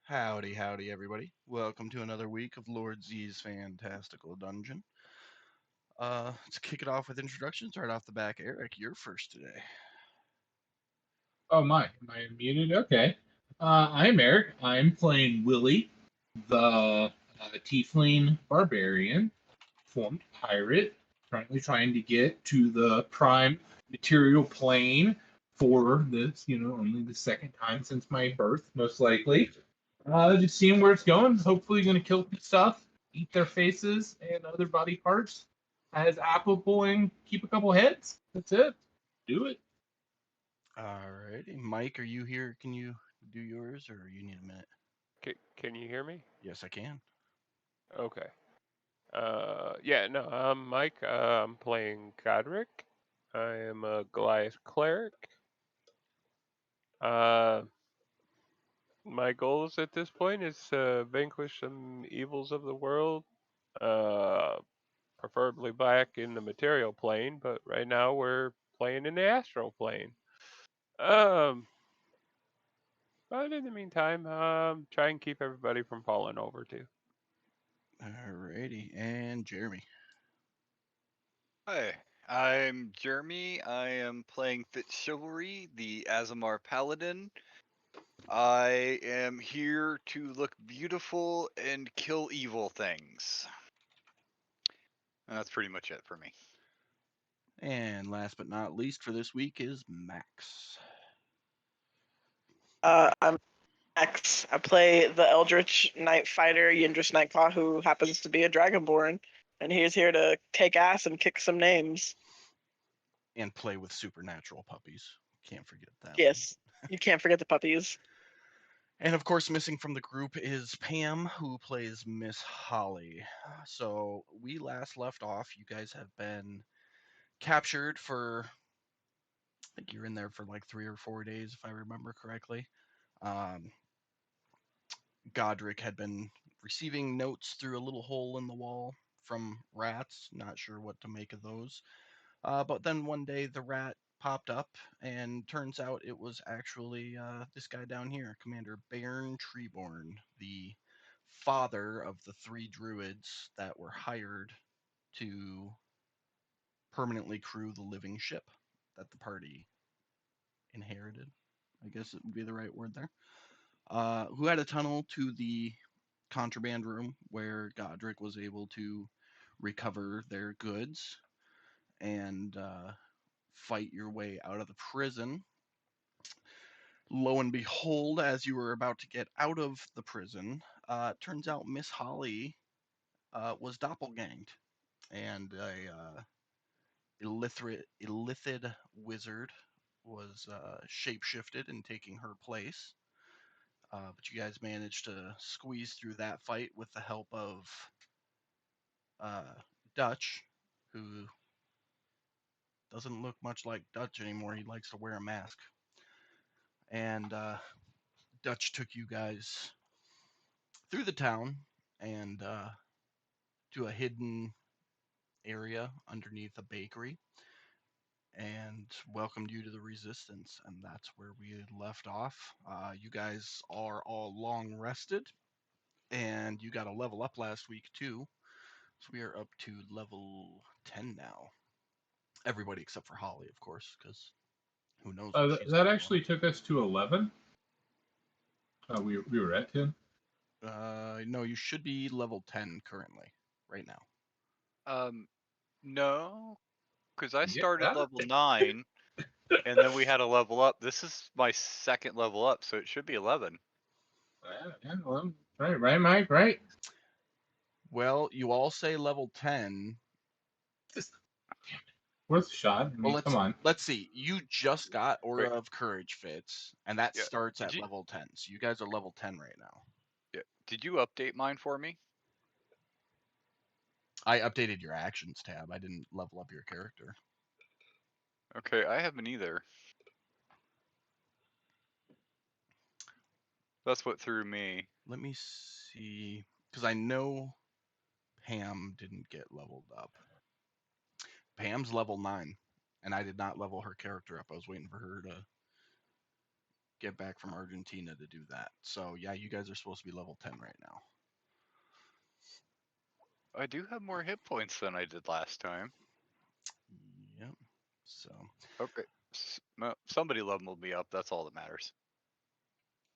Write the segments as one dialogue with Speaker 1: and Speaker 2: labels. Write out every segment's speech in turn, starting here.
Speaker 1: Howdy, howdy, everybody. Welcome to another week of Lord Z's Fantastical Dungeon. Let's kick it off with introductions. Right off the back, Eric, you're first today.
Speaker 2: Oh my, am I muted? Okay. I'm Eric. I'm playing Willie, the Tiefling Barbarian, formed pirate, currently trying to get to the prime material plane for this, only the second time since my birth, most likely. Just seeing where it's going. Hopefully, going to kill some stuff, eat their faces and other body parts as applicable, and keep a couple heads. That's it. Do it.
Speaker 1: Alrighty, Mike, are you here? Can you do yours, or you need a minute?
Speaker 3: Can you hear me?
Speaker 1: Yes, I can.
Speaker 3: Okay. Yeah, no, I'm Mike. I'm playing Godric. I am a Goliath cleric. Uh, my goals at this point is to vanquish some evils of the world, uh, preferably back in the material plane, but right now we're playing in the astral plane. Um, but in the meantime, try and keep everybody from falling over too.
Speaker 1: Alrighty, and Jeremy.
Speaker 4: Hi, I'm Jeremy. I am playing Fit Chivalry, the Azamar Paladin. I am here to look beautiful and kill evil things. And that's pretty much it for me.
Speaker 1: And last but not least for this week is Max.
Speaker 5: I'm Max. I play the Eldritch Knight Fighter, Yindris Nightclaw, who happens to be a Dragonborn, and he's here to take ass and kick some names.
Speaker 1: And play with supernatural puppies. Can't forget that.
Speaker 5: Yes, you can't forget the puppies.
Speaker 1: And of course, missing from the group is Pam, who plays Miss Holly. So we last left off. You guys have been captured for, I think you're in there for like 3 or 4 days, if I remember correctly. Um, Godric had been receiving notes through a little hole in the wall from rats. Not sure what to make of those. But then one day the rat popped up, and turns out it was actually this guy down here, Commander Bairn Treeborn, the father of the 3 druids that were hired to permanently crew the living ship that the party inherited. I guess it would be the right word there. Who had a tunnel to the contraband room where Godric was able to recover their goods and fight your way out of the prison. Lo and behold, as you were about to get out of the prison, turns out Miss Holly was doppelganged, and a illithid wizard was shapeshifted and taking her place. But you guys managed to squeeze through that fight with the help of uh, Dutch, who doesn't look much like Dutch anymore. He likes to wear a mask. And Dutch took you guys through the town and to a hidden area underneath a bakery and welcomed you to the resistance. And that's where we had left off. You guys are all long rested, and you got a level up last week too. So we are up to level 10 now. Everybody except for Holly, of course, because who knows what she's
Speaker 2: That
Speaker 1: got
Speaker 2: actually took us to 11. We were at 10.
Speaker 1: No, you should be level 10 currently, right now.
Speaker 4: No, because I
Speaker 2: Yeah.
Speaker 4: started level 9, and then we had a level up. This is my second level up, so it should be 11.
Speaker 2: Yeah, well, right, Mike, right.
Speaker 1: Well, you all say level 10.
Speaker 2: Just worth a shot. I
Speaker 1: Well,
Speaker 2: mean, come on.
Speaker 1: let's see. You just got Aura
Speaker 4: Wait,
Speaker 1: of Courage Fits, and that
Speaker 4: yeah.
Speaker 1: starts
Speaker 4: Did
Speaker 1: at
Speaker 4: you?
Speaker 1: level 10. So you guys are level 10 right now.
Speaker 4: Yeah. Did you update mine for me?
Speaker 1: I updated your actions tab. I didn't level up your character.
Speaker 4: Okay, I haven't either. That's what threw me.
Speaker 1: Let me see, because I know Pam didn't get leveled up. Pam's level 9, and I did not level her character up. I was waiting for her to get back from Argentina to do that. So yeah, you guys are supposed to be level 10 right now.
Speaker 4: I do have more hit points than I did last time.
Speaker 1: Yep. So
Speaker 4: Okay. Somebody leveled me up. That's all that matters.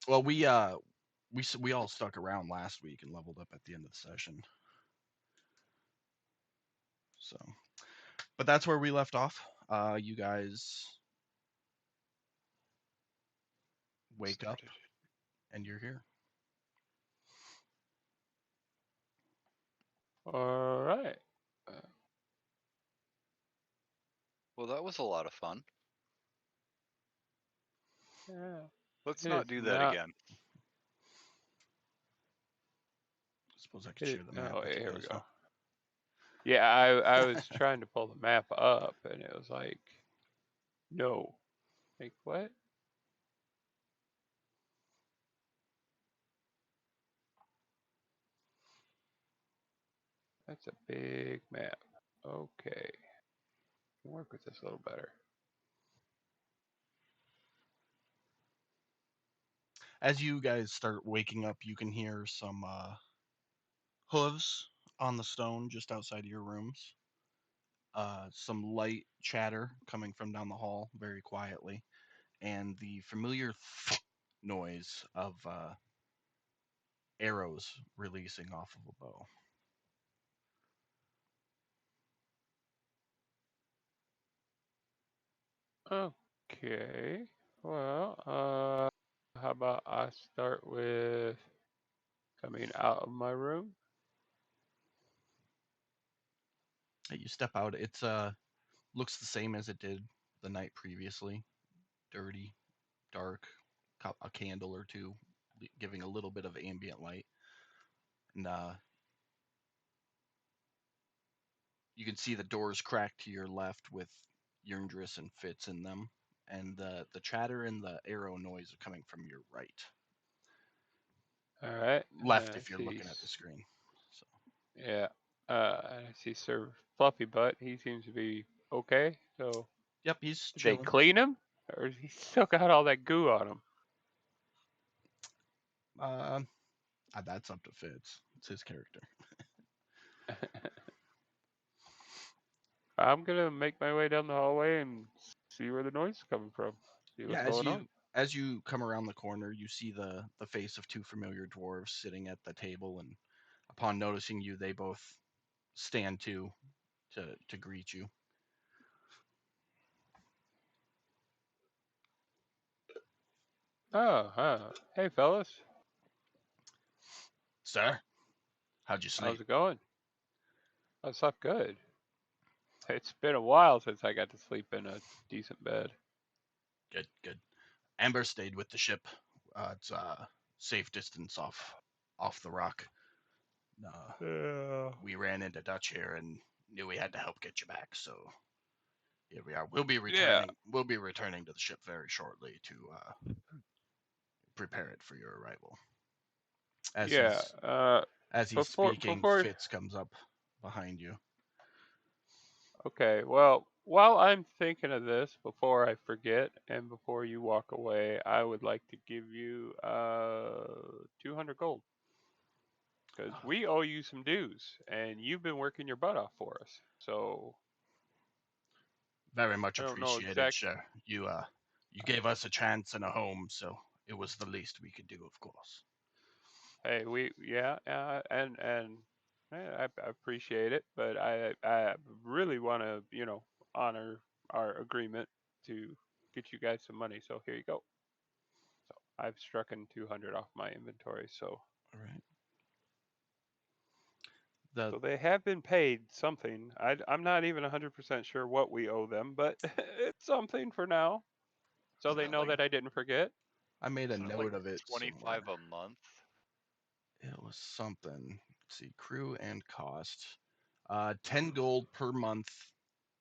Speaker 1: well, we all stuck around last week and leveled up at the end of the session. So, but that's where we left off. You guys wake up and you're here.
Speaker 3: All right.
Speaker 4: Well, that was a lot of fun.
Speaker 3: Yeah.
Speaker 4: Let's
Speaker 3: It
Speaker 4: not
Speaker 3: is
Speaker 4: do that
Speaker 3: not.
Speaker 4: again.
Speaker 1: Suppose I could share the map
Speaker 3: Oh,
Speaker 1: with you
Speaker 3: here we
Speaker 1: guys
Speaker 3: go.
Speaker 1: now.
Speaker 3: Yeah, I was trying to pull the map up, and it was like, no. Like, what? That's a big map. Okay. Work with this a little better.
Speaker 1: As you guys start waking up, you can hear some hooves on the stone just outside of your rooms. Some light chatter coming from down the hall very quietly, and the familiar noise of arrows releasing off of a bow.
Speaker 3: Okay. Well, how about I start with coming out of my room?
Speaker 1: You step out. It's looks the same as it did the night previously. Dirty, dark, a candle or two, giving a little bit of ambient light, and you can see the doors cracked to your left with Yurndris and Fitz in them, and the chatter and the arrow noise are coming from your right.
Speaker 3: All right.
Speaker 1: Left
Speaker 3: I
Speaker 1: if you're
Speaker 3: see.
Speaker 1: looking at the screen. So
Speaker 3: Yeah. I see Sir Fluffy Butt. He seems to be okay. So,
Speaker 1: yep, he's
Speaker 3: did they
Speaker 1: chilling.
Speaker 3: clean him, or is he still got all that goo on him?
Speaker 1: That's up to Fitz. It's his character.
Speaker 3: I'm gonna make my way down the hallway and see where the noise is coming from. See
Speaker 1: Yeah,
Speaker 3: what's going on.
Speaker 1: as you come around the corner, you see the face of two familiar dwarves sitting at the table, and upon noticing you, they both stand to greet you.
Speaker 3: Oh, hey fellas,
Speaker 1: Sir, how'd you sleep?
Speaker 3: how's it going? I slept good. It's been a while since I got to sleep in a decent bed.
Speaker 1: Good, good. Amber stayed with the ship. It's safe distance off the rock. Uh,
Speaker 3: Yeah.
Speaker 1: we ran into Dutch here and knew we had to help get you back. So here we are. We'll be
Speaker 3: Yeah.
Speaker 1: returning. We'll be returning to the ship very shortly to prepare it for your arrival. As
Speaker 3: Yeah.
Speaker 1: he's speaking,
Speaker 3: Before.
Speaker 1: Fitz comes up behind you.
Speaker 3: Okay. Well, while I'm thinking of this, before I forget, and before you walk away, I would like to give you 200 gold because we owe you some dues, and you've been working your butt off for us. So
Speaker 1: Very much
Speaker 3: I don't know
Speaker 1: appreciated,
Speaker 3: exact.
Speaker 1: sir. You gave us a chance and a home, so it was the least we could do, of course.
Speaker 3: Hey, and I appreciate it, but I really want to honor our agreement to get you guys some money. So here you go. So I've struck in 200 off my inventory. So
Speaker 1: All right. The
Speaker 3: they have been paid something. I'm not even 100% sure what we owe them, but it's something for now. So
Speaker 4: Isn't
Speaker 3: they
Speaker 4: it
Speaker 3: know
Speaker 4: like
Speaker 3: that I didn't forget.
Speaker 1: I made a
Speaker 4: isn't it like
Speaker 1: note of it
Speaker 4: 25
Speaker 1: somewhere.
Speaker 4: a month?
Speaker 1: It was something. Let's see, crew and cost. 10 gold per month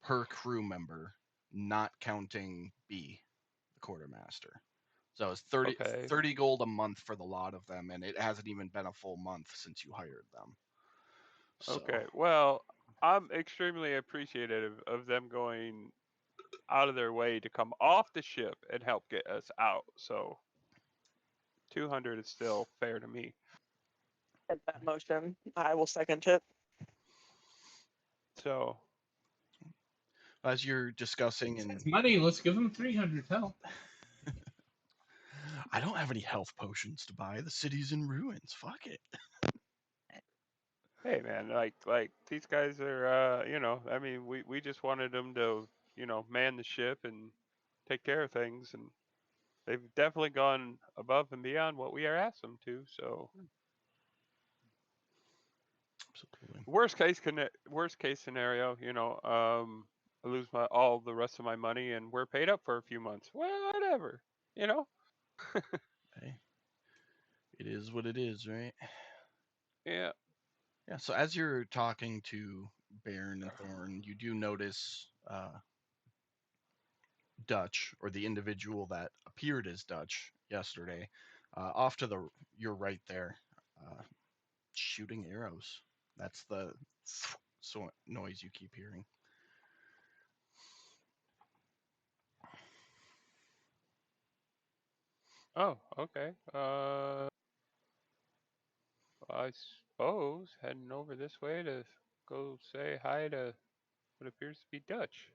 Speaker 1: per crew member, not counting B, the quartermaster. So it's
Speaker 3: Okay.
Speaker 1: 30 gold a month for the lot of them, and it hasn't even been a full month since you hired them. So
Speaker 3: Okay. Well, I'm extremely appreciative of them going out of their way to come off the ship and help get us out. So 200 is still fair to me.
Speaker 5: At that motion, I will second it.
Speaker 3: So
Speaker 1: As you're discussing, and
Speaker 2: It's money. Let's give them 300 hell.
Speaker 1: I don't have any health potions to buy. The city's in ruins. Fuck it.
Speaker 3: hey man, like these guys are I mean we just wanted them to, man the ship and take care of things, and they've definitely gone above and beyond what we are asked them to. So
Speaker 1: Absolutely.
Speaker 3: worst case scenario, I lose all the rest of my money and we're paid up for a few months. Well, whatever, you know.
Speaker 1: Hey, it is what it is, right?
Speaker 3: Yeah.
Speaker 1: Yeah. So as you're talking to Baron and Thorn, you do notice Dutch, or the individual that appeared as Dutch yesterday, off to your right there, uh, shooting arrows. That's the noise you keep hearing.
Speaker 3: Oh, okay. I suppose heading over this way to go say hi to what appears to be Dutch.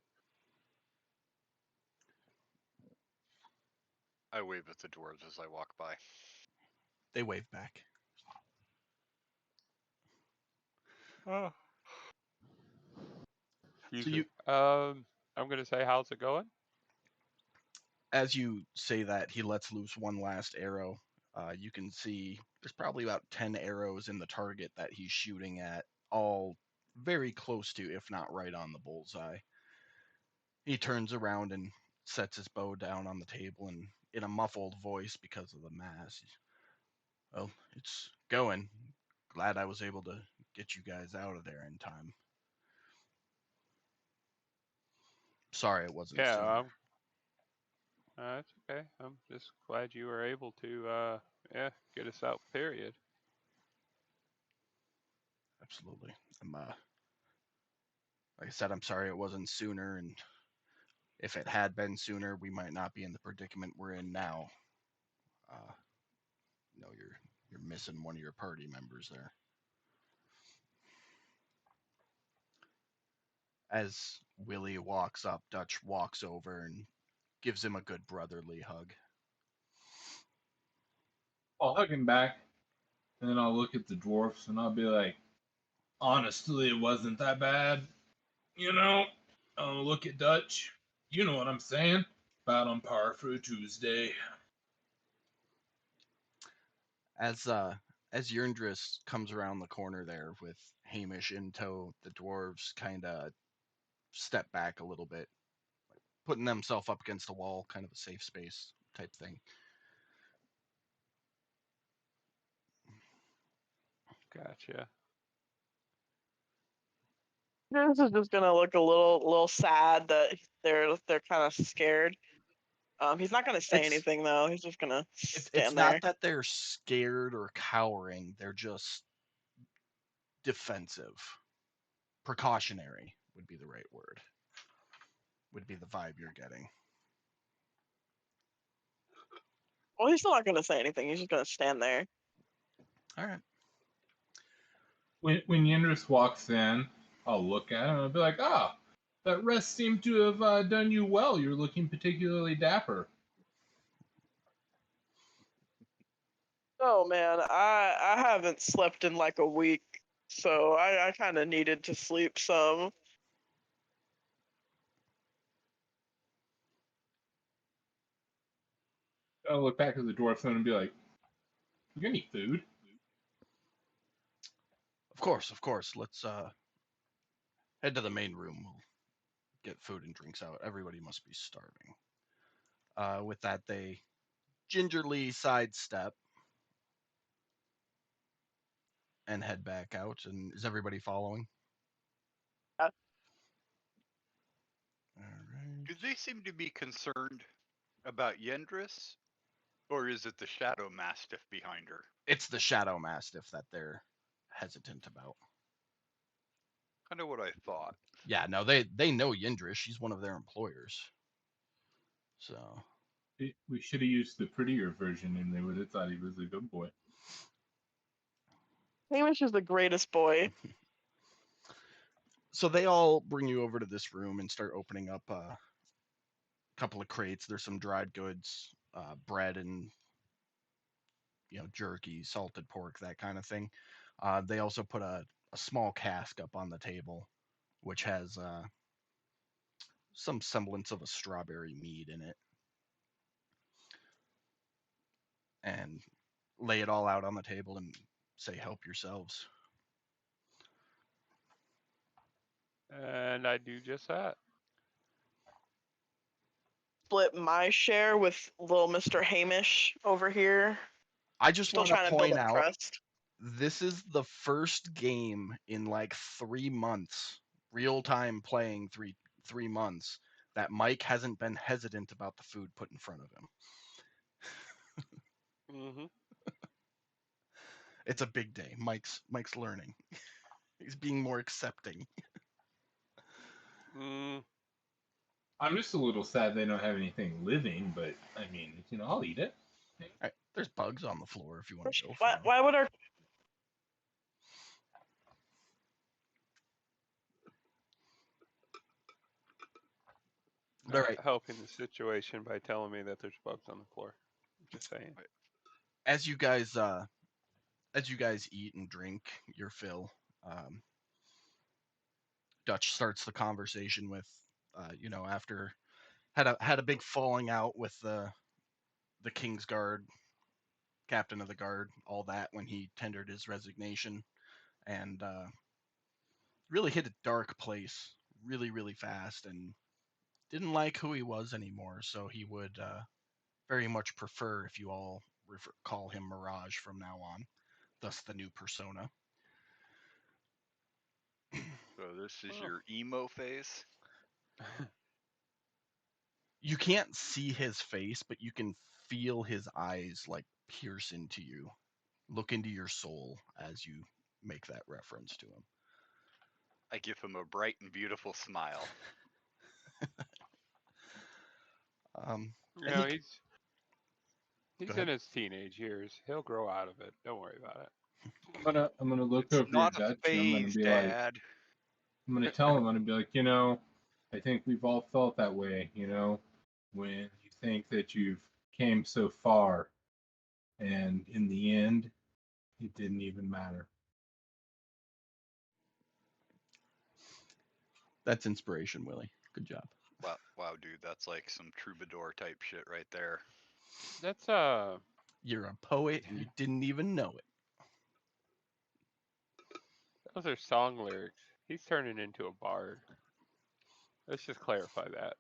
Speaker 4: I wave at the dwarves as I walk by.
Speaker 1: They wave back.
Speaker 3: Oh.
Speaker 1: So
Speaker 3: Excuse me.
Speaker 1: you,
Speaker 3: I'm gonna say, how's it going?
Speaker 1: as you say that, he lets loose one last arrow. You can see there's probably about 10 arrows in the target that he's shooting at, all very close to, if not right on the bullseye. He turns around and sets his bow down on the table, and in a muffled voice because of the mass, well, it's going. Glad I was able to get you guys out of there in time. Sorry it wasn't
Speaker 3: Yeah,
Speaker 1: sooner.
Speaker 3: that's okay. I'm just glad you were able to, get us out. Period.
Speaker 1: Absolutely. Like I said, I'm sorry it wasn't sooner, and if it had been sooner, we might not be in the predicament we're in now. Uh, you're missing one of your party members there. As Willie walks up, Dutch walks over and gives him a good brotherly hug.
Speaker 2: I'll hug him back, and then I'll look at the dwarfs and I'll be like, honestly, it wasn't that bad. You know, I'll look at Dutch. You know what I'm saying? About on par for a Tuesday.
Speaker 1: As Yerndris comes around the corner there with Hamish in tow, the dwarves kind of step back a little bit, putting themselves up against the wall, kind of a safe space type thing.
Speaker 3: Gotcha.
Speaker 5: This is just gonna look a little sad that they're kind of scared. He's not gonna say
Speaker 1: It's
Speaker 5: anything though. He's just gonna
Speaker 1: it's
Speaker 5: stand there.
Speaker 1: not that they're scared or cowering. They're just defensive. Precautionary would be the right word. Would be the vibe you're getting.
Speaker 5: Well, he's still not gonna say anything. He's just gonna stand there.
Speaker 1: All right.
Speaker 2: When Yendris walks in, I'll look at him and I'll be like, ah, that rest seemed to have done you well. You're looking particularly dapper.
Speaker 5: Oh man, I haven't slept in like a week, so I kind of needed to sleep some.
Speaker 2: I'll look back at the dwarf and be like, you got any food?
Speaker 1: Of course, of course. Let's head to the main room. We'll get food and drinks out. Everybody must be starving. With that, they gingerly sidestep and head back out. And is everybody following?
Speaker 5: Uh,
Speaker 1: All right.
Speaker 4: Do they seem to be concerned about Yendris? Or is it the Shadow Mastiff behind her?
Speaker 1: It's the Shadow Mastiff that they're hesitant about.
Speaker 4: Kind of what I thought.
Speaker 1: Yeah, no, they know Yindra. She's one of their employers. So
Speaker 2: We should have used the prettier version, and they would have thought he was a good boy.
Speaker 5: Hamish is the greatest boy.
Speaker 1: So they all bring you over to this room and start opening up a couple of crates. There's some dried goods, bread, and jerky, salted pork, that kind of thing. They also put a small cask up on the table, which has some semblance of a strawberry mead in it, and lay it all out on the table and say, "Help yourselves."
Speaker 3: And I do just that.
Speaker 5: Split my share with little Mr. Hamish over here.
Speaker 1: I just
Speaker 5: Still
Speaker 1: want to
Speaker 5: trying to build
Speaker 1: point
Speaker 5: up
Speaker 1: out
Speaker 5: trust.
Speaker 1: this is the first game in like 3 months, real time playing, three months, that Mike hasn't been hesitant about the food put in front of him.
Speaker 3: Mm-hmm.
Speaker 1: It's a big day. Mike's learning. He's being more accepting.
Speaker 3: Mm,
Speaker 2: I'm just a little sad they don't have anything living, but I mean, I'll eat it.
Speaker 1: All right, there's bugs on the floor if you want to go for
Speaker 5: Why,
Speaker 1: them.
Speaker 5: why would our
Speaker 1: All right.
Speaker 3: helping the situation by telling me that there's bugs on the floor. Just saying.
Speaker 1: As you guys eat and drink your fill, Dutch starts the conversation with, after had a big falling out with the King's Guard, captain of the guard, all that when he tendered his resignation, and really hit a dark place really, really fast, and didn't like who he was anymore. So he would very much prefer if you all call him Mirage from now on, thus the new persona.
Speaker 4: So this is
Speaker 3: Oh.
Speaker 4: your emo phase.
Speaker 1: You can't see his face, but you can feel his eyes like pierce into you, look into your soul as you make that reference to him.
Speaker 4: I give him a bright and beautiful smile.
Speaker 1: Um,
Speaker 3: You
Speaker 1: and
Speaker 3: know,
Speaker 1: Go
Speaker 3: he's
Speaker 1: ahead.
Speaker 3: in his teenage years. He'll grow out of it. Don't worry about it.
Speaker 2: I'm gonna look
Speaker 4: It's
Speaker 2: over
Speaker 4: not a
Speaker 2: Dutch, and I'm gonna
Speaker 4: phase,
Speaker 2: be like,
Speaker 4: Dad.
Speaker 2: I'm gonna tell him, I'm gonna be like, I think we've all felt that way, when you think that you've came so far, and in the end, it didn't even matter.
Speaker 1: That's inspiration, Willie. Good job.
Speaker 4: Wow, dude, that's like some troubadour type shit right there.
Speaker 3: That's
Speaker 1: You're a poet and you didn't even know it.
Speaker 3: those are song lyrics. He's turning into a bard. Let's just clarify that.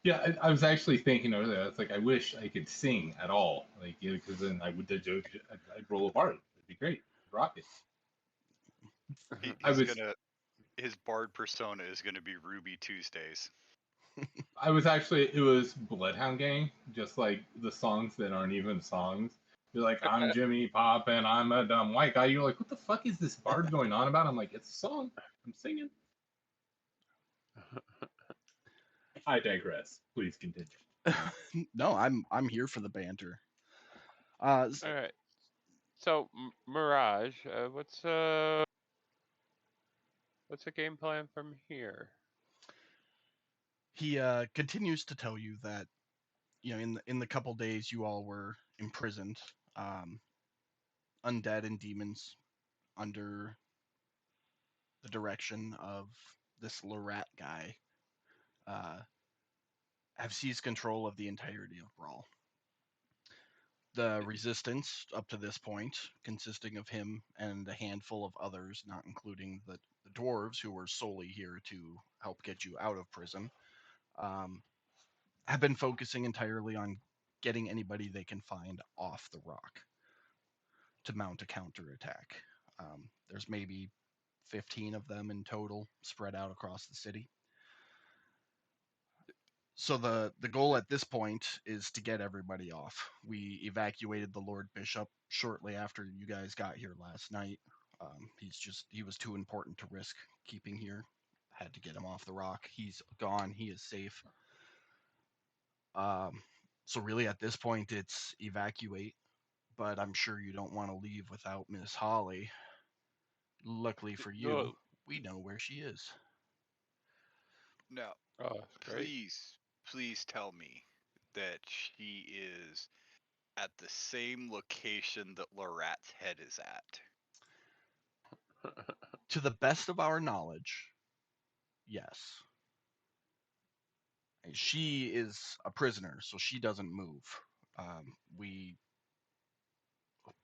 Speaker 2: Yeah, I was actually thinking over there. It's like I wish I could sing at all, like because then I would I'd roll a part. It'd be great, rock it. I
Speaker 4: He's
Speaker 2: was
Speaker 4: gonna his bard persona is gonna be Ruby Tuesdays.
Speaker 2: I was actually it was Bloodhound Gang, just like the songs that aren't even songs. You're like, I'm Jimmy Pop and I'm a dumb white guy. You're like, what the fuck is this bard going on about? I'm like, it's a song. I'm singing. I digress. Please continue.
Speaker 1: No, I'm here for the banter.
Speaker 3: All right. So Mirage, what's the game plan from here?
Speaker 1: He continues to tell you that in the couple days you all were imprisoned, undead and demons under the direction of this Lorat guy have seized control of the entirety of Brawl. The resistance up to this point, consisting of him and a handful of others, not including the dwarves who were solely here to help get you out of prison, um, have been focusing entirely on getting anybody they can find off the rock to mount a counterattack. There's maybe 15 of them in total spread out across the city. So the goal at this point is to get everybody off. We evacuated the Lord Bishop shortly after you guys got here last night. He was too important to risk keeping here. Had to get him off the rock. He's gone. He is safe. Um, So really, at this point, it's evacuate. But I'm sure you don't want to leave without Miss Holly. Luckily for you,
Speaker 3: No,
Speaker 1: we know where she is.
Speaker 4: Now,
Speaker 3: oh, it's great.
Speaker 4: please tell me that she is at the same location that Lorat's head is at.
Speaker 1: To the best of our knowledge, yes. She is a prisoner, so she doesn't move. We,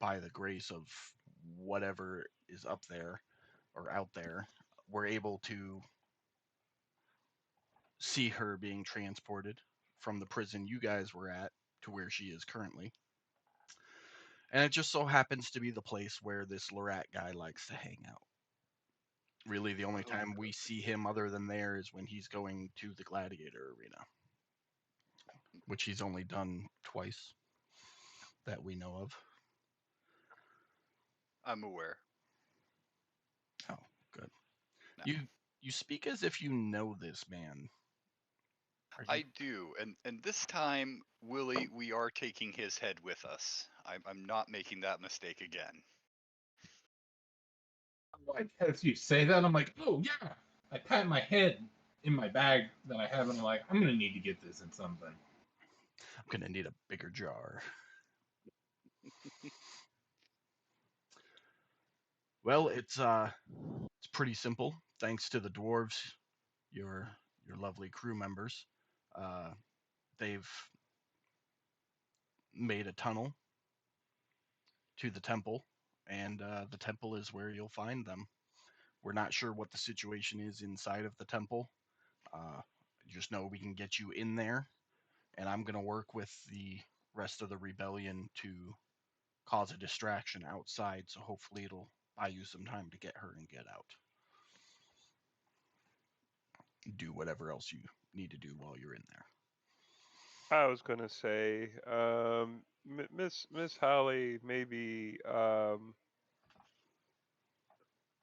Speaker 1: by the grace of whatever is up there or out there, we're able to see her being transported from the prison you guys were at to where she is currently. And it just so happens to be the place where this Lorat guy likes to hang out. Really, the only
Speaker 4: Oh,
Speaker 1: time we see him other than there is when he's going to the gladiator arena, which he's only done twice that we know of.
Speaker 4: I'm aware.
Speaker 1: Oh, good.
Speaker 4: No.
Speaker 1: You speak as if you know this man. Are you
Speaker 4: I do, and this time, Willie, we are taking his head with us. I'm not making that mistake again.
Speaker 2: Like, as you say that, I'm like, oh yeah. I pat my head in my bag that I have, and I'm like, I'm gonna need to get this in something.
Speaker 1: I'm gonna need a bigger jar. Well, it's pretty simple. Thanks to the dwarves, your your lovely crew members. Uh, they've made a tunnel to the temple, and the temple is where you'll find them. We're not sure what the situation is inside of the temple. Uh, just know we can get you in there, and I'm going to work with the rest of the rebellion to cause a distraction outside, so hopefully it'll buy you some time to get her and get out. Do whatever else you need to do while you're in there.
Speaker 3: I was gonna say, Miss Holly maybe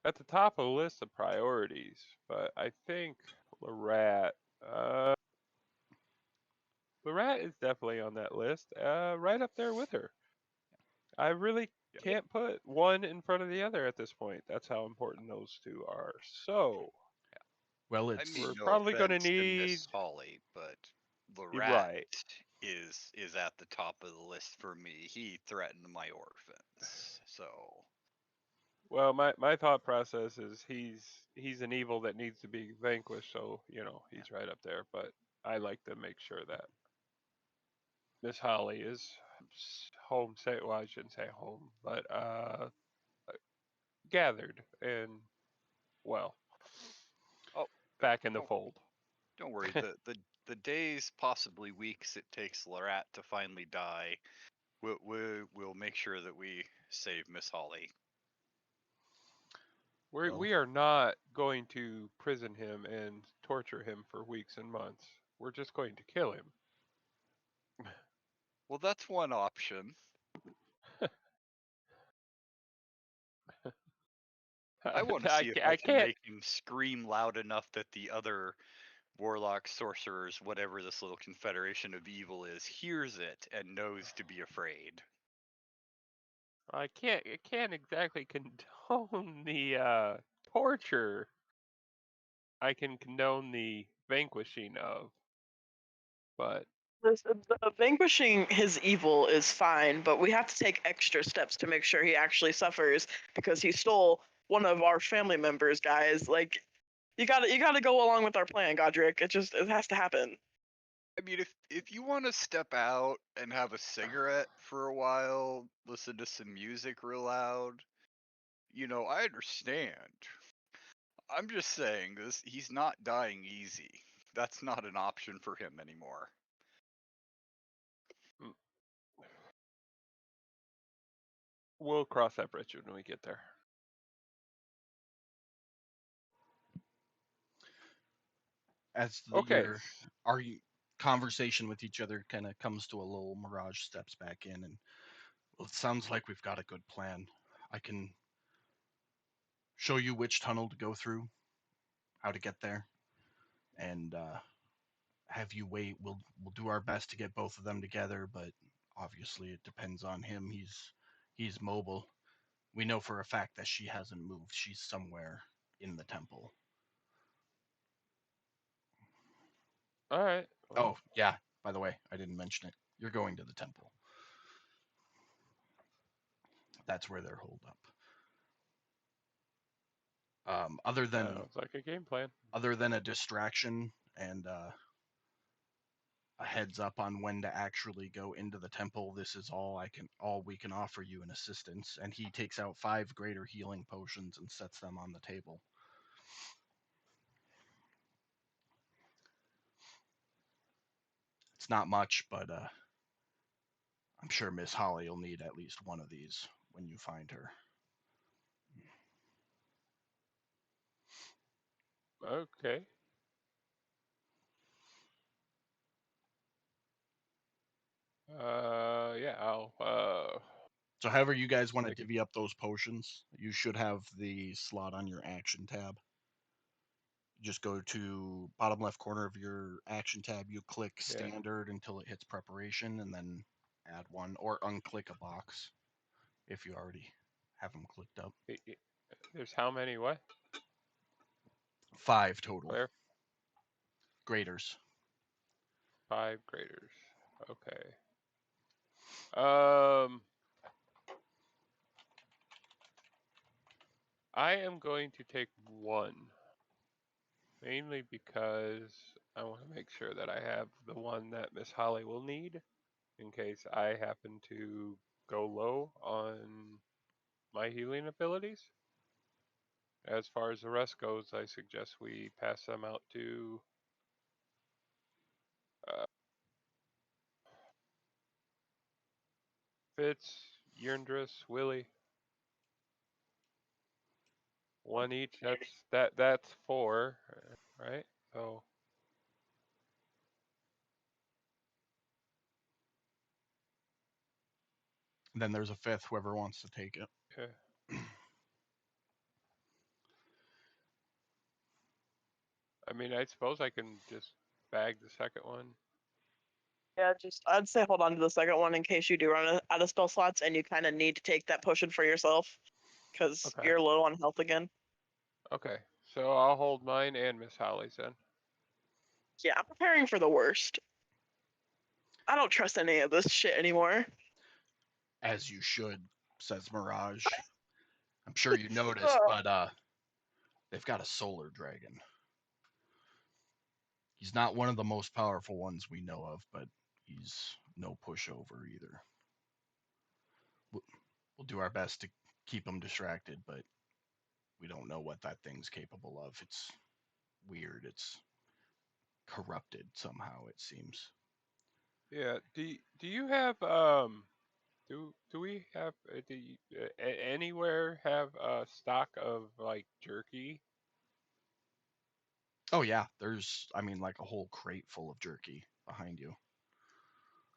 Speaker 3: at the top of the list of priorities, but I think Lorat, uh, Lorat is definitely on that list, right up there with her. I really
Speaker 4: Yeah.
Speaker 3: can't put one in front of the other at this point. That's how important those two are. So
Speaker 1: Well,
Speaker 4: I
Speaker 1: it's
Speaker 4: mean,
Speaker 3: we're
Speaker 4: no
Speaker 3: probably gonna
Speaker 4: offense to
Speaker 3: need.
Speaker 4: Miss Holly, but
Speaker 3: You're
Speaker 4: Lorat
Speaker 3: right.
Speaker 4: is at the top of the list for me. He threatened my orphans, so
Speaker 3: Well, my thought process is he's an evil that needs to be vanquished, so
Speaker 4: yeah.
Speaker 3: he's right up there. But I like to make sure that Miss Holly is home. Say well, I shouldn't say home, but gathered and well
Speaker 4: Oh,
Speaker 3: back in the
Speaker 4: don't
Speaker 3: fold.
Speaker 4: don't worry. The days, possibly weeks, it takes Lorat to finally die. We'll make sure that we save Miss Holly.
Speaker 1: well,
Speaker 3: We are not going to prison him and torture him for weeks and months. We're just going to kill him.
Speaker 4: Well, that's one option. I want to see if I
Speaker 3: I
Speaker 4: can
Speaker 3: can't.
Speaker 4: make him scream loud enough that the other warlocks, sorcerers, whatever this little confederation of evil is, hears it and knows to be afraid.
Speaker 3: I can't exactly condone the torture. I can condone the vanquishing of, but
Speaker 5: The vanquishing his evil is fine, but we have to take extra steps to make sure he actually suffers because he stole one of our family members, guys. Like, you gotta go along with our plan, Godric. It has to happen.
Speaker 4: I mean, if you want to step out and have a cigarette for a while, listen to some music real loud, I understand. I'm just saying this he's not dying easy. That's not an option for him anymore.
Speaker 3: mm, we'll cross that bridge when we get there.
Speaker 1: as
Speaker 3: Okay.
Speaker 1: our conversation with each other kind of comes to a little mirage steps back in, and well, it sounds like we've got a good plan. I can show you which tunnel to go through, how to get there, and have you wait. We'll do our best to get both of them together, but obviously it depends on him. He's mobile. We know for a fact that she hasn't moved. She's somewhere in the temple.
Speaker 3: All right.
Speaker 1: Oh,
Speaker 3: Well,
Speaker 1: yeah. By the way, I didn't mention it. You're going to the temple. That's where they're holed up. Other than
Speaker 3: sounds like a game plan.
Speaker 1: a distraction and a heads up on when to actually go into the temple, this is all we can offer you in assistance. And he takes out 5 greater healing potions and sets them on the table. It's not much, but I'm sure Miss Holly will need at least one of these when you find her.
Speaker 3: Okay. Yeah, I'll
Speaker 1: So however you guys want to
Speaker 3: make it.
Speaker 1: divvy up those potions, you should have the slot on your action tab. Just go to bottom left corner of your action tab, you click
Speaker 3: Yeah.
Speaker 1: standard until it hits preparation, and then add one, or unclick a box if you already have them clicked up.
Speaker 3: There's how many? What?
Speaker 1: 5 total.
Speaker 3: Where?
Speaker 1: Graders.
Speaker 3: 5 graders. Okay. I am going to take one, mainly because I want to make sure that I have the one that Miss Holly will need in case I happen to go low on my healing abilities. As far as the rest goes, I suggest we pass them out to Fitz, Yerndris, Willie. One each. That's 4, right? So
Speaker 1: And then there's a 5th, whoever wants to take it.
Speaker 3: yeah. I mean, I suppose I can just bag the second one.
Speaker 5: Yeah, I'd say hold on to the second one in case you do run out of spell slots and you kind of need to take that potion for yourself because
Speaker 3: Okay.
Speaker 5: you're low on health again.
Speaker 3: Okay. So I'll hold mine and Miss Holly's then.
Speaker 5: Yeah, I'm preparing for the worst. I don't trust any of this shit anymore.
Speaker 1: As you should, says Mirage. I'm sure you noticed,
Speaker 5: Oh,
Speaker 1: but they've got a solar dragon. He's not one of the most powerful ones we know of, but he's no pushover either. We'll do our best to keep him distracted, but we don't know what that thing's capable of. It's weird. It's corrupted somehow, it seems.
Speaker 3: Yeah. Do you have do we have do you, anywhere have a stock of like jerky?
Speaker 1: Oh yeah, there's like a whole crate full of jerky behind you.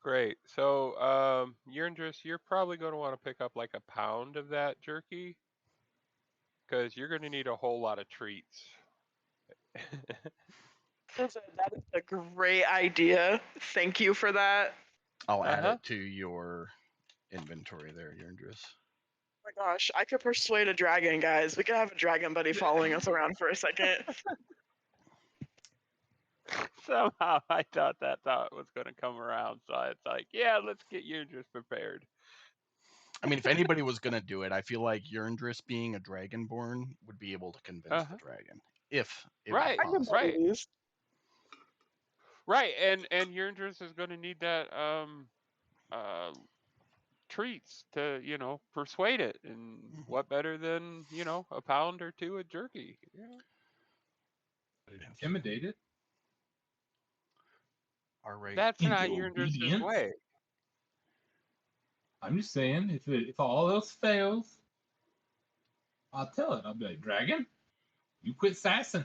Speaker 3: Great. So Yerndris, you're probably going to want to pick up like a pound of that jerky because you're going to need a whole lot of treats.
Speaker 5: that is a great idea. Thank you for that.
Speaker 1: I'll add
Speaker 3: Uh-huh.
Speaker 1: it to your inventory there, Yerndris.
Speaker 5: Oh my gosh, I could persuade a dragon, guys. We could have a dragon buddy following us around for a second.
Speaker 3: Somehow I thought that thought was going to come around, so it's like, yeah, let's get Yerndris prepared.
Speaker 1: If anybody was gonna do it, I feel like Yerndris, being a dragonborn, would be able to convince the
Speaker 3: Uh-huh.
Speaker 1: dragon, if it was
Speaker 3: Right,
Speaker 5: Dragon
Speaker 1: possible.
Speaker 3: right,
Speaker 5: buddies.
Speaker 3: right. And Yerndris is going to need that uh treats to persuade it, and
Speaker 1: Mhm.
Speaker 3: what better than a pound or two of jerky. Yeah.
Speaker 2: Intimidated
Speaker 1: All right.
Speaker 3: That's not
Speaker 2: into
Speaker 3: Yerndris's
Speaker 2: obedience.
Speaker 3: way.
Speaker 2: I'm just saying, if all else fails, I'll tell it. I'll be like, Dragon, you quit sassing.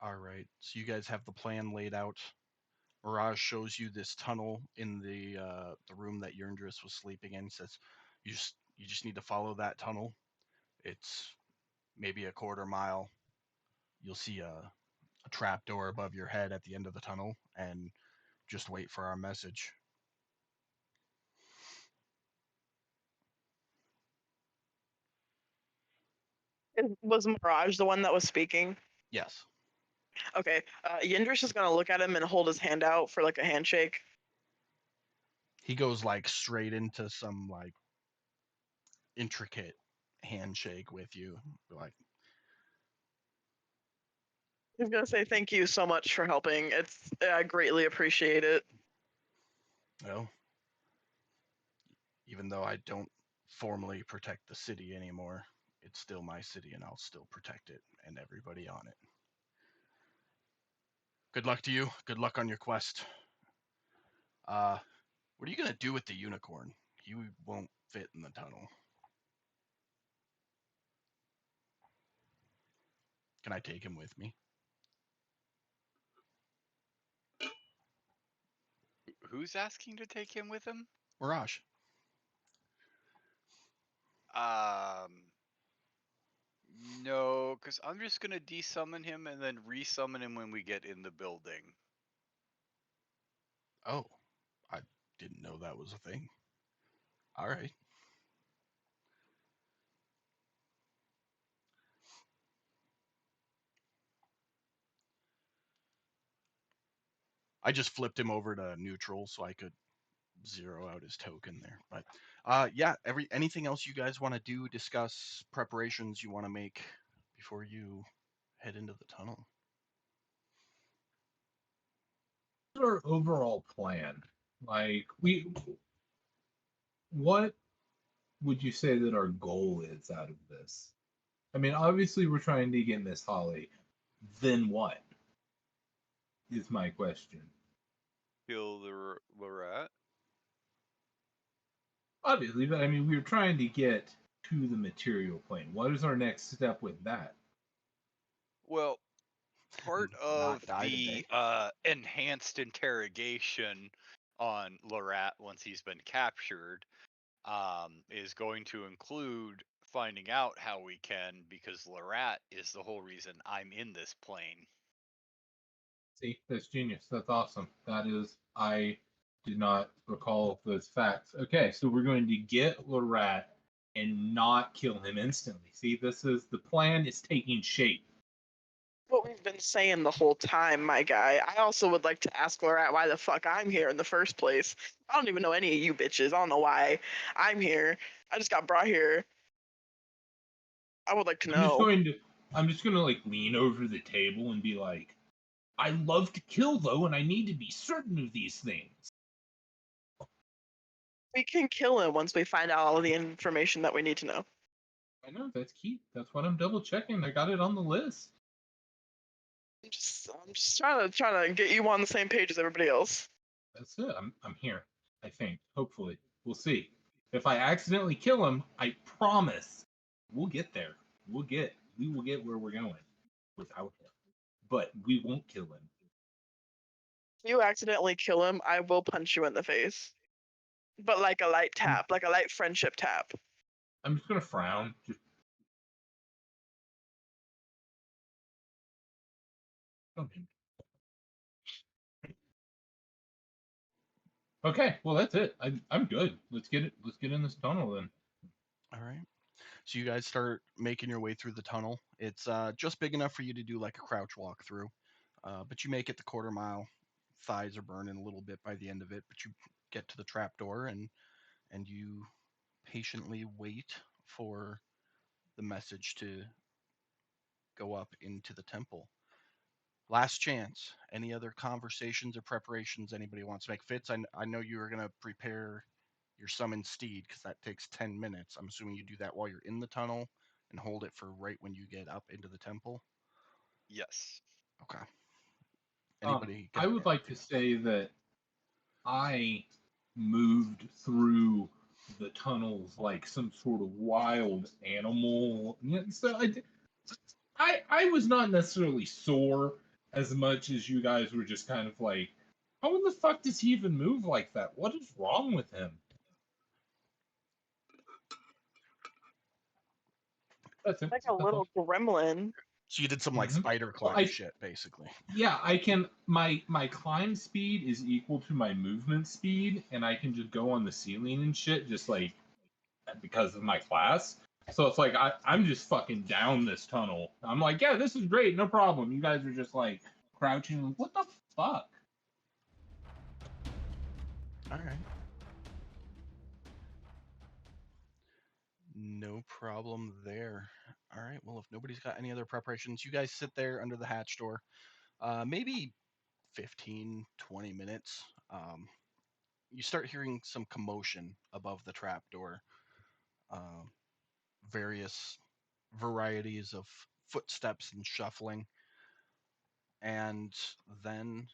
Speaker 1: All right. So you guys have the plan laid out. Mirage shows you this tunnel in the room that Yerndris was sleeping in. Says you just need to follow that tunnel. It's maybe a quarter mile. you'll see a trap door above your head at the end of the tunnel, and just wait for our message.
Speaker 5: Was Mirage the one that was speaking?
Speaker 1: Yes.
Speaker 5: Okay. Yindris is gonna look at him and hold his hand out for like a handshake.
Speaker 1: He goes like straight into some like intricate handshake with you. Like,
Speaker 5: He's gonna say thank you so much for helping. I greatly appreciate it.
Speaker 1: well, even though I don't formally protect the city anymore, it's still my city and I'll still protect it and everybody on it. Good luck to you. Good luck on your quest. What are you gonna do with the unicorn? He won't fit in the tunnel. Can I take him with me?
Speaker 4: Who's asking to take him with him?
Speaker 1: Mirage.
Speaker 4: No, because I'm just gonna desummon him and then resummon him when we get in the building.
Speaker 1: Oh, I didn't know that was a thing. All right. I just flipped him over to neutral so I could zero out his token there. But yeah, anything else you guys want to do, discuss, preparations you want to make before you head into the tunnel?
Speaker 2: What's our overall plan? Like, what would you say that our goal is out of this? I mean, obviously, we're trying to get Miss Holly. Then what? Is my question.
Speaker 4: Kill the rat.
Speaker 2: Obviously, but I mean, we were trying to get to the material plane. What is our next step with that?
Speaker 4: Well, part
Speaker 1: Not
Speaker 4: of
Speaker 1: die
Speaker 4: the
Speaker 1: today.
Speaker 4: enhanced interrogation on Larat once he's been captured is going to include finding out how we can, because Larat is the whole reason I'm in this plane.
Speaker 2: See, that's genius. That's awesome. That is, I did not recall those facts. Okay, so we're going to get Larat and not kill him instantly. See, this is the plan is taking shape.
Speaker 5: What we've been saying the whole time, my guy. I also would like to ask Lorat why the fuck I'm here in the first place. I don't even know any of you bitches. I don't know why I'm here. I just got brought here. I would like to
Speaker 2: I'm just
Speaker 5: know.
Speaker 2: going to, I'm just going to like lean over the table and be like, I love to kill though, and I need to be certain of these things.
Speaker 5: We can kill him once we find out all the information that we need to know.
Speaker 2: I know that's key. That's what I'm double checking. I got it on the list.
Speaker 5: I'm just trying to get you on the same page as everybody else.
Speaker 2: That's it. I'm here. I think. Hopefully, we'll see. If I accidentally kill him, I promise we'll get there. We will get where we're going without him. But we won't kill him.
Speaker 5: If you accidentally kill him, I will punch you in the face. But like a light tap, like a light friendship tap.
Speaker 2: I'm just gonna frown. Just okay. Well, that's it. I'm good. Let's get it. Let's get in this tunnel then.
Speaker 1: All right. So you guys start making your way through the tunnel. It's just big enough for you to do like a crouch walk through, but you make it the quarter mile. Thighs are burning a little bit by the end of it, but you get to the trap door and you patiently wait for the message to go up into the temple. Last chance. Any other conversations or preparations anybody wants to make? Fitz, I know you were going to prepare your summon steed because that takes 10 minutes. I'm assuming you do that while you're in the tunnel and hold it for right when you get up into the temple.
Speaker 4: Yes.
Speaker 1: Okay. Anybody
Speaker 2: I
Speaker 1: got
Speaker 2: would like to say that I moved through the tunnels like some sort of wild animal. So I was not necessarily sore as much as you guys were just kind of like, how in the fuck does he even move like that? What is wrong with him? That's it.
Speaker 5: Like a
Speaker 2: That's all.
Speaker 5: little gremlin.
Speaker 1: So you did some like
Speaker 2: Mhm.
Speaker 1: spider
Speaker 2: Well,
Speaker 1: climb shit, basically.
Speaker 2: yeah, I can. My climb speed is equal to my movement speed, and I can just go on the ceiling and shit, just like because of my class. So it's like I'm just fucking down this tunnel. I'm like, yeah, this is great, no problem. You guys are just like crouching. Like, what the fuck?
Speaker 1: All right. No problem there. All right. Well, if nobody's got any other preparations, you guys sit there under the hatch door. Maybe 15, 20 minutes. You start hearing some commotion above the trap door. Um, various varieties of footsteps and shuffling. And then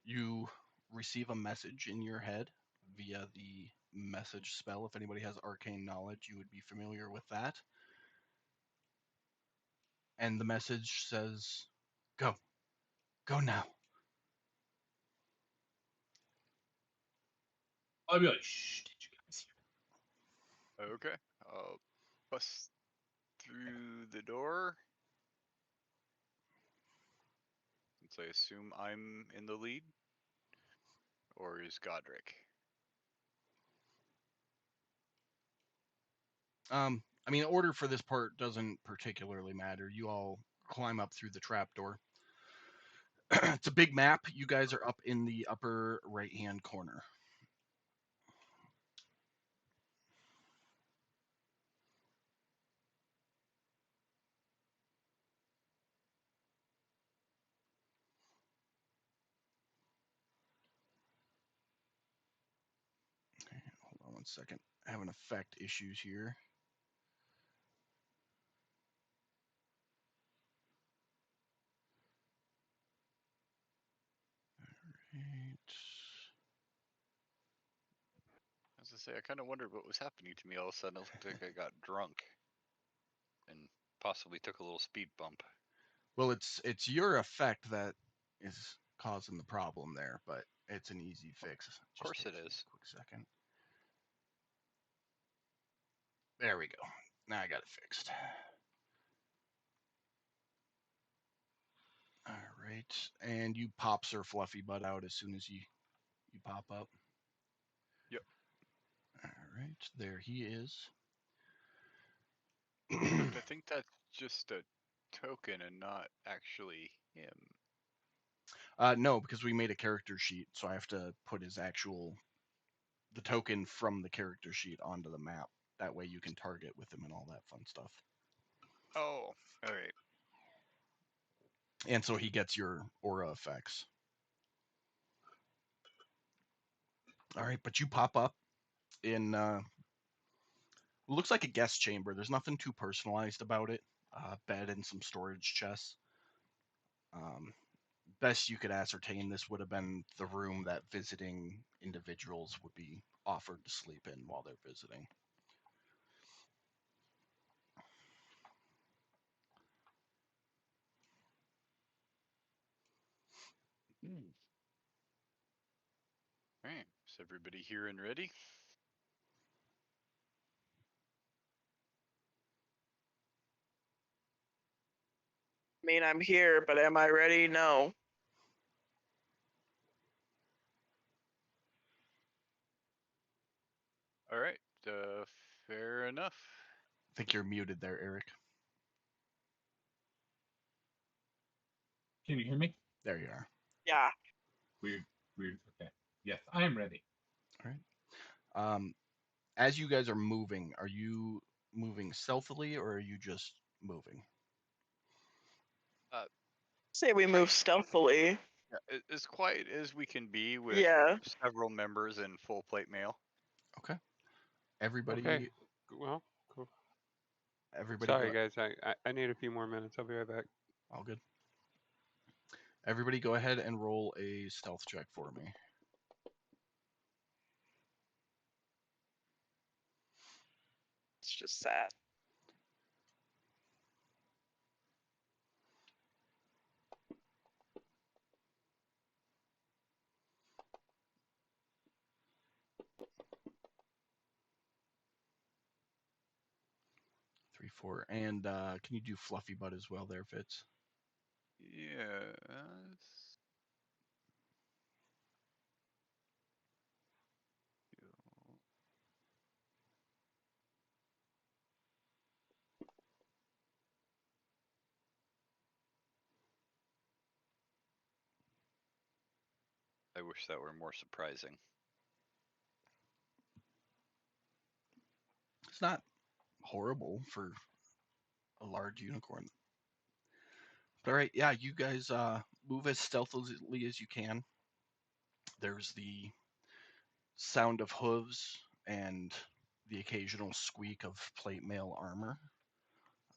Speaker 1: you receive a message in your head via the message spell. If anybody has arcane knowledge, you would be familiar with that. And the message says, "Go, go now."
Speaker 2: I'll be like, shh, did you guys hear?
Speaker 4: Okay. I'll bust through the door. Since I assume I'm in the lead. Or is Godric?
Speaker 1: I mean, order for this part doesn't particularly matter. You all climb up through the trapdoor. It's a big map. You guys are up in the upper right-hand corner. Okay, hold on one second. Having effect issues here. Right.
Speaker 4: As I say, I kind of wondered what was happening to me. All of a sudden, it looked like I got drunk, and possibly took a little speed bump.
Speaker 1: Well, it's your effect that is causing the problem there, but it's an easy fix.
Speaker 4: Of course
Speaker 1: Just
Speaker 4: it
Speaker 1: takes me
Speaker 4: is.
Speaker 1: a quick second. There we go. Now I got it fixed. All right, and you pop Sir Fluffy Butt out as soon as you pop up.
Speaker 4: Yep.
Speaker 1: All right, there he is.
Speaker 4: Except I think that's just a token and not actually him.
Speaker 1: No, because we made a character sheet, so I have to put the token from the character sheet onto the map. That way you can target with him and all that fun stuff.
Speaker 4: Oh, all right.
Speaker 1: And so he gets your aura effects. All right, but you pop up in looks like a guest chamber. There's nothing too personalized about it. Bed and some storage chests. Best you could ascertain, this would have been the room that visiting individuals would be offered to sleep in while they're visiting.
Speaker 4: All right. Is everybody here and ready?
Speaker 5: I mean, I'm here, but am I ready? No.
Speaker 4: All right. Fair enough.
Speaker 1: I think you're muted there, Eric.
Speaker 2: Can you hear me?
Speaker 1: There you are.
Speaker 5: Yeah.
Speaker 2: Weird, weird. Okay. Yes, I am ready.
Speaker 1: All right. As you guys are moving, are you moving stealthily or are you just moving?
Speaker 5: Say we move stealthily.
Speaker 4: As quiet as we can be with
Speaker 5: Yeah.
Speaker 4: several members in full plate mail.
Speaker 1: Okay. Everybody,
Speaker 3: Okay. Well, cool.
Speaker 1: everybody
Speaker 3: Sorry,
Speaker 1: go.
Speaker 3: guys. I need a few more minutes. I'll be right back.
Speaker 1: All good. Everybody go ahead and roll a stealth check for me.
Speaker 5: It's just sad.
Speaker 1: 2d4. And can you do Fluffy Butt as well there, Fitz?
Speaker 4: Yes. I wish that were more surprising.
Speaker 1: It's not horrible for a large unicorn. But all right, yeah, you guys move as stealthily as you can. There's the sound of hooves and the occasional squeak of plate mail armor.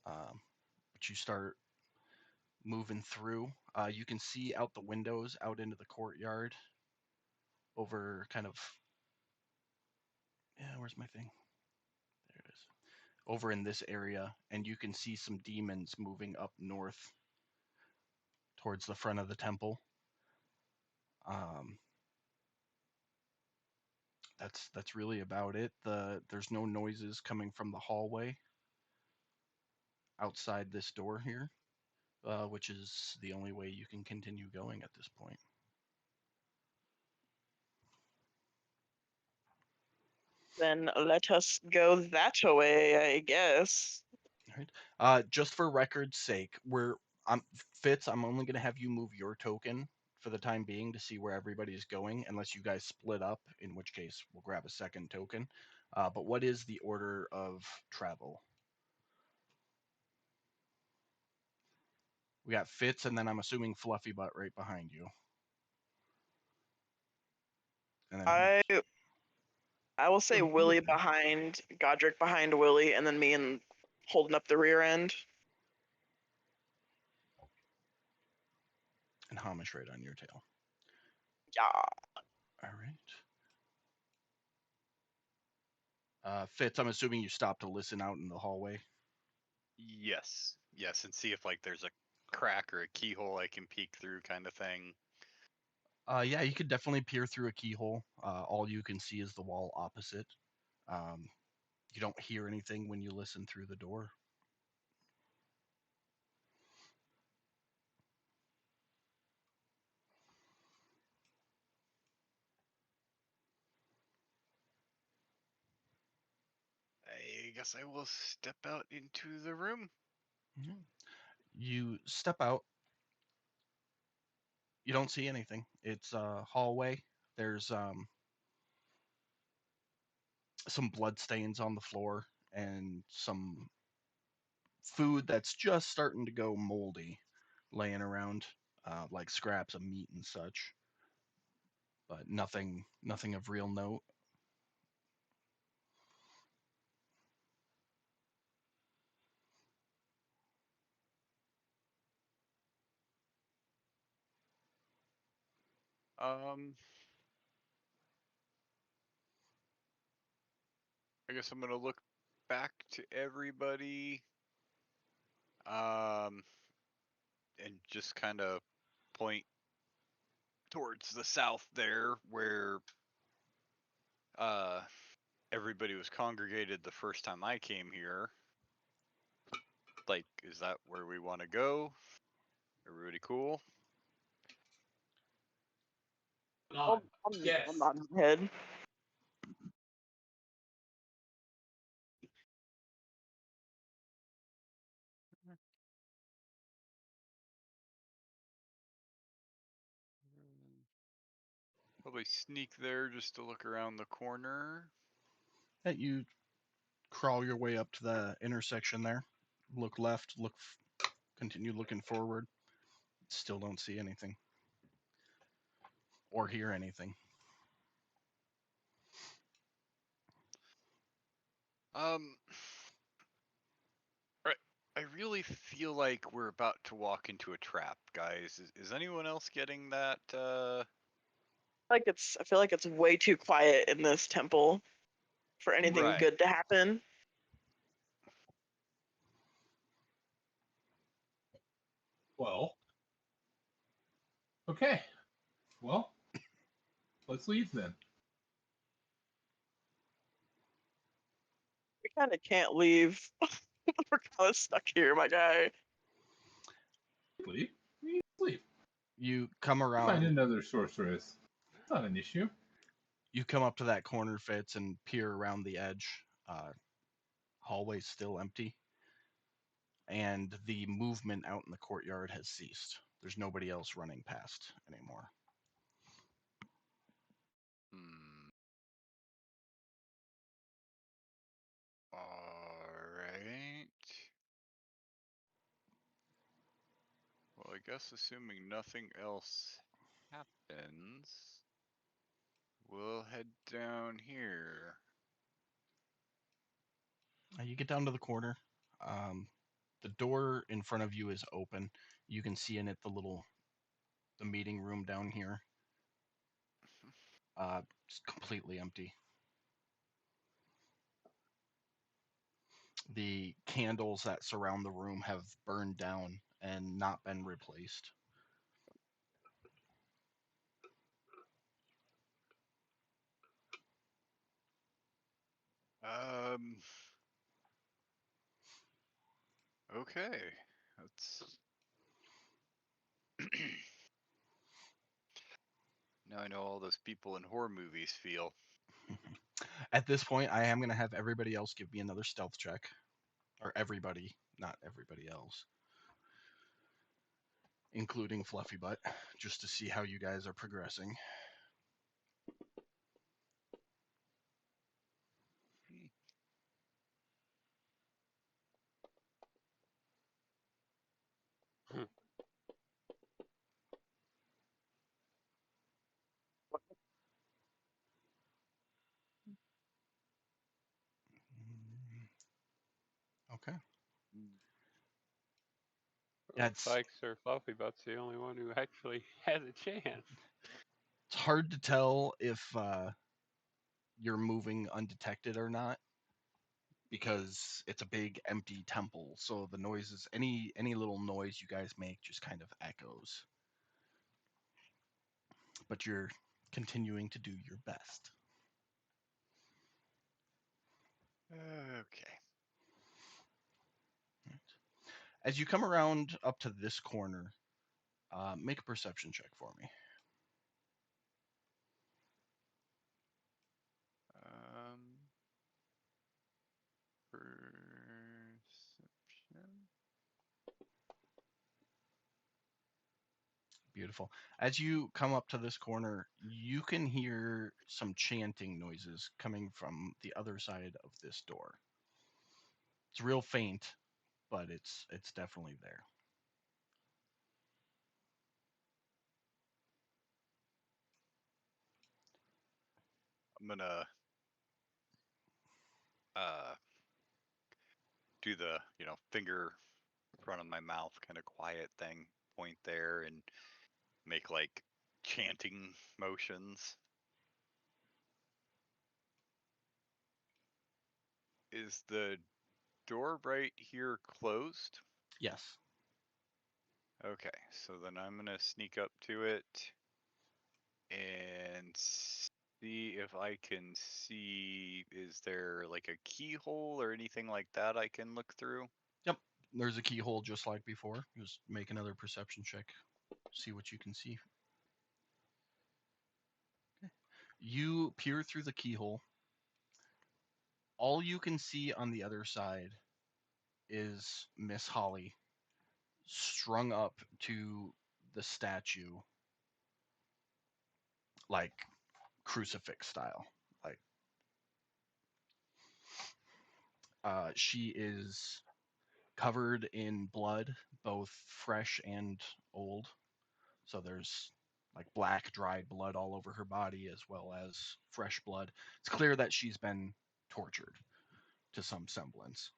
Speaker 1: But you start moving through. You can see out the windows out into the courtyard over kind of. Yeah, where's my thing? There it is. Over in this area, and you can see some demons moving up north towards the front of the temple. Um, that's really about it. There's no noises coming from the hallway outside this door here, which is the only way you can continue going at this point.
Speaker 5: Then let us go that way, I guess.
Speaker 1: All right. Just for record's sake, Fitz. I'm only gonna have you move your token for the time being to see where everybody's going, unless you guys split up, in which case we'll grab a second token. But what is the order of travel? We got Fitz, and then I'm assuming Fluffy Butt right behind you. And then
Speaker 5: I will say
Speaker 2: Oh,
Speaker 5: Willie
Speaker 2: okay.
Speaker 5: behind, Godric behind Willie, and then me and holding up the rear end.
Speaker 1: and Hamish right on your tail.
Speaker 5: Yeah.
Speaker 1: All right. Fitz, I'm assuming you stopped to listen out in the hallway.
Speaker 4: Yes. Yes, and see if like there's a crack or a keyhole I can peek through kind of thing.
Speaker 1: Yeah, you could definitely peer through a keyhole. All you can see is the wall opposite. Um, you don't hear anything when you listen through the door.
Speaker 4: I guess I will step out into the room.
Speaker 1: Mhm. You step out. You don't see anything. It's a hallway. There's some blood stains on the floor and some food that's just starting to go moldy laying around, like scraps of meat and such, but nothing of real note.
Speaker 4: I guess I'm gonna look back to everybody. And just kind of point towards the south there where everybody was congregated the first time I came here. Like, is that where we want to go? Everybody cool?
Speaker 5: I'm nodding my head.
Speaker 4: Probably sneak there just to look around the corner.
Speaker 1: That you crawl your way up to the intersection there. Look left. Continue looking forward. Still don't see anything or hear anything.
Speaker 4: Right. I really feel like we're about to walk into a trap, guys. Is anyone else getting that?
Speaker 5: I feel like it's way too quiet in this temple for anything
Speaker 4: Right.
Speaker 5: good to happen.
Speaker 2: Well, okay. Well, let's leave then.
Speaker 5: We kind of can't leave. We're kind of stuck here, my guy.
Speaker 2: Sleep. You sleep.
Speaker 1: You come
Speaker 2: Find
Speaker 1: around.
Speaker 2: another sorceress. It's not an issue.
Speaker 1: You come up to that corner, Fitz, and peer around the edge. Hallway's still empty, and the movement out in the courtyard has ceased. There's nobody else running past anymore.
Speaker 4: Hmm. Alright. Well, I guess assuming nothing else happens, we'll head down here.
Speaker 1: You get down to the corner. The door in front of you is open. You can see in it the meeting room down here. It's completely empty. The candles that surround the room have burned down and not been replaced.
Speaker 4: Okay. That's now I know all those people in horror movies feel.
Speaker 1: At this point, I am going to have everybody else give me another stealth check. Or everybody, not everybody else. Including Fluffy Butt, just to see how you guys are progressing. Okay. Yeah,
Speaker 3: Looks like Sir Fluffy Butt's the only one who actually has a chance.
Speaker 1: it's hard to tell if you're moving undetected or not, because it's a big empty temple. So the noises, any little noise you guys make, just kind of echoes. But you're continuing to do your best.
Speaker 4: Okay.
Speaker 1: As you come around up to this corner, make a perception check for me.
Speaker 4: Perception.
Speaker 1: Beautiful. As you come up to this corner, you can hear some chanting noises coming from the other side of this door. It's real faint, but it's definitely there.
Speaker 4: I'm gonna do the, finger in front of my mouth kind of quiet thing, point there and make like chanting motions. Is the door right here closed?
Speaker 1: Yes.
Speaker 4: Okay, so then I'm gonna sneak up to it and see if I can see, is there like a keyhole or anything like that I can look through?
Speaker 1: Yep. There's a keyhole just like before. Just make another perception check. See what you can see. You peer through the keyhole. All you can see on the other side is Miss Holly strung up to the statue, like crucifix style. Like she is covered in blood, both fresh and old. So there's like black dried blood all over her body as well as fresh blood. It's clear that she's been tortured to some semblance,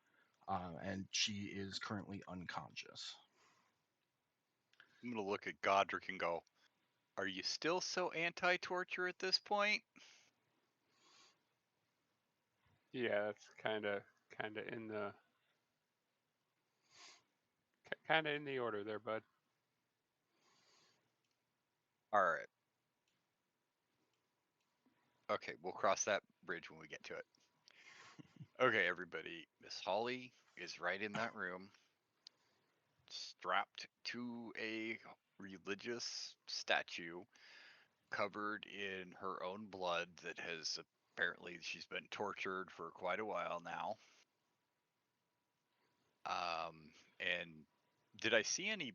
Speaker 1: and she is currently unconscious.
Speaker 4: I'm gonna look at Godric and go, are you still so anti-torture at this point?
Speaker 3: Yeah, that's kind of in the kind of in the order there, bud.
Speaker 4: All right. Okay, we'll cross that bridge when we get to it. Okay, everybody. Miss Holly is right in that room, strapped to a religious statue, covered in her own blood that has apparently she's been tortured for quite a while now. And did I see any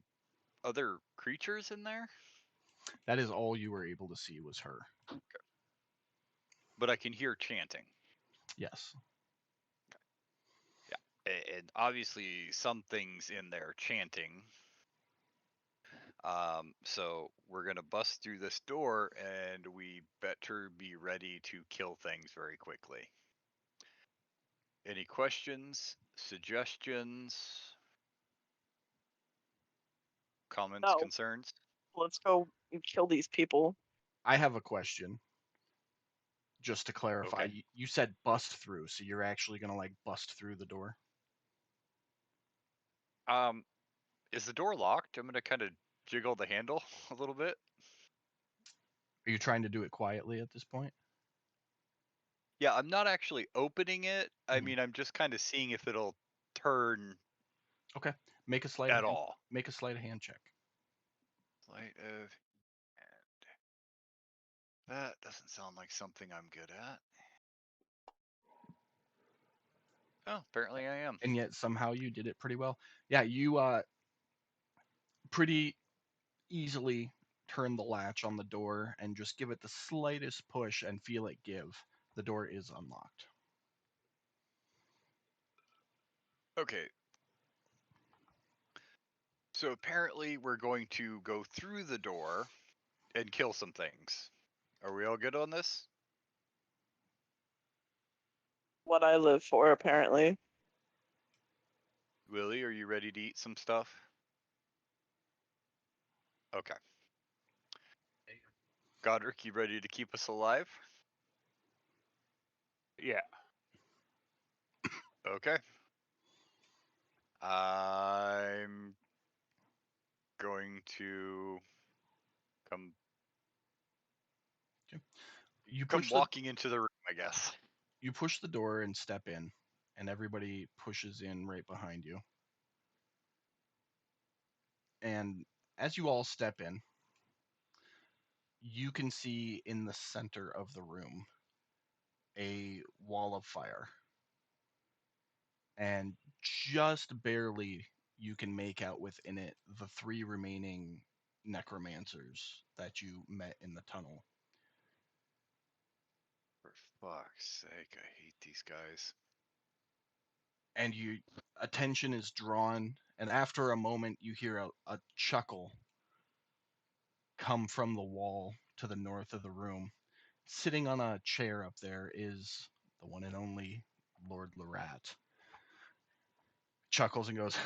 Speaker 4: other creatures in there?
Speaker 1: That is all you were able to see was her.
Speaker 4: But I can hear chanting.
Speaker 1: Yes.
Speaker 4: Yeah. And obviously something's in there chanting. So we're gonna bust through this door, and we better be ready to kill things very quickly. Any questions, suggestions, comments,
Speaker 5: No,
Speaker 4: concerns?
Speaker 5: let's go and kill these people.
Speaker 1: I have a question. Just to clarify,
Speaker 4: Okay.
Speaker 1: you said bust through, so you're actually gonna like bust through the door?
Speaker 4: Is the door locked? I'm gonna kind of jiggle the handle a little bit.
Speaker 1: Are you trying to do it quietly at this point?
Speaker 4: Yeah, I'm not actually opening it. I
Speaker 1: Mhm.
Speaker 4: mean, I'm just kind of seeing if it'll turn
Speaker 1: Okay. Make a sleight of
Speaker 4: at
Speaker 1: hand.
Speaker 4: all.
Speaker 1: Make a sleight of hand check.
Speaker 4: Sleight of hand. That doesn't sound like something I'm good at. Oh, apparently I am.
Speaker 1: And yet somehow you did it pretty well. Yeah, you pretty easily turn the latch on the door and just give it the slightest push and feel it give. The door is unlocked.
Speaker 4: Okay. So apparently we're going to go through the door and kill some things. Are we all good on this?
Speaker 5: What I live for, apparently.
Speaker 4: Willie, are you ready to eat some stuff? Okay. Godric, you ready to keep us alive?
Speaker 3: Yeah.
Speaker 4: Okay. I'm going to come
Speaker 1: You
Speaker 4: come
Speaker 1: push the
Speaker 4: walking into the room, I guess.
Speaker 1: you push the door and step in, and everybody pushes in right behind you. And as you all step in, you can see in the center of the room a wall of fire. And just barely you can make out within it the three remaining necromancers that you met in the tunnel.
Speaker 4: For fuck's sake, I hate these guys.
Speaker 1: And you attention is drawn, and after a moment you hear a chuckle come from the wall to the north of the room. Sitting on a chair up there is the one and only Lord Lorat. Chuckles and goes,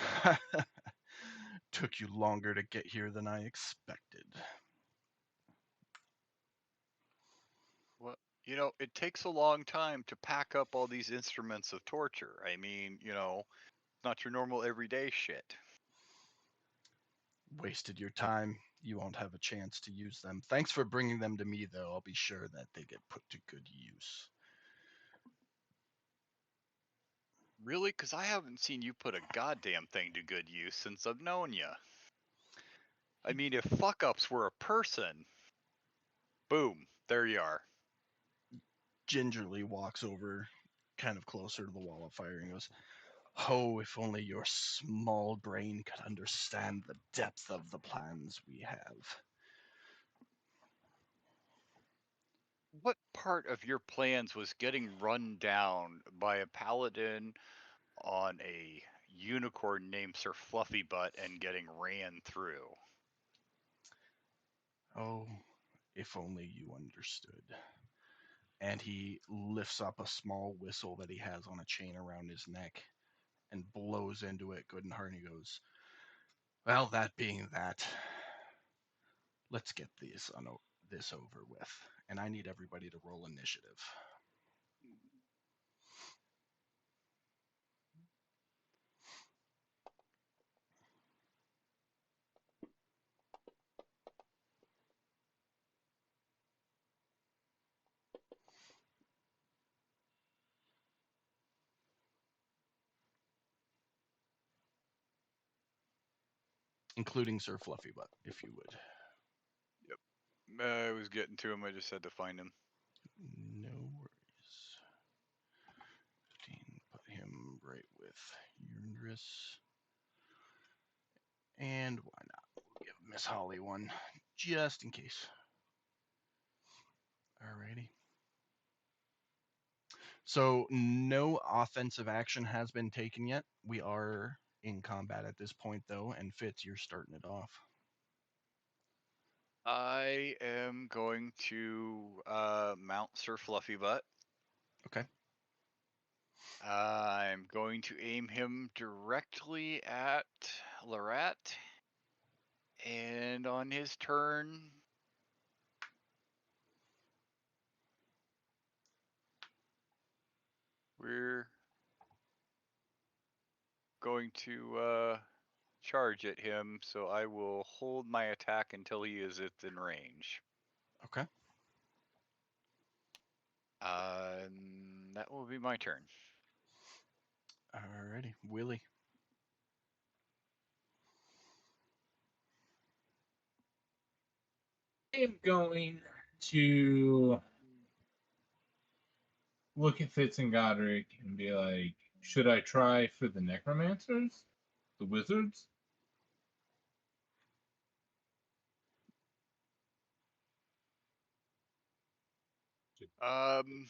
Speaker 1: "Took you longer to get here than I expected."
Speaker 4: What? You know, it takes a long time to pack up all these instruments of torture. I mean, it's not your normal everyday shit.
Speaker 1: Wasted your time. You won't have a chance to use them. Thanks for bringing them to me, though. I'll be sure that they get put to good use.
Speaker 4: Really? Because I haven't seen you put a goddamn thing to good use since I've known you. I mean, if fuck ups were a person, boom, there you are.
Speaker 1: Gingerly walks over kind of closer to the wall of fire and goes, "Oh, if only your small brain could understand the depth of the plans we have."
Speaker 4: What part of your plans was getting run down by a paladin on a unicorn named Sir Fluffy Butt and getting ran through?
Speaker 1: Oh, if only you understood. And he lifts up a small whistle that he has on a chain around his neck and blows into it good and hard. And he goes, "Well, that being that, let's get this over with. And I need everybody to roll initiative." including Sir Fluffy Butt, if you would.
Speaker 4: I was getting to him. I just had to find him.
Speaker 1: No worries. 15, put him right with Yundris. And why not? We'll give Miss Holly one, just in case. Alrighty. So no offensive action has been taken yet. We are in combat at this point, though, and Fitz, you're starting it off.
Speaker 4: I am going to mount Sir Fluffy Butt.
Speaker 1: Okay.
Speaker 4: I'm going to aim him directly at Larat. And on his turn, we're going to charge at him. So I will hold my attack until he is within range.
Speaker 1: Okay.
Speaker 4: That will be my turn.
Speaker 1: Alrighty. Willie.
Speaker 2: I am going to look at Fitz and Godric and be like, should I try for the necromancers? The wizards?
Speaker 4: Um,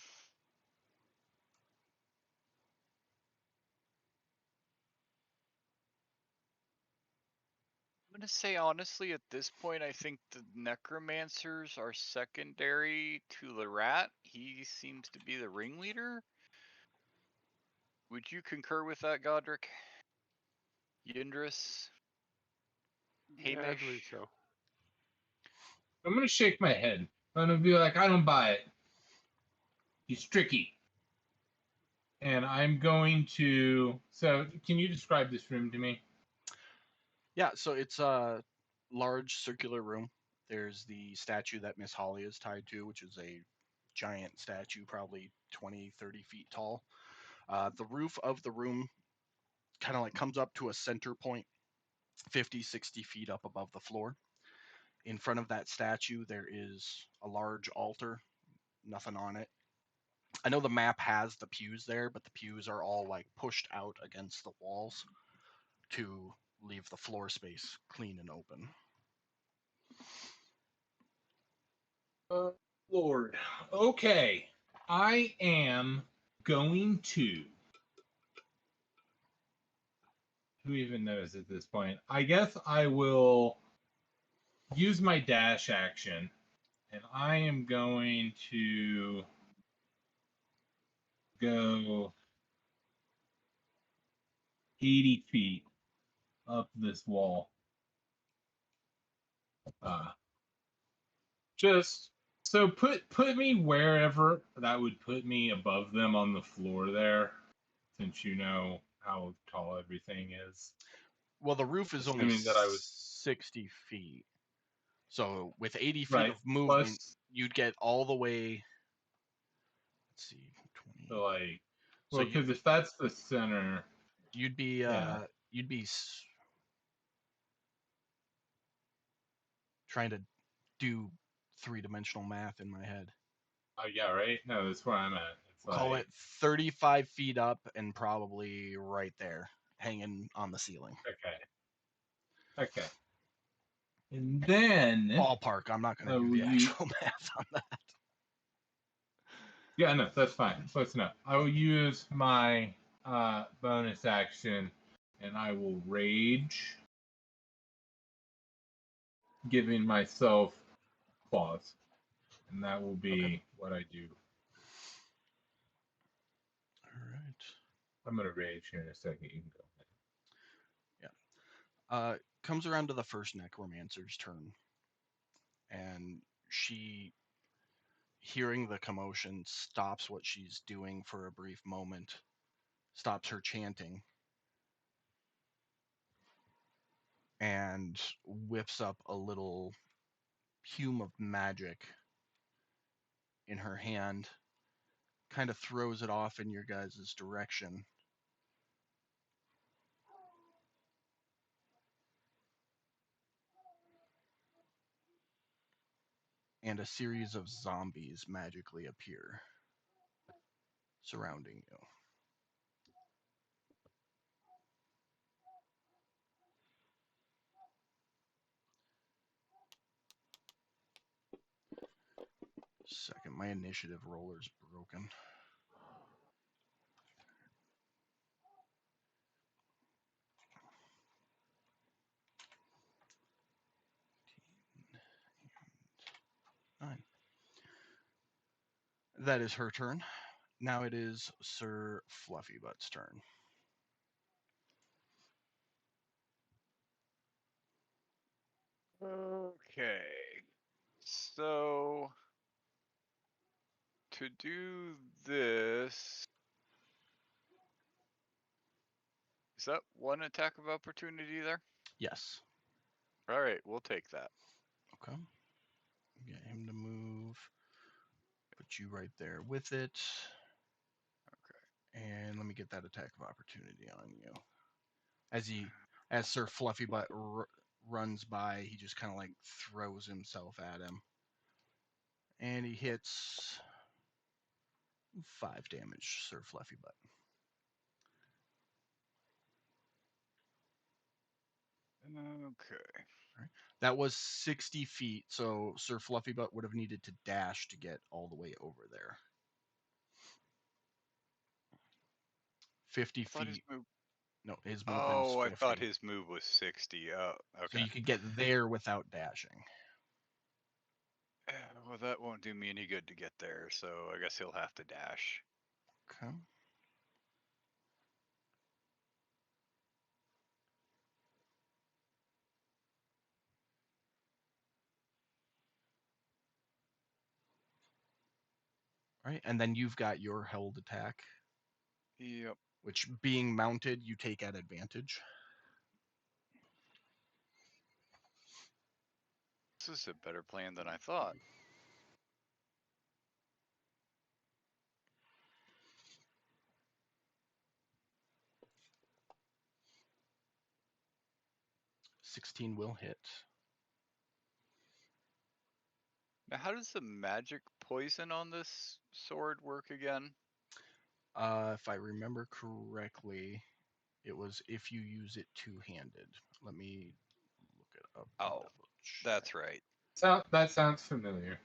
Speaker 4: I'm gonna say honestly, at this point, I think the necromancers are secondary to the rat. He seems to be the ringleader. Would you concur with that, Godric? Yindris?
Speaker 3: Yeah, I believe
Speaker 4: Hamish?
Speaker 3: so.
Speaker 2: I'm going to shake my head. I'm going to be like, I don't buy it. He's tricky. And I'm going to. So, can you describe this room to me?
Speaker 1: Yeah, so it's a large circular room. There's the statue that Miss Holly is tied to, which is a giant statue, probably 20, 30 feet tall. The roof of the room kind of like comes up to a center point, 50, 60 feet up above the floor. In front of that statue, there is a large altar, nothing on it. I know the map has the pews there, but the pews are all like pushed out against the walls to leave the floor space clean and open.
Speaker 2: Lord. Okay. I am going to. Who even knows at this point? I guess I will use my dash action, and I am going to go 80 feet up this wall. Just so put me wherever that would put me above them on the floor there, since you know how tall everything is.
Speaker 1: Well, the roof is only
Speaker 2: Assuming that I was
Speaker 1: 60 feet. So with 80 feet
Speaker 2: right,
Speaker 1: of movement,
Speaker 2: plus
Speaker 1: you'd get all the way. Let's see, 20.
Speaker 2: so like,
Speaker 1: So
Speaker 2: well, because if that's the center,
Speaker 1: you'd be
Speaker 2: yeah,
Speaker 1: you'd be trying to do three-dimensional math in my head.
Speaker 2: oh yeah, right. No, that's where I'm at. It's
Speaker 1: We'll call
Speaker 2: like
Speaker 1: it 35 feet up and probably right there, hanging on the ceiling.
Speaker 2: okay, and then
Speaker 1: Ballpark. I'm not going to do the
Speaker 2: you
Speaker 1: actual math on that.
Speaker 2: yeah, no, that's fine. Close enough. I will use my bonus action, and I will rage, giving myself claws, and that will be
Speaker 1: Okay.
Speaker 2: what I do.
Speaker 1: All right.
Speaker 2: I'm gonna rage here in a second. You can go ahead.
Speaker 1: Comes around to the first necromancer's turn, and she, hearing the commotion, stops what she's doing for a brief moment, stops her chanting, and whips up a little hume of magic in her hand, kind of throws it off in your guys' direction. and a series of zombies magically appear surrounding you. Second, my initiative roller's broken. Nine. That is her turn. Now it is Sir Fluffybutt's turn.
Speaker 4: Okay. So to do this, is that one attack of opportunity there?
Speaker 1: Yes.
Speaker 4: All right, we'll take that.
Speaker 1: Okay. Get him to move. Put you right there with it.
Speaker 4: Okay.
Speaker 1: And let me get that attack of opportunity on you. As Sir Fluffybutt runs by, he just kind of like throws himself at him. And he hits 5 damage, Sir Fluffybutt.
Speaker 4: Okay.
Speaker 1: That was 60 feet, so Sir Fluffybutt would have needed to dash to get all the way over there. 50
Speaker 4: I thought his
Speaker 1: feet.
Speaker 4: move.
Speaker 1: No, his movement is
Speaker 4: Oh, I
Speaker 1: 50.
Speaker 4: thought his move was 60. Oh,
Speaker 1: So
Speaker 4: okay.
Speaker 1: you could get there without dashing.
Speaker 4: Well, that won't do me any good to get there, so I guess he'll have to dash.
Speaker 1: Okay. Right, and then you've got your held attack,
Speaker 4: Yep.
Speaker 1: which being mounted, you take at advantage.
Speaker 4: This is a better plan than I thought.
Speaker 1: $16 will hit.
Speaker 4: Now, how does the magic poison on this sword work again?
Speaker 1: If I remember correctly, it was if you use it two-handed. Let me look it up. And
Speaker 4: Oh,
Speaker 1: double check.
Speaker 4: that's right.
Speaker 2: That sounds familiar.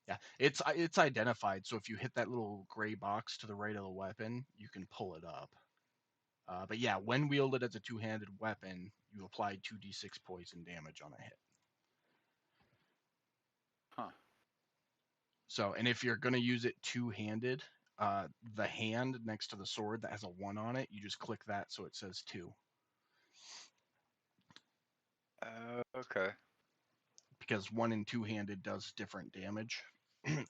Speaker 1: Yeah, it's identified. So if you hit that little gray box to the right of the weapon, you can pull it up. But yeah, when wielded as a two-handed weapon, you apply 2d6 poison damage on a hit.
Speaker 4: Huh.
Speaker 1: So, and if you're gonna use it two-handed, the hand next to the sword that has a 1 on it, you just click that so it says 2.
Speaker 4: Okay.
Speaker 1: Because 1 and two-handed does different damage.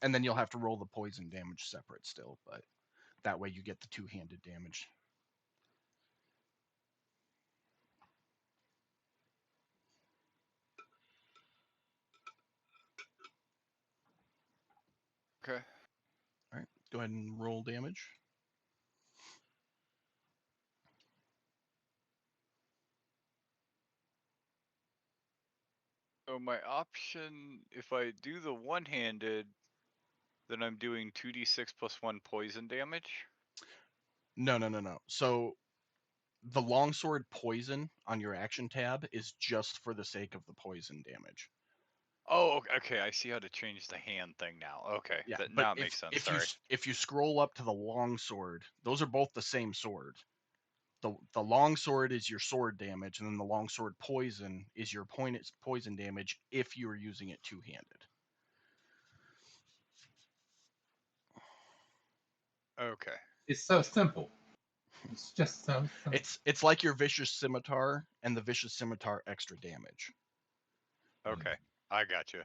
Speaker 1: And then you'll have to roll the poison damage separate still, but that way you get the two-handed damage.
Speaker 4: Okay.
Speaker 1: All right, go ahead and roll damage.
Speaker 4: So my option, if I do the one-handed, then I'm doing 2d6 plus 1 poison damage.
Speaker 1: No. So the longsword poison on your action tab is just for the sake of the poison damage.
Speaker 4: Oh, okay. I see how to change the hand thing now. Okay,
Speaker 1: Yeah,
Speaker 4: that
Speaker 1: but
Speaker 4: now it makes sense.
Speaker 1: if you
Speaker 4: Sorry.
Speaker 1: if you scroll up to the longsword, those are both the same sword. The longsword is your sword damage, and then the longsword poison is your poison damage if you are using it two-handed.
Speaker 4: Okay.
Speaker 2: It's so simple. It's just so simple.
Speaker 1: It's like your vicious scimitar and the vicious scimitar extra damage.
Speaker 4: Okay. I got you.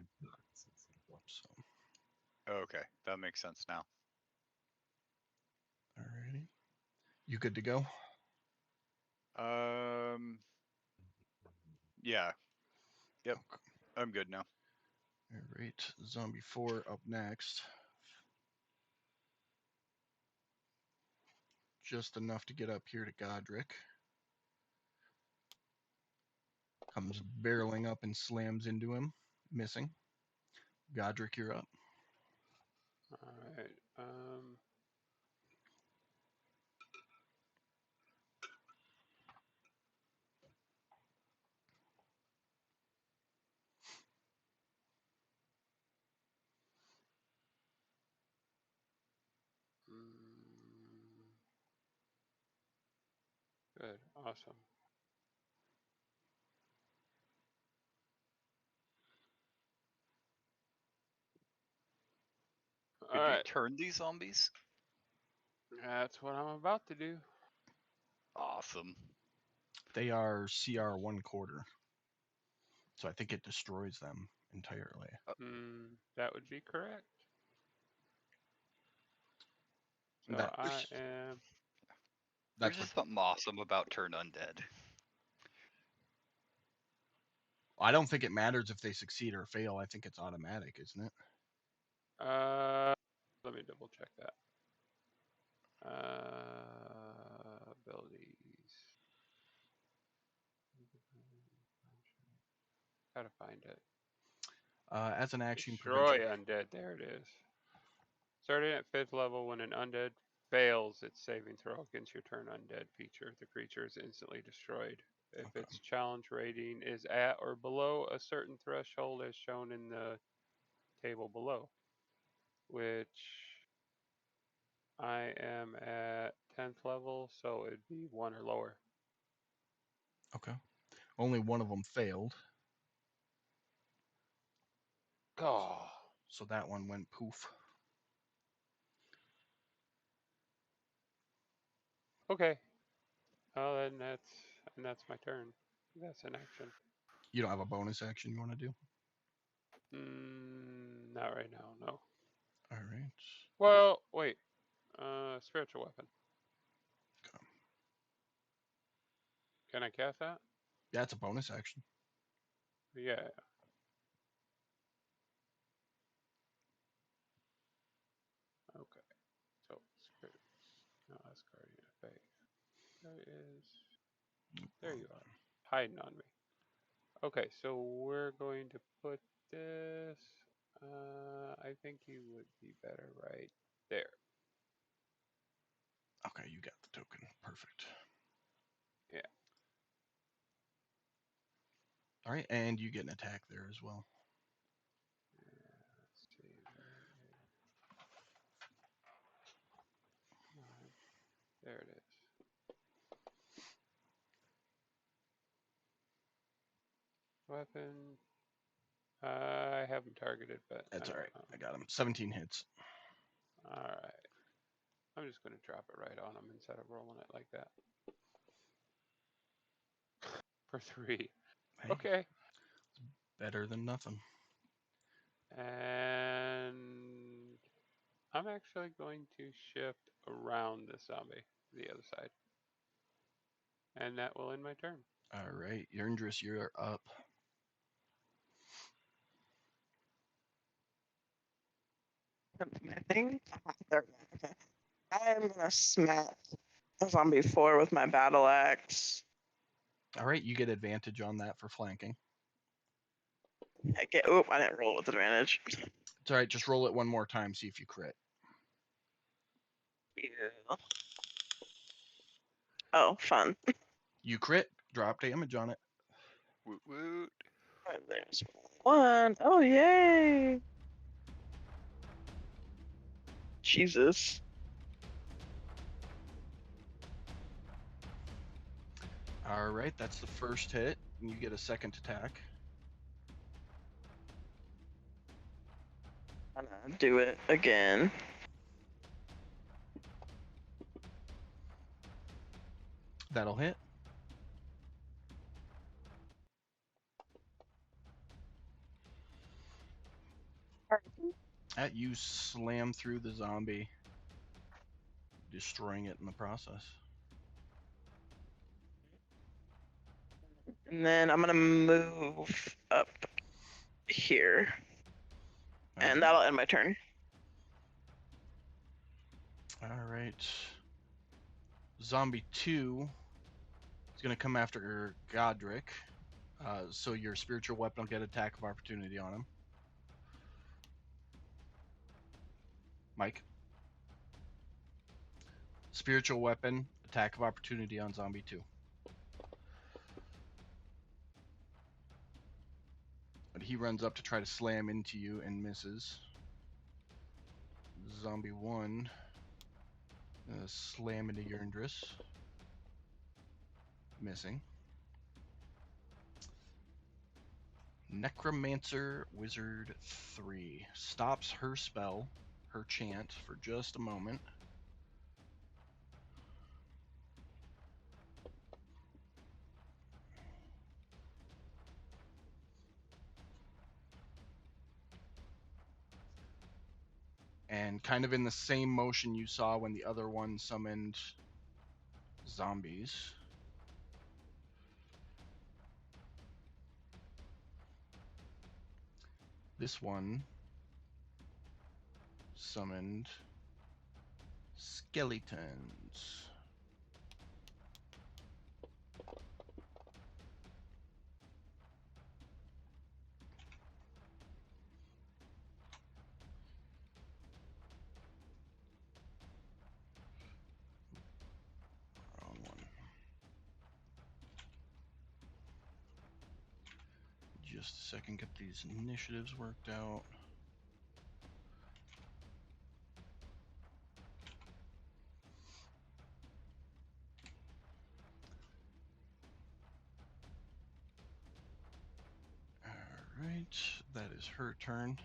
Speaker 1: So,
Speaker 4: Okay, that makes sense now.
Speaker 1: alrighty, you good to go?
Speaker 4: Yeah. Yep.
Speaker 1: Okay.
Speaker 4: I'm good now.
Speaker 1: All right, zombie 4 up next. Just enough to get up here to Godric. Comes barreling up and slams into him, missing. Godric, you're up.
Speaker 3: All right. Good. Awesome.
Speaker 4: Could
Speaker 3: All
Speaker 4: you
Speaker 3: right.
Speaker 4: turn these zombies?
Speaker 3: That's what I'm about to do.
Speaker 4: Awesome.
Speaker 1: They are CR 1/4. So I think it destroys them entirely.
Speaker 3: That would be correct. So
Speaker 1: That-
Speaker 3: I am.
Speaker 4: There's
Speaker 1: That's what
Speaker 4: just something awesome about turn undead.
Speaker 1: I don't think it matters if they succeed or fail. I think it's automatic, isn't it?
Speaker 3: Let me double check that. Abilities. Gotta find it.
Speaker 1: As an action,
Speaker 3: Destroy
Speaker 1: prevents.
Speaker 3: undead. There it is. Starting at 5th level, when an undead fails its saving throw against your turn undead feature, the creature is instantly destroyed. If
Speaker 1: Okay.
Speaker 3: its challenge rating is at or below a certain threshold as shown in the table below, which I am at 10th level, so it'd be 1 or lower.
Speaker 1: Okay. Only one of them failed,
Speaker 3: Oh,
Speaker 1: so that one went poof.
Speaker 3: okay. Well, then that's my turn. That's an action.
Speaker 1: You don't have a bonus action you want to do?
Speaker 3: Not right now, no.
Speaker 1: All right.
Speaker 3: Well, wait. Spiritual weapon.
Speaker 1: Okay.
Speaker 3: Can I cast that?
Speaker 1: Yeah, it's a bonus action.
Speaker 3: Yeah. Okay. So spirit. No, that's guardian of faith. There is. There you are, hiding on me. Okay, so we're going to put this. I think you would be better right there.
Speaker 1: Okay, you got the token. Perfect.
Speaker 3: Yeah.
Speaker 1: All right, and you get an attack there as well.
Speaker 3: Let's see. There it is. Weapon. I have him targeted, but
Speaker 1: That's
Speaker 3: I
Speaker 1: all
Speaker 3: don't
Speaker 1: right.
Speaker 3: know.
Speaker 1: I got him. 17 hits.
Speaker 3: All right. I'm just going to drop it right on him instead of rolling it like that. For 3.
Speaker 1: Hey,
Speaker 3: Okay.
Speaker 1: better than nothing.
Speaker 3: And I'm actually going to shift around the zombie to the other side. And that will end my turn.
Speaker 1: All right, Yurndris, you're up.
Speaker 5: My thing. There we go. Okay. I'm gonna smack a zombie 4 with my battle axe.
Speaker 1: All right, you get advantage on that for flanking.
Speaker 5: I get. Oop! I didn't roll with advantage.
Speaker 1: It's all right. Just roll it one more time. See if you crit.
Speaker 5: Yeah. Oh, fun.
Speaker 1: You crit. Drop damage on it.
Speaker 4: Woot woot.
Speaker 5: Alright, there's 1. Oh, yay! Jesus.
Speaker 1: All right, that's the first hit. And you get a second attack.
Speaker 5: I'm gonna do it again.
Speaker 1: That'll hit. At you slam through the zombie, destroying it in the process.
Speaker 5: And then I'm gonna move up here.
Speaker 1: All
Speaker 5: And
Speaker 1: right.
Speaker 5: that'll end my turn.
Speaker 1: All right. Zombie 2 is going to come after Godric. So your spiritual weapon will get attack of opportunity on him. Mike. Spiritual weapon, attack of opportunity on zombie 2. But he runs up to try to slam into you and misses. Zombie 1, slam into Yurndris. Missing. Necromancer Wizard 3 stops her spell, her chant, for just a moment. And kind of in the same motion you saw when the other one summoned zombies. This one summoned skeletons. Wrong one. Just a second, get these initiatives worked out. Alright, that is her turn.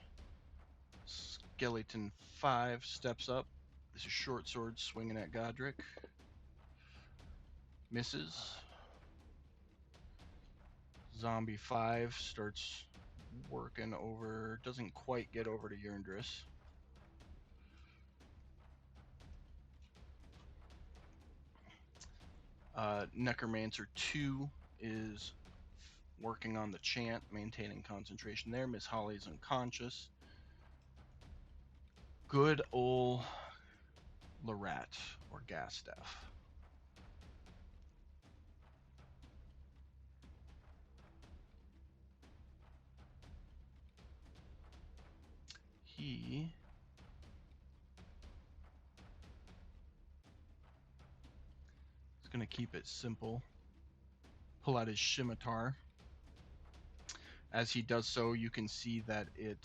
Speaker 1: Skeleton 5 steps up. This is short sword swinging at Godric. Misses. Zombie 5 starts working over, doesn't quite get over to Yurndris. Necromancer 2 is working on the chant, maintaining concentration there. Miss Holly's unconscious. Good ol' Larat, or Gastaff. He is going to keep it simple. Pull out his scimitar. As he does so, you can see that it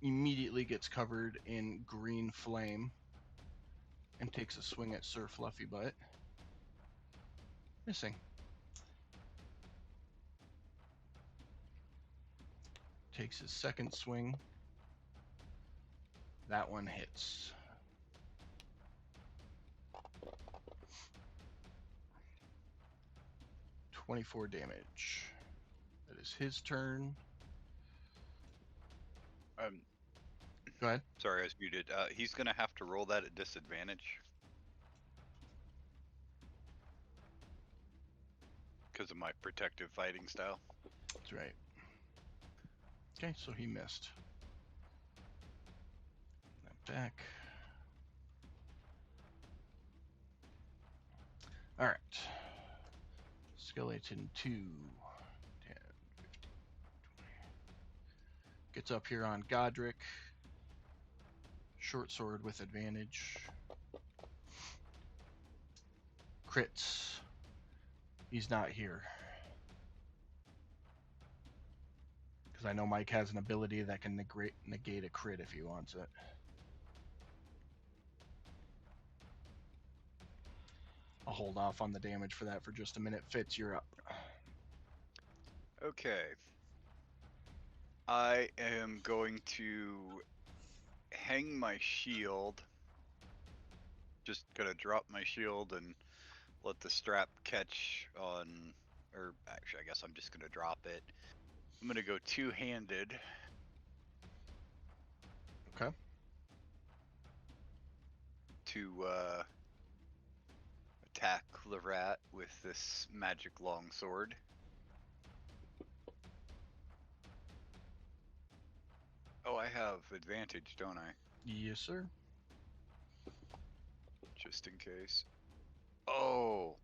Speaker 1: immediately gets covered in green flame and takes a swing at Sir Fluffy Butt. Missing. Takes his second swing. That one hits. $24 damage. That is his turn. Go ahead.
Speaker 4: Sorry, I was muted. He's gonna have to roll that at disadvantage because of my protective fighting style.
Speaker 1: That's right. Okay, so he missed. That back. All right. Skeleton 2. 10, 15, 20. Gets up here on Godric. Short sword with advantage. Crits. He's not here. Because I know Mike has an ability that can negate a crit if he wants it. I'll hold off on the damage for that for just a minute. Fitz, you're up.
Speaker 4: Okay. I am going to hang my shield. Just gonna drop my shield and let the strap catch on, or actually I guess I'm just gonna drop it. I'm gonna go two-handed.
Speaker 1: Okay.
Speaker 4: To attack Larat with this magic longsword. Oh, I have advantage, don't I?
Speaker 1: Yes, sir.
Speaker 4: Just in case. Oh,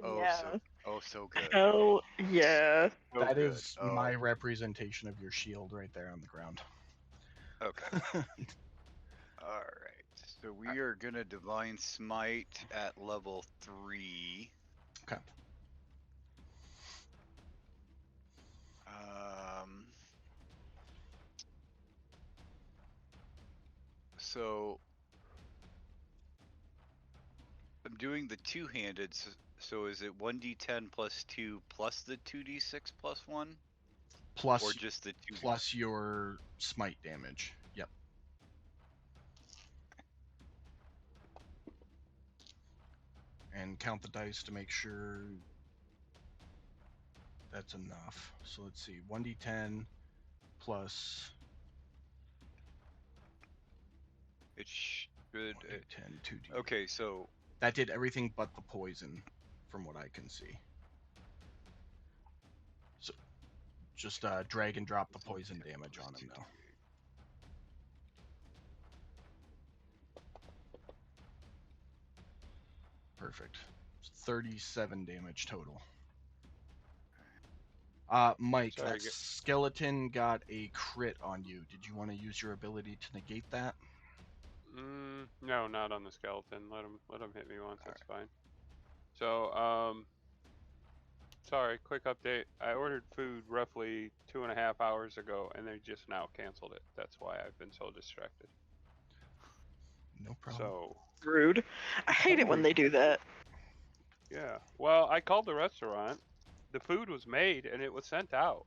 Speaker 4: Oh,
Speaker 5: Yeah.
Speaker 4: so good.
Speaker 5: Hell yeah.
Speaker 3: So
Speaker 1: That
Speaker 3: good.
Speaker 1: is
Speaker 4: Oh.
Speaker 1: my representation of your shield right there on the ground.
Speaker 4: Okay. All right. So we are gonna divine smite at level 3.
Speaker 1: Okay.
Speaker 4: So I'm doing the two-handed. So is it 1d10 plus 2 plus the 2d6 plus 1, or
Speaker 1: Plus
Speaker 4: just the 2d6?
Speaker 1: plus your smite damage. Yep. And count the dice to make sure that's enough. So let's see, 1d10 plus
Speaker 4: It should.
Speaker 1: 1d10, 2d.
Speaker 4: Okay, so
Speaker 1: That did everything but the poison, from what I can see. So just drag and drop the poison damage on him now. Perfect. 37 damage total. Mike,
Speaker 3: Sorry,
Speaker 1: that skeleton got a crit on you. Did you want to use your ability to negate that?
Speaker 3: No, not on the skeleton. Let him hit me once. That's fine. So, sorry. Quick update. I ordered food roughly 2.5 hours ago, and they just now canceled it. That's why I've been so distracted.
Speaker 1: No problem.
Speaker 3: So,
Speaker 5: Rude. I hate it when they do that.
Speaker 3: yeah. Well, I called the restaurant. The food was made and it was sent out.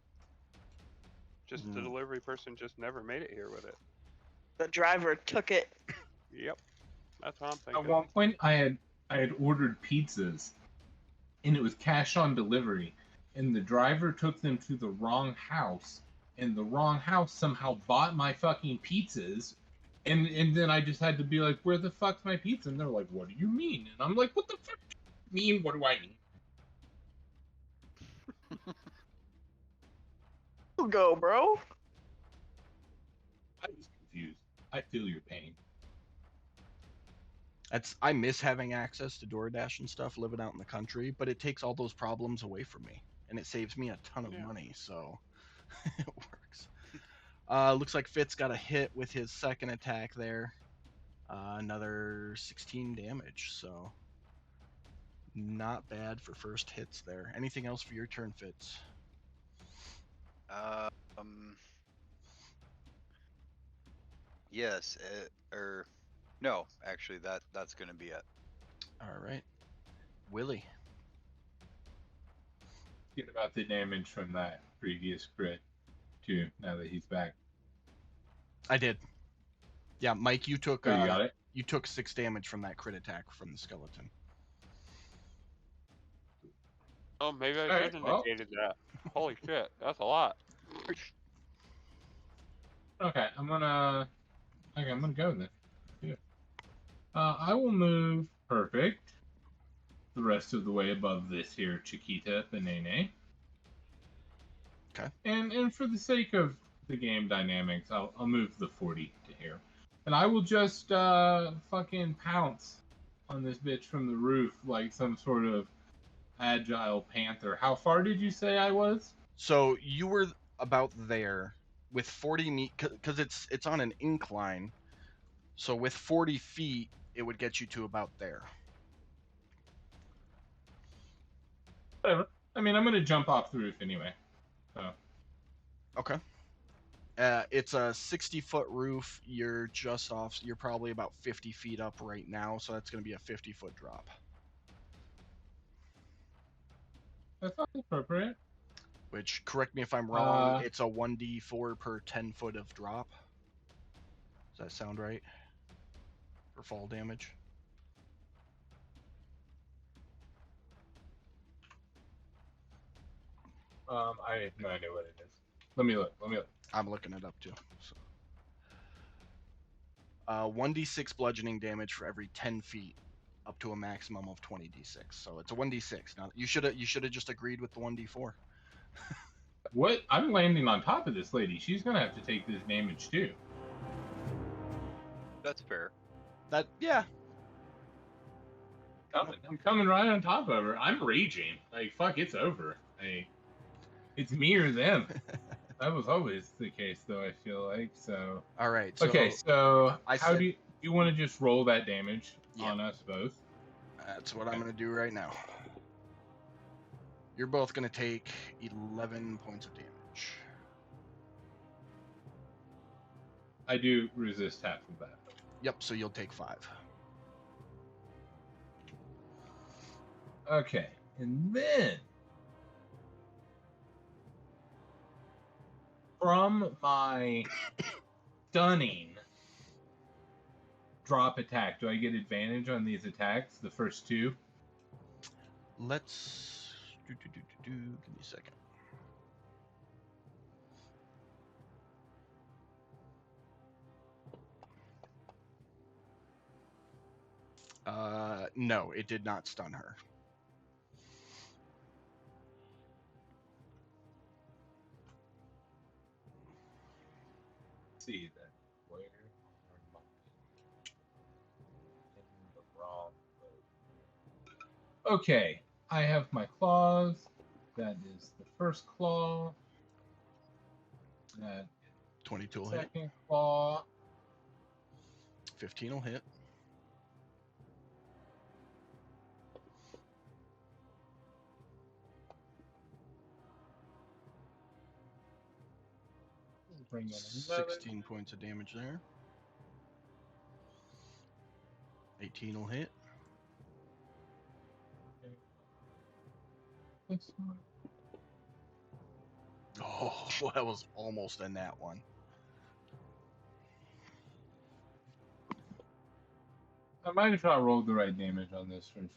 Speaker 3: Just the delivery person just never made it here with it.
Speaker 5: The driver took it.
Speaker 3: Yep. That's what I'm
Speaker 2: At
Speaker 3: thinking.
Speaker 2: one point, I had ordered pizzas, and it was cash on delivery, and the driver took them to the wrong house, and the wrong house somehow bought my fucking pizzas, and then I just had to be like, "Where the fuck's my pizza?" And they're like, "What do you mean?" And I'm like, "What the fuck do you mean? What do I mean?"
Speaker 5: Go, bro.
Speaker 2: I was confused. I feel your pain.
Speaker 1: I miss having access to DoorDash and stuff living out in the country, but it takes all those problems away from me, and it saves me a ton of money, so it works. Looks like Fitz got a hit with his second attack there. Another 16 damage, so not bad for first hits there. Anything else for your turn, Fitz?
Speaker 4: Yes, or no, actually that's gonna be it.
Speaker 1: All right, Willie.
Speaker 2: Forget about the damage from that previous crit, too. Now that he's back.
Speaker 1: I did. Yeah, Mike, you took
Speaker 2: Oh, you got it.
Speaker 1: you took 6 damage from that crit attack from the skeleton.
Speaker 3: Oh, maybe I
Speaker 2: All right,
Speaker 3: should have
Speaker 2: well.
Speaker 3: negated that. Holy shit, that's a lot.
Speaker 2: Okay, I'm gonna go then. Yeah. I will move perfect the rest of the way above this here Chiquita Banene.
Speaker 1: Okay.
Speaker 2: And for the sake of the game dynamics, I'll move the 40 to here. And I will just fucking pounce on this bitch from the roof like some sort of agile panther. How far did you say I was?
Speaker 1: So you were about there with 40 meet because it's on an incline. So with 40 feet, it would get you to about there.
Speaker 2: Whatever. I mean, I'm gonna jump off the roof anyway. So.
Speaker 1: Okay. It's a 60-foot roof. You're just off. You're probably about 50 feet up right now, so that's going to be a 50-foot drop.
Speaker 2: That sounds appropriate.
Speaker 1: Which, correct me if I'm wrong, it's a 1d4 per 10 foot of drop. Does that sound right? For fall damage?
Speaker 2: I have no idea what it is. Let me look.
Speaker 1: I'm looking it up too. So. 1d6 bludgeoning damage for every 10 feet, up to a maximum of 20d6. So it's a 1d6. Now you should have just agreed with the 1d4.
Speaker 2: What? I'm landing on top of this lady. She's gonna have to take this damage too.
Speaker 4: That's fair.
Speaker 1: Yeah.
Speaker 2: I'm coming right on top of her. I'm raging. Like, fuck, it's over. Like, it's me or them. That was always the case, though, I feel like. So,
Speaker 1: All right.
Speaker 2: okay,
Speaker 1: So
Speaker 2: so
Speaker 1: I
Speaker 2: how
Speaker 1: said,
Speaker 2: do you want to just roll that damage
Speaker 1: Yeah.
Speaker 2: on us both?
Speaker 1: that's what I'm going to do right now. You're both going to take 11 points of damage.
Speaker 2: I do resist half of that.
Speaker 1: Yep. So you'll take 5.
Speaker 2: Okay, and then from my stunning drop attack, do I get advantage on these attacks? The first two?
Speaker 1: Let's give me a second. No, it did not stun her.
Speaker 2: Let's see then. Where am I in the wrong mode? Okay, I have my claws. That is the first claw. That
Speaker 1: 22 will
Speaker 2: is the
Speaker 1: hit.
Speaker 2: second claw.
Speaker 1: 15 will hit.
Speaker 2: Bring in another.
Speaker 1: 16 points of damage there. 18 will hit.
Speaker 2: This one.
Speaker 1: Oh, that was almost a nat one.
Speaker 2: I might have not rolled the right damage on this one.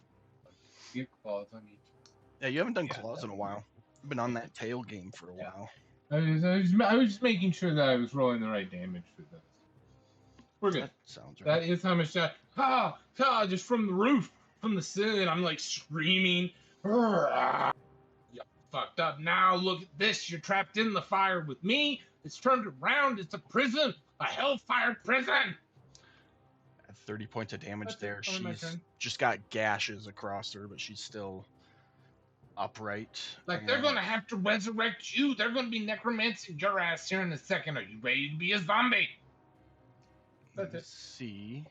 Speaker 2: Get claws on each.
Speaker 1: Yeah, you haven't done
Speaker 2: Yeah,
Speaker 1: claws
Speaker 2: that
Speaker 1: in a
Speaker 2: would-
Speaker 1: while. You've been on that tail game for a
Speaker 2: Yeah.
Speaker 1: while.
Speaker 2: I was just making sure that I was rolling the right damage for this. We're good.
Speaker 1: That sounds right.
Speaker 2: That is how much that just from the roof, from the ceiling, I'm like screaming. You fucked up now. Look at this. You're trapped in the fire with me. It's turned around. It's a prison, a hellfire prison.
Speaker 1: At 30 points of damage
Speaker 2: That's it.
Speaker 1: there.
Speaker 2: Only my
Speaker 1: She's
Speaker 2: turn.
Speaker 1: just got gashes across her, but she's still upright.
Speaker 2: Like, they're gonna have to resurrect you. They're gonna be necromancing your ass here in a second. Are you ready to be a zombie? That's
Speaker 1: Let's
Speaker 2: it.
Speaker 1: see.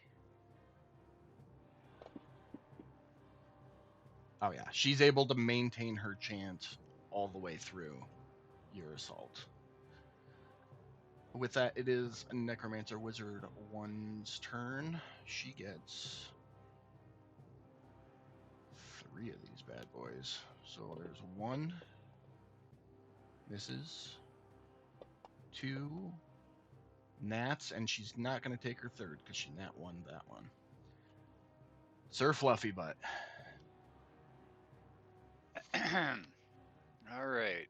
Speaker 1: Oh yeah, she's able to maintain her chant all the way through your assault. With that, it is a Necromancer Wizard 1's turn. She gets 3 of these bad boys. So there's 1. Misses. 2. Nats, and she's not going to take her 3rd because she nat 1 that one. Sir Fluffy Butt.
Speaker 4: All right.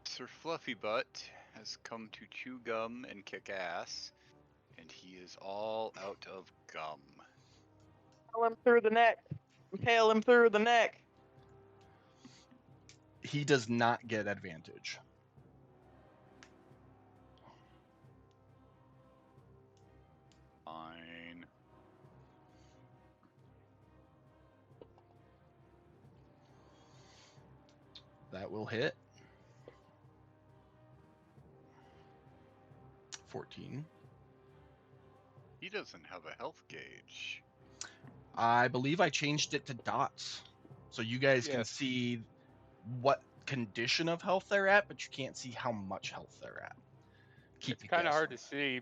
Speaker 4: Sir Fluffy Butt has come to chew gum and kick ass, and he is all out of gum.
Speaker 5: Impale him through the neck. Impale him through the neck.
Speaker 1: He does not get advantage.
Speaker 4: Fine.
Speaker 1: That will hit. 14.
Speaker 4: He doesn't have a health gauge.
Speaker 1: I believe I changed it to dots. So you guys can
Speaker 3: Yes.
Speaker 1: see what condition of health they're at, but you can't see how much health they're at. Keep
Speaker 3: It's
Speaker 1: you
Speaker 3: kind of hard to
Speaker 1: guessing.
Speaker 3: see.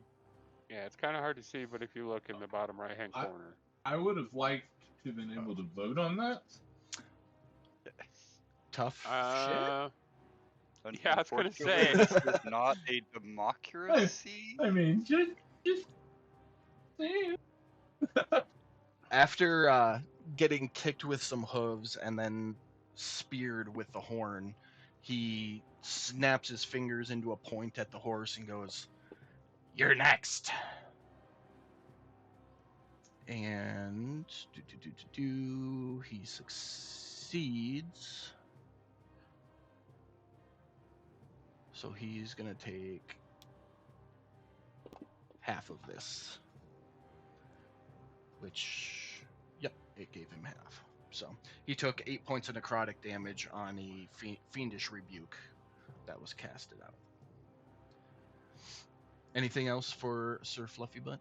Speaker 3: Yeah, it's kind of hard to see, but if you look in the bottom right-hand
Speaker 2: I-
Speaker 3: corner.
Speaker 2: I would have liked to have been able to vote on that.
Speaker 1: Tough shit.
Speaker 3: Yeah, I was gonna say.
Speaker 4: Unfortunately, this is not a democracy.
Speaker 2: I mean, just saying.
Speaker 1: After getting kicked with some hooves and then speared with the horn, he snaps his fingers into a point at the horse and goes, "You're next." And he succeeds. So he's gonna take half of this. Which, yep, it gave him half. So he took 8 points of necrotic damage on a fiendish rebuke that was casted out. Anything else for Sir Fluffy Butt?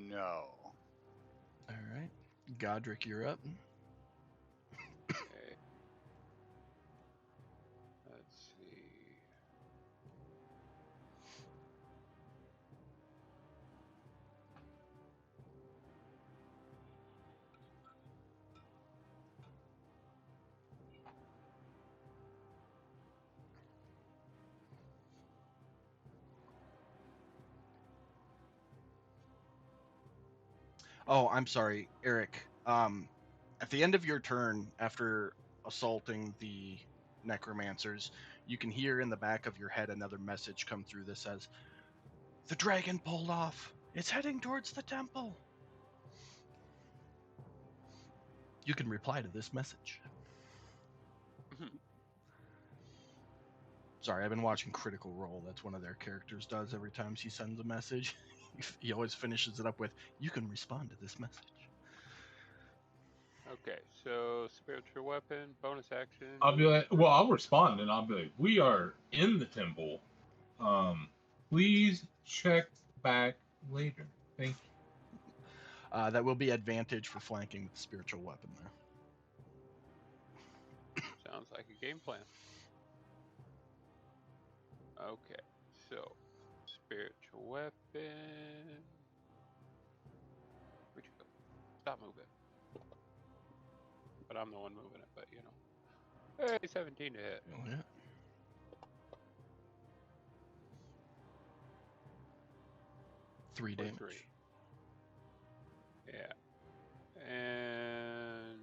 Speaker 4: No.
Speaker 1: All right, Godric, you're up.
Speaker 3: Okay. Let's see.
Speaker 1: Oh, I'm sorry, Eric. At the end of your turn, after assaulting the necromancers, you can hear in the back of your head another message come through that says, "The dragon pulled off. It's heading towards the temple." You can reply to this message. Sorry, I've been watching Critical Role. That's one of their characters does every time she sends a message. He always finishes it up with, "You can respond to this message."
Speaker 3: Okay, so spiritual weapon, bonus action.
Speaker 2: I'll be like, well, I'll respond and I'll be like, we are in the temple. Please check back later. Thank you.
Speaker 1: That will be advantage for flanking with the spiritual weapon there.
Speaker 3: Sounds like a game plan. Okay, so spiritual weapon. Where'd you go? Stop moving. But I'm the one moving it, but you know. Hey, 17 to hit.
Speaker 1: You'll hit. 3
Speaker 3: For
Speaker 1: damage.
Speaker 3: 3. Yeah. And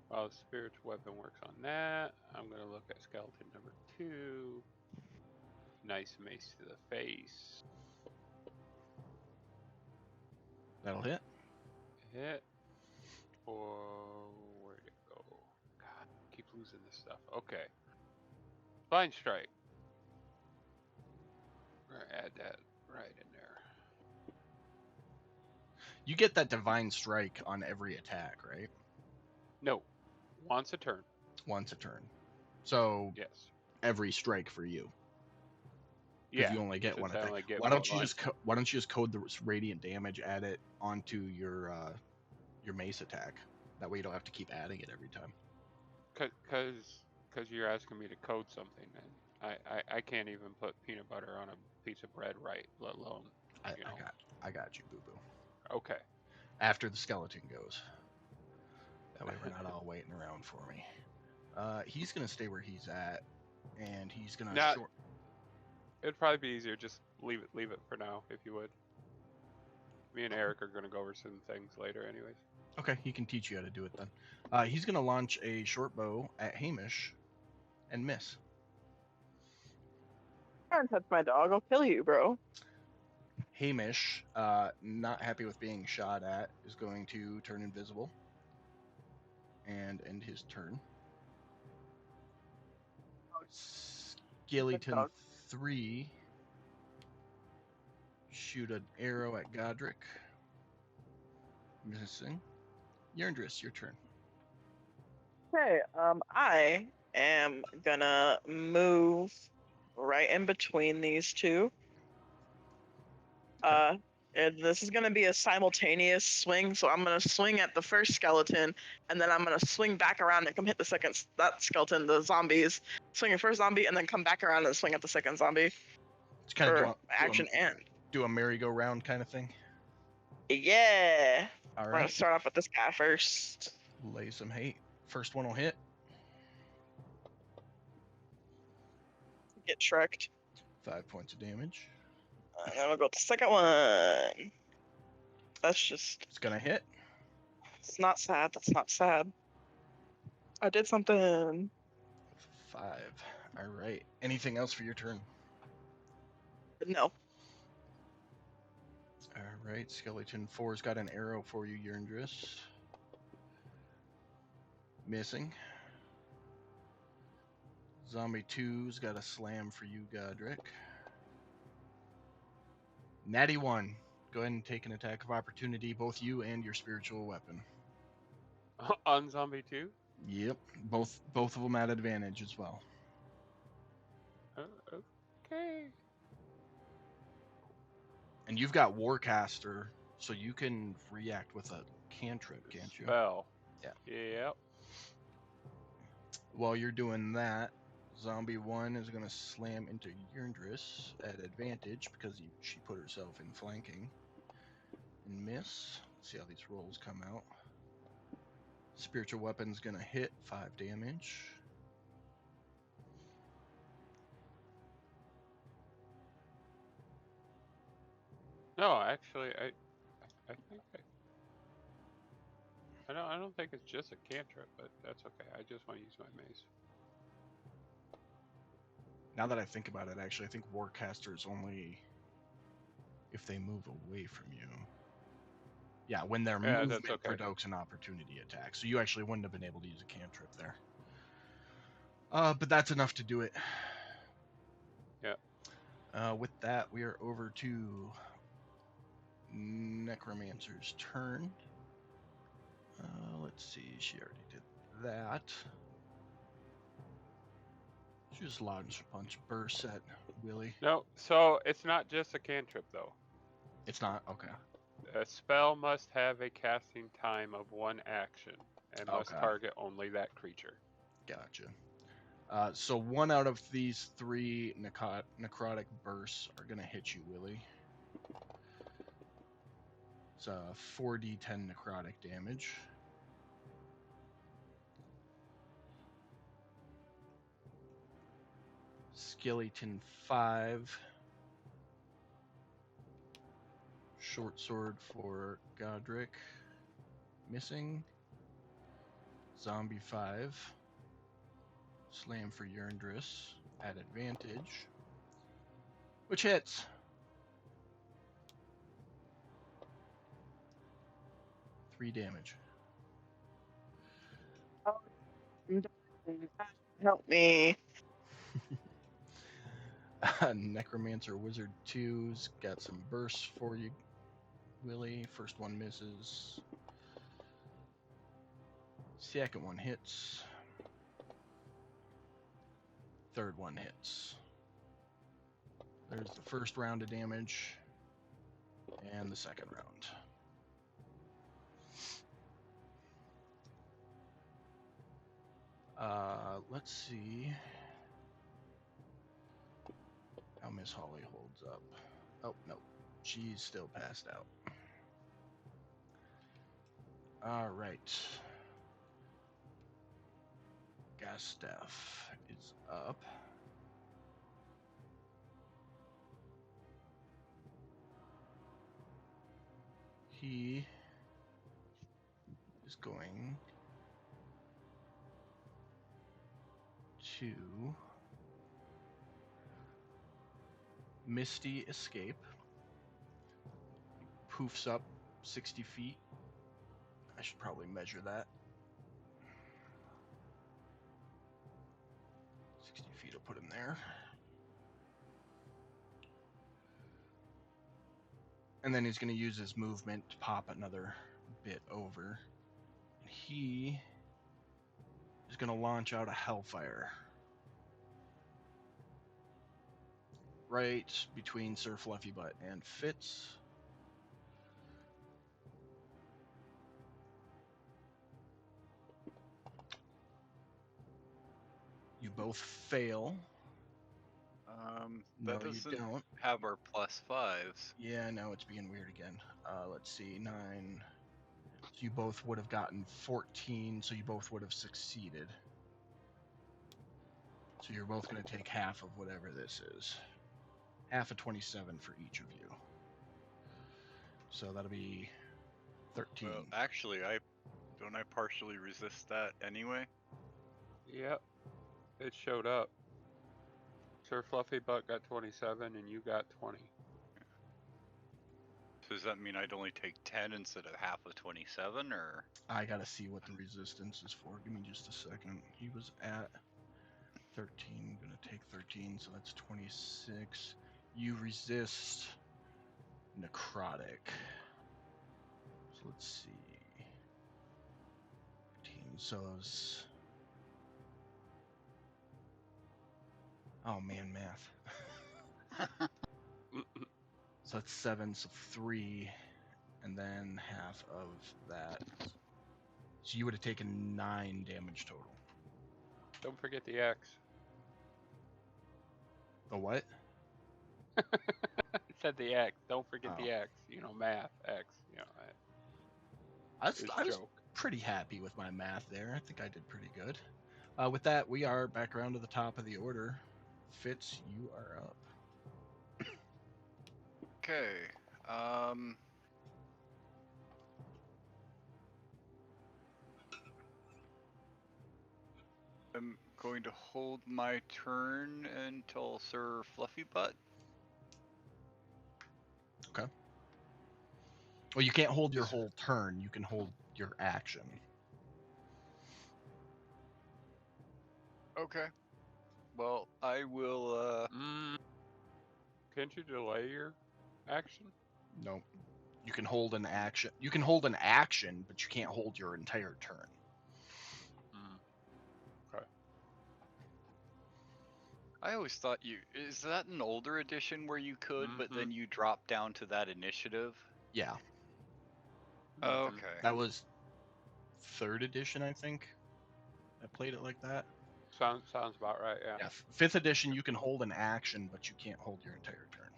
Speaker 3: while the spiritual weapon works on that, I'm gonna look at skeleton number 2. Nice mace to the face.
Speaker 1: That'll hit.
Speaker 3: Hit. Or where'd it go? God, I keep losing this stuff. Okay. Blind strike. We're gonna add that right in there.
Speaker 1: You get that divine strike on every attack, right?
Speaker 3: No. Once a turn.
Speaker 1: Once a turn. So
Speaker 3: Yes.
Speaker 1: every strike for you, because
Speaker 3: Yeah.
Speaker 1: you only get
Speaker 3: Since
Speaker 1: one
Speaker 3: I
Speaker 1: attack.
Speaker 3: only get
Speaker 1: Why don't
Speaker 3: one
Speaker 1: you
Speaker 3: line.
Speaker 1: just code the radiant damage, add it onto your mace attack? That way you don't have to keep adding it every time.
Speaker 3: Cause you're asking me to code something, and I can't even put peanut butter on a piece of bread right, let alone, you know.
Speaker 1: I got you, boo boo.
Speaker 3: Okay.
Speaker 1: After the skeleton goes. That way we're not all waiting around for me. He's gonna stay where he's at, and he's gonna
Speaker 3: Now,
Speaker 1: short.
Speaker 3: it'd probably be easier just leave it for now, if you would. Me and Eric are gonna go over some things later, anyways.
Speaker 1: Okay, he can teach you how to do it then. He's gonna launch a short bow at Hamish, and miss.
Speaker 5: Don't touch my dog. I'll kill you, bro.
Speaker 1: Hamish, not happy with being shot at, is going to turn invisible and end his turn. Skeleton 3, shoot an arrow at Godric. Missing. Yerndris, your turn.
Speaker 5: Okay, I am gonna move right in between these two. And this is gonna be a simultaneous swing, so I'm gonna swing at the first skeleton, and then I'm gonna swing back around and come hit that skeleton, the zombies. Swing your first zombie, and then come back around and swing at the second zombie
Speaker 1: It's kind
Speaker 5: for
Speaker 1: of
Speaker 5: action and.
Speaker 1: do a merry-go-round kind of thing.
Speaker 5: Yeah.
Speaker 1: All
Speaker 5: We're gonna
Speaker 1: right.
Speaker 5: start off with this guy first.
Speaker 1: Lay some hate. First one will hit.
Speaker 5: Get shreked.
Speaker 1: 5 points of damage.
Speaker 5: And then we'll go to the second one. That's just.
Speaker 1: It's gonna hit.
Speaker 5: It's not sad. That's not sad. I did something.
Speaker 1: 5. All right. Anything else for your turn?
Speaker 5: No.
Speaker 1: All right. Skeleton 4's got an arrow for you, Yerndris. Missing. Zombie 2's got a slam for you, Godric. Natty 1. Go ahead and take an attack of opportunity, both you and your spiritual weapon.
Speaker 3: On zombie 2?
Speaker 1: Yep, both of them at advantage as well.
Speaker 3: Okay.
Speaker 1: And you've got Warcaster, so you can react with a cantrip, can't you?
Speaker 3: Spell.
Speaker 1: Yeah.
Speaker 3: Yep.
Speaker 1: While you're doing that, Zombie 1 is going to slam into Yurndris at advantage because she put herself in flanking. And miss. Let's see how these rolls come out. Spiritual weapon's going to hit 5 damage.
Speaker 3: No, actually, I think I don't think it's just a cantrip, but that's okay. I just want to use my mace.
Speaker 1: Now that I think about it, actually, I think Warcaster is only if they move away from you. Yeah, when their
Speaker 3: Yeah, that's
Speaker 1: movement
Speaker 3: okay.
Speaker 1: provokes an opportunity attack. So you actually wouldn't have been able to use a cantrip there. But that's enough to do it.
Speaker 3: Yeah.
Speaker 1: With that, we are over to Necromancer's turn. Let's see, she already did that. She just launched a bunch of bursts at Willie.
Speaker 3: No, so it's not just a cantrip though.
Speaker 1: It's not? Okay.
Speaker 3: A spell must have a casting time of 1 action and must
Speaker 1: Okay.
Speaker 3: target only that creature.
Speaker 1: Gotcha. So 1 out of these 3 necrotic bursts are going to hit you, Willie. It's 4d10 necrotic damage. Skeleton 5. Short sword for Godric. Missing. Zombie 5. Slam for Yurndris at advantage. Which hits. Three damage.
Speaker 5: Help me.
Speaker 1: Necromancer Wizard 2's got some bursts for you, Willie. First one misses. Second one hits. Third one hits. There's the first round of damage. And the second round. Let's see how Miss Holly holds up. Oh, no. She's still passed out. All right. Gastaff is up. He is going to Misty Escape. Poofs up 60 feet. I should probably measure that. 60 feet will put him there. And then he's going to use his movement to pop another bit over. He is going to launch out a Hellfire. Right between Sir Fluffy Butt and Fitz. You both fail. No,
Speaker 4: That
Speaker 1: you
Speaker 4: doesn't
Speaker 1: don't.
Speaker 4: have our +5s.
Speaker 1: Yeah, no, it's being weird again. Let's see, 9. So you both would have gotten 14, so you both would have succeeded. So you're both going to take half of whatever this is. Half of 27 for each of you. So that'll be 13.
Speaker 4: Well, actually, I partially resist that anyway.
Speaker 3: Yep. It showed up. Sir Fluffy Butt got 27 and you got 20.
Speaker 4: So does that mean I'd only take 10 instead of half of 27, or?
Speaker 1: I gotta see what the resistance is for. Give me just a second. He was at 13. I'm gonna take 13, so that's 26. You resist necrotic. So let's see. 13. So it's... Oh man, math. So that's 7, so 3, and then half of that. So you would have taken 9 damage total.
Speaker 3: Don't forget the X.
Speaker 1: The what?
Speaker 3: I said the X. Don't forget
Speaker 1: Oh.
Speaker 3: the X. You know, math, X. You know,
Speaker 1: I
Speaker 3: it's
Speaker 1: was
Speaker 3: joke.
Speaker 1: pretty happy with my math there. I think I did pretty good. With that, we are back around to the top of the order. Fitz, you are up.
Speaker 4: Okay. I'm going to hold my turn until Sir Fluffy Butt.
Speaker 1: Well, you can't hold your
Speaker 4: Is-
Speaker 1: whole turn. You can hold your action.
Speaker 4: Okay. Well, I will.
Speaker 3: Can't you delay your action?
Speaker 1: No. You can hold an action. You can hold an action, but you can't hold your entire turn.
Speaker 3: Okay.
Speaker 4: I always thought you. Is that an older edition where you could, but
Speaker 3: Mhm.
Speaker 4: then you drop down to that initiative?
Speaker 1: Yeah,
Speaker 4: Oh,
Speaker 3: Mhm.
Speaker 4: okay.
Speaker 1: that was 3rd edition, I think. I played it like that.
Speaker 3: Sounds about right. Yeah.
Speaker 1: Yeah, 5th edition, you can hold an action, but you can't hold your entire turn.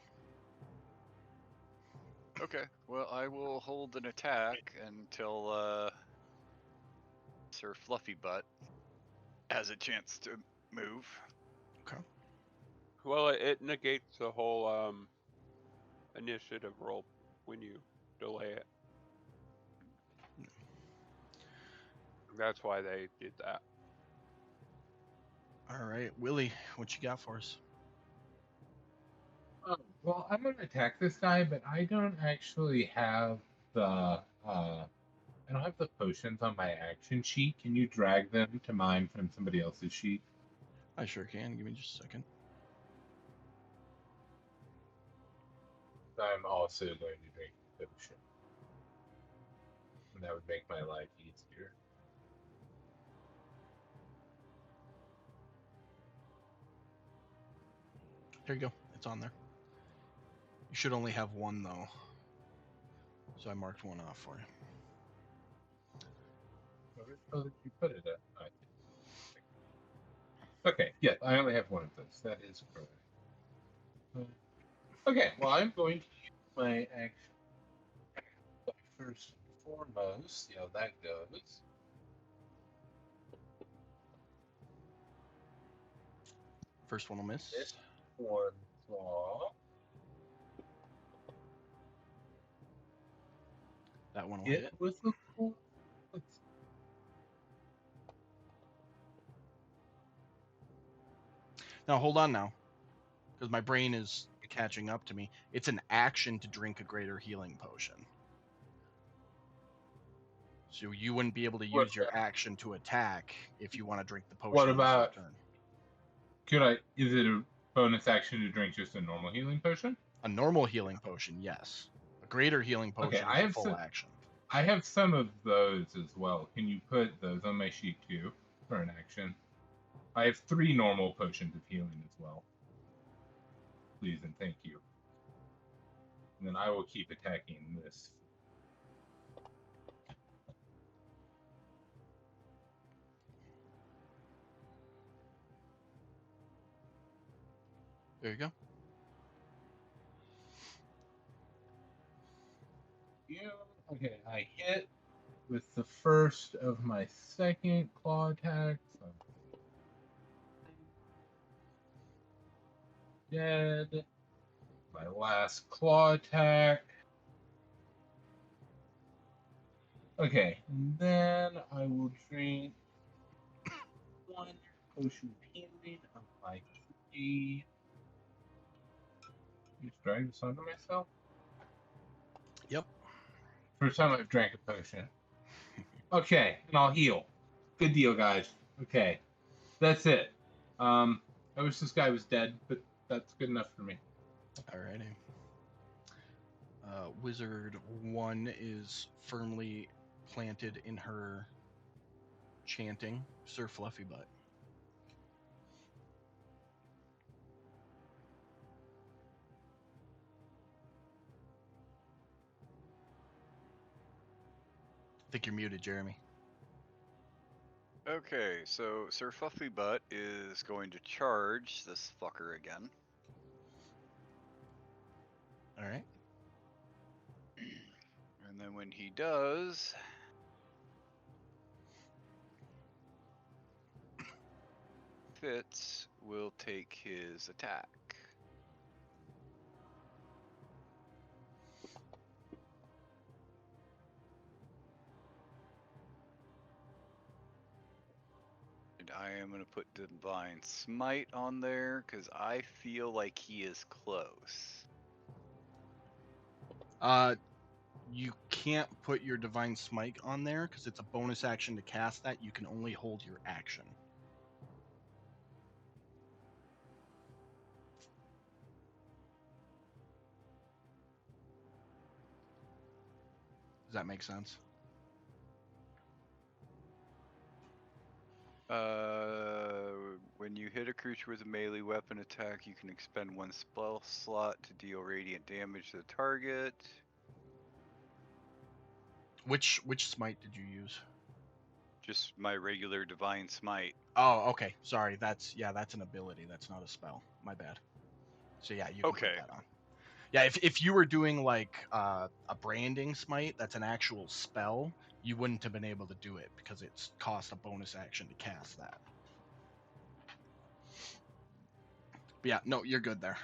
Speaker 4: Okay. Well, I will hold an attack until Sir Fluffy Butt has a chance to move.
Speaker 1: Okay.
Speaker 3: Well, it negates the whole initiative roll when you delay it. That's why they did that.
Speaker 1: All right, Willie, what you got for us?
Speaker 2: Oh, well, I'm going to attack this guy, but I don't actually have the I don't have the potions on my action sheet. Can you drag them to mine from somebody else's sheet?
Speaker 1: I sure can. Give me just a second.
Speaker 2: I'm also going to drink the potion. And that would make my life easier.
Speaker 1: There you go. It's on there. You should only have one though. So I marked one off for you.
Speaker 2: Where did you put it at? Okay, yes, I only have one of those. That is correct. Okay, well, I'm going to use my action first and foremost. See how that goes.
Speaker 1: First one will miss.
Speaker 2: This one claw.
Speaker 1: That one will
Speaker 2: Hit
Speaker 1: hit.
Speaker 2: with the claw.
Speaker 1: Now hold on now, because my brain is catching up to me. It's an action to drink a greater healing potion. So you wouldn't be able to use your action to attack if you want to drink the potion.
Speaker 2: What
Speaker 1: on your full
Speaker 2: about-
Speaker 1: turn.
Speaker 2: Could I? Is it a bonus action to drink just a normal healing potion?
Speaker 1: A normal healing potion, yes. A greater healing potion
Speaker 2: I
Speaker 1: is a
Speaker 2: have
Speaker 1: full
Speaker 2: some-
Speaker 1: action.
Speaker 2: I have some of those as well. Can you put those on my sheet too for an action? I have 3 normal potions of healing as well. Please and thank you. And then I will keep attacking this.
Speaker 1: There you go.
Speaker 2: Okay, I hit with the first of my second claw attacks. Dead. My last claw attack. Okay, and then I will drink 1 potion of healing of my 3. Just drag this onto myself.
Speaker 1: Yep.
Speaker 2: First time I've drank a potion. Okay, and I'll heal. Good deal, guys. Okay, that's it. I wish this guy was dead, but that's good enough for me.
Speaker 1: Alrighty. Wizard 1 is firmly planted in her chanting Sir Fluffy Butt. I think you're muted, Jeremy.
Speaker 4: Okay, so Sir Fluffy Butt is going to charge this fucker again.
Speaker 1: All right.
Speaker 4: And then when he does, Fitz will take his attack. And I am going to put Divine Smite on there because I feel like he is close.
Speaker 1: You can't put your Divine Smite on there because it's a bonus action to cast that. You can only hold your action. Does that make sense?
Speaker 4: When you hit a creature with a melee weapon attack, you can expend 1 spell slot to deal radiant damage to the target.
Speaker 1: Which smite did you use?
Speaker 4: Just my regular Divine Smite.
Speaker 1: Oh, okay. Sorry, that's an ability. That's not a spell. My bad. So yeah, you can put
Speaker 4: Okay.
Speaker 1: that on. Yeah, if you were doing like a branding smite, that's an actual spell. You wouldn't have been able to do it because it's cost a bonus action to cast that. But yeah, no, you're good there.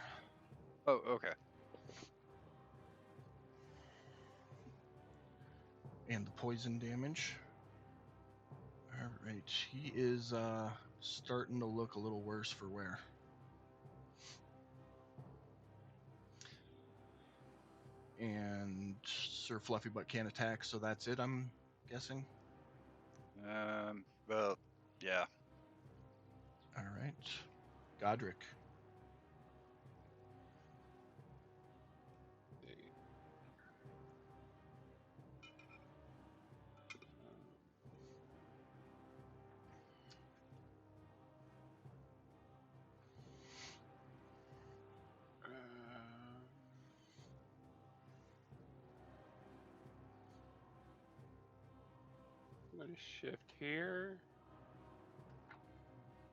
Speaker 4: Oh, okay.
Speaker 1: And the poison damage. All right, he is starting to look a little worse for wear. And Sir Fluffy Butt can't attack, so that's it, I'm guessing.
Speaker 4: Well, yeah.
Speaker 1: All right, Godric.
Speaker 3: I'm going to shift here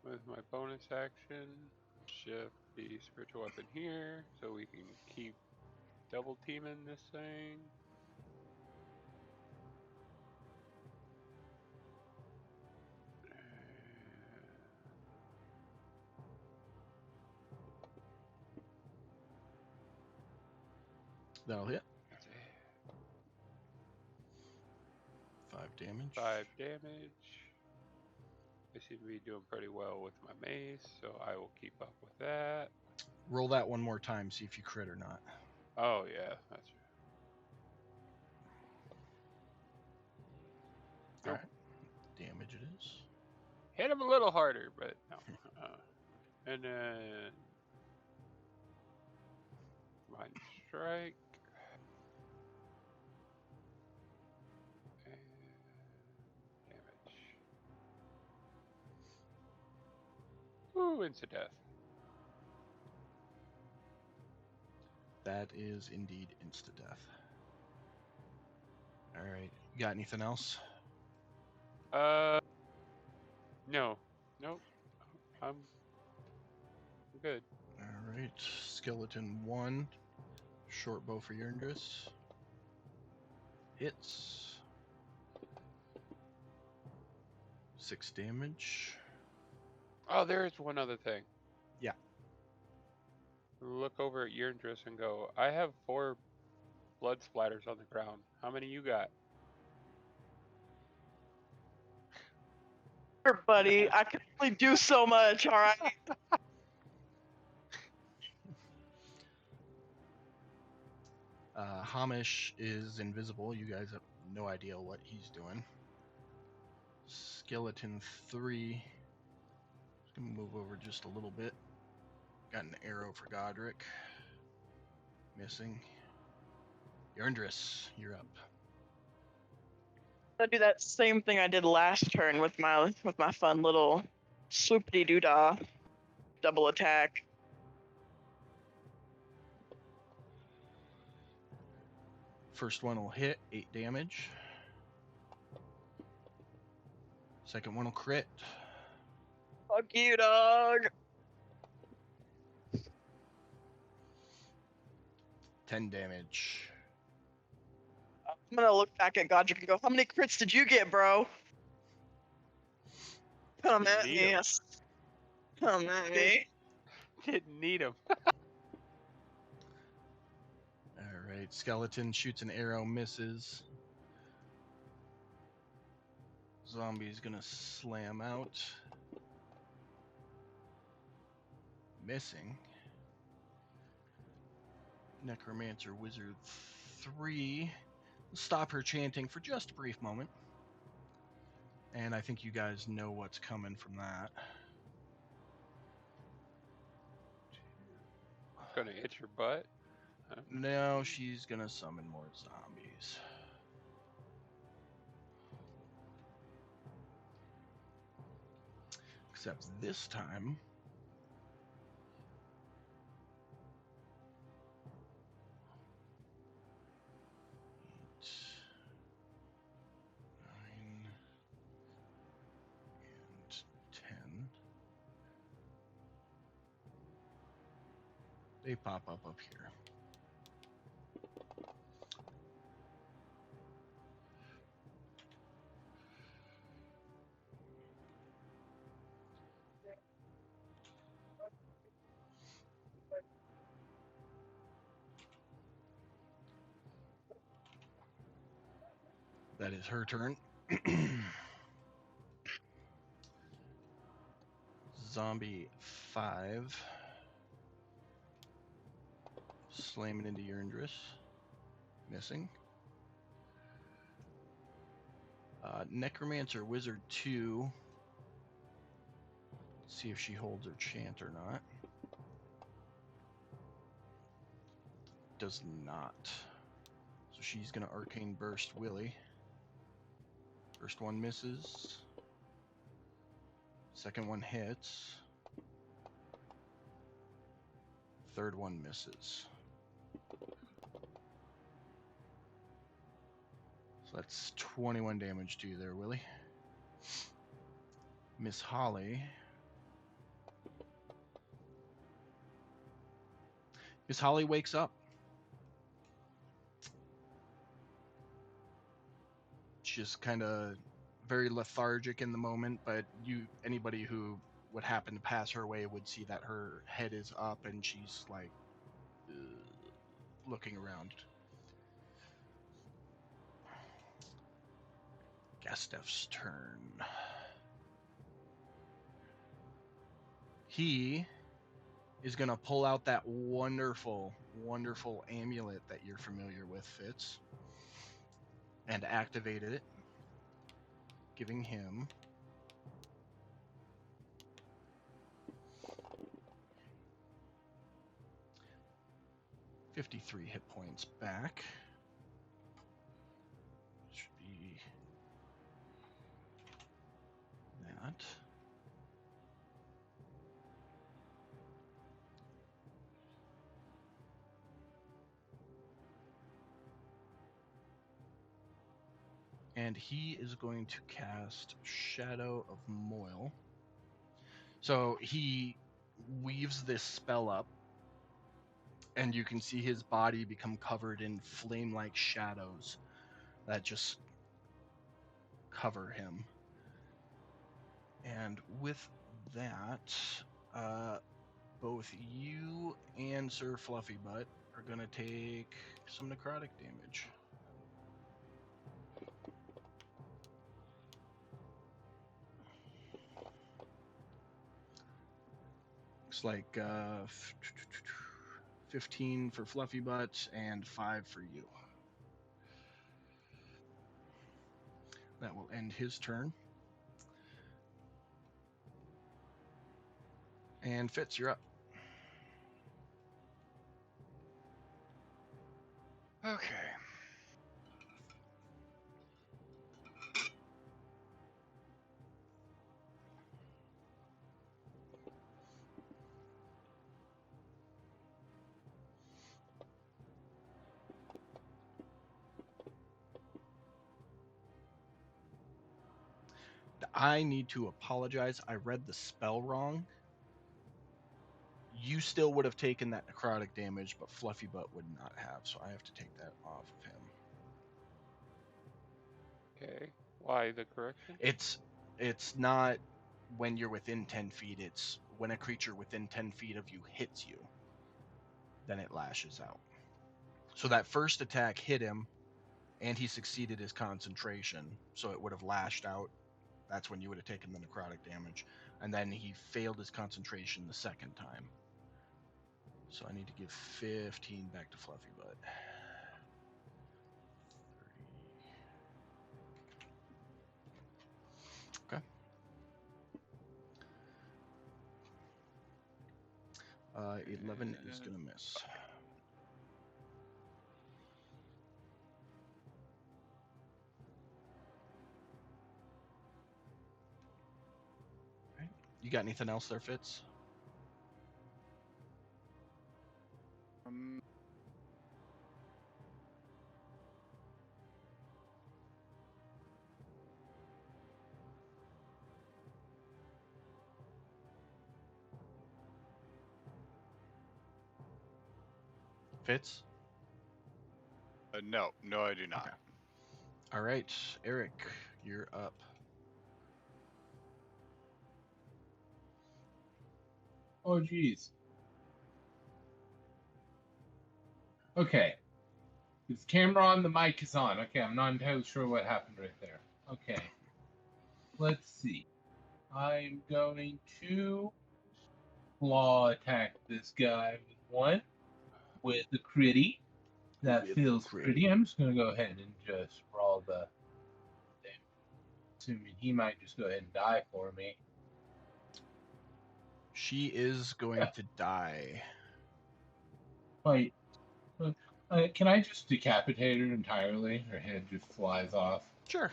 Speaker 3: with my bonus action. Shift the spiritual weapon here so we can keep double teaming this thing.
Speaker 1: That'll hit.
Speaker 3: That's it.
Speaker 1: 5 damage.
Speaker 3: 5 damage. I seem to be doing pretty well with my mace, so I will keep up with that.
Speaker 1: Roll that one more time, see if you crit or not.
Speaker 3: Oh yeah, that's right.
Speaker 1: All
Speaker 3: Nope.
Speaker 1: right, damage it is.
Speaker 3: Hit him a little harder, but no. And then Mind Strike. And damage. Ooh, into death.
Speaker 1: That is indeed insta-death. All right, you got anything else?
Speaker 3: No. Nope. I'm good.
Speaker 1: All right, Skeleton 1, short bow for Yurndris. Hits. 6 damage.
Speaker 3: Oh, there is one other thing.
Speaker 1: Yeah.
Speaker 3: Look over at Yurndris and go, I have 4 blood splatters on the ground. How many you got?
Speaker 5: Sure, buddy. I can only do so much, all right?
Speaker 1: Hamish is invisible. You guys have no idea what he's doing. Skeleton 3 Gonna move over just a little bit. Got an arrow for Godric. Missing. Yurndris, you're up.
Speaker 5: I'll do that same thing I did last turn with my fun little swoopity doo dah double attack.
Speaker 1: First one will hit, 8 damage. Second one will crit.
Speaker 5: Fuck you, dog.
Speaker 1: 10 damage.
Speaker 5: I'm gonna look back at Godric and go, how many crits did you get, bro? Come
Speaker 3: Didn't
Speaker 5: at
Speaker 3: need
Speaker 5: me.
Speaker 3: 'em.
Speaker 5: Yes. Come at me.
Speaker 3: Didn't need him.
Speaker 1: Alright, skeleton shoots an arrow, misses. Zombie's gonna slam out. Missing. Necromancer Wizard 3. Stop her chanting for just a brief moment. And I think you guys know what's coming from that.
Speaker 3: Gonna hit your butt.
Speaker 1: Now she's gonna summon more zombies. Except this time, eight, 9, and 10. They pop up here. That is her turn. Zombie 5. Slamming into Yurndris. Missing. Necromancer Wizard 2. See if she holds her chant or not. Does not. So she's gonna Arcane Burst Willy. First one misses. Second one hits. Third one misses. So that's 21 damage to you there, Willy. Miss Holly. Miss Holly wakes up. She's kind of very lethargic in the moment, but anybody who would happen to pass her way would see that her head is up and she's like looking around. Gastef's turn. He is going to pull out that wonderful, wonderful amulet that you're familiar with, Fitz, and activate it, giving him 53 hit points back. Should be that. And he is going to cast Shadow of Moil. So he weaves this spell up, and you can see his body become covered in flame-like shadows that just cover him. And with that, both you and Sir Fluffy Butt are going to take some necrotic damage. Looks like 15 for Fluffy Butt and 5 for you. That will end his turn. And Fitz, you're up.
Speaker 4: Okay.
Speaker 1: I need to apologize. I read the spell wrong. You still would have taken that necrotic damage, but Fluffy Butt would not have, so I have to take that off of him.
Speaker 3: Okay. Why the correction?
Speaker 1: It's not when you're within 10 feet, it's when a creature within 10 feet of you hits you, then it lashes out. So that first attack hit him, and he succeeded his concentration, so it would have lashed out. That's when you would have taken the necrotic damage. And then he failed his concentration the second time. So I need to give 15 back to Fluffy Butt. 30. Okay. 11 is going to miss. Right. You got anything else there, Fitz? Fitz?
Speaker 4: No, I do not.
Speaker 1: Okay. All right, Eric, you're up.
Speaker 2: Oh, geez. Okay. Is camera on? The mic is on. Okay, I'm not entirely sure what happened right there. Okay. Let's see. I'm going to claw attack this guy with one with the critty. That
Speaker 1: With the
Speaker 2: feels
Speaker 1: crit.
Speaker 2: pretty. I'm just going to go ahead and just roll the damage. Assuming he might just go ahead and die for me.
Speaker 1: She is going to die.
Speaker 2: Wait. Can I just decapitate her entirely? Her head just flies off.
Speaker 1: Sure.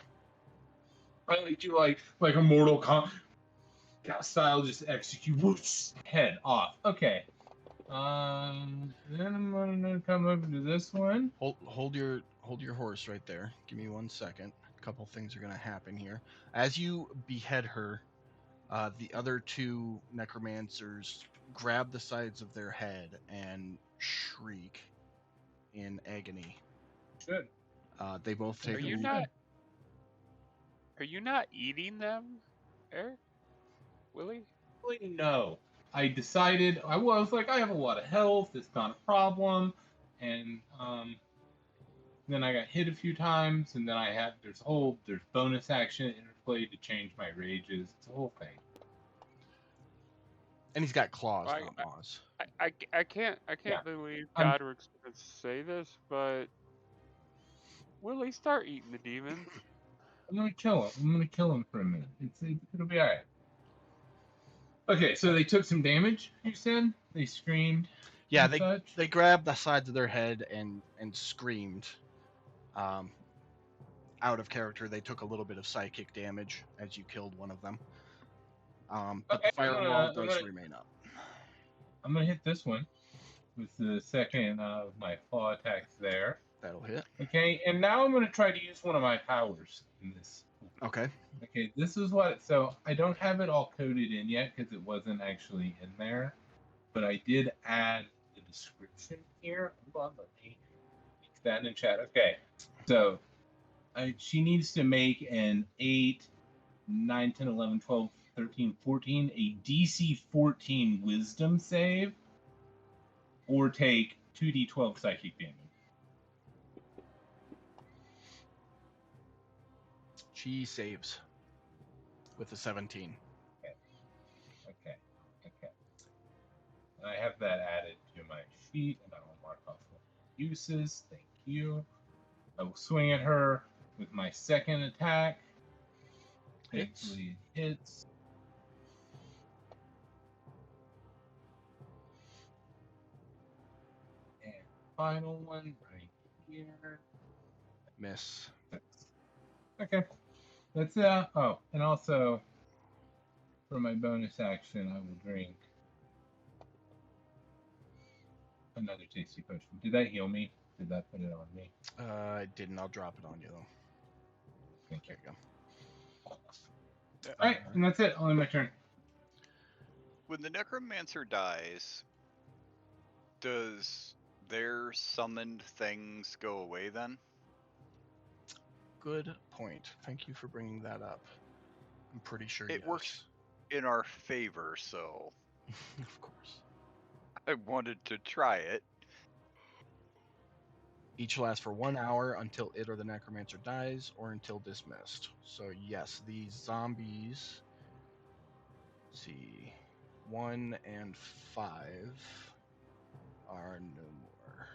Speaker 2: I like do like a Mortal Kombat style, just execute, whoosh, head off. Okay. Then I'm gonna come over to this one.
Speaker 1: Hold your horse right there. Give me 1 second. A couple things are going to happen here. As you behead her, the other two necromancers grab the sides of their head and shriek in agony.
Speaker 2: Good.
Speaker 1: They both take
Speaker 3: Are you not eating them, Eric? Willie?
Speaker 2: No. I decided I was like I have a lot of health. It's not a problem, and then I got hit a few times, and then there's bonus action interplay to change my rages. It's a whole thing.
Speaker 1: And he's got claws,
Speaker 3: I-
Speaker 1: not maws.
Speaker 3: I can't
Speaker 2: Yeah.
Speaker 3: believe
Speaker 2: I'm-
Speaker 3: Godric's gonna say this, but Willie, start eating the demons.
Speaker 2: I'm gonna kill him. I'm gonna kill him for a minute. It'll be alright. Okay, so they took some damage. You said they screamed.
Speaker 1: Yeah,
Speaker 2: and such?
Speaker 1: they grabbed the sides of their head and screamed. Out of character, they took a little bit of psychic damage as you killed one of them. But
Speaker 2: Okay,
Speaker 1: the firewall does remain up.
Speaker 2: I'm gonna hit this one with the second of my claw attacks there.
Speaker 1: That'll hit.
Speaker 2: Okay, and now I'm gonna try to use one of my powers in this.
Speaker 1: Okay.
Speaker 2: Okay, this is what. So I don't have it all coded in yet because it wasn't actually in there, but I did add the description here. Hold on, let me make that in chat. Okay, so she needs to make an 8, 9, 10, 11, 12, 13, 14, a DC 14 wisdom save, or take 2d12 psychic damage.
Speaker 1: She saves with a 17.
Speaker 2: Okay. And I have that added to my sheet, and I will mark off uses. Thank you. I will swing at her with my second attack.
Speaker 1: Hits.
Speaker 2: Thankfully, it hits. final one right here.
Speaker 1: Miss.
Speaker 2: Okay. That's oh, and also for my bonus action, I will drink another tasty potion. Did that heal me? Did that put it on me?
Speaker 1: I didn't. I'll drop it on you though.
Speaker 2: Thank you.
Speaker 1: There you go.
Speaker 2: All right, and that's it. Only my turn.
Speaker 4: When the necromancer dies, does their summoned things go away then?
Speaker 1: Good point. Thank you for bringing that up. I'm pretty sure
Speaker 4: It
Speaker 1: yes.
Speaker 4: works in our favor, so
Speaker 1: Of course.
Speaker 4: I wanted to try it.
Speaker 1: Each lasts for 1 hour until it or the necromancer dies, or until dismissed. So yes, these zombies. Let's see, 1 and 5 are no more.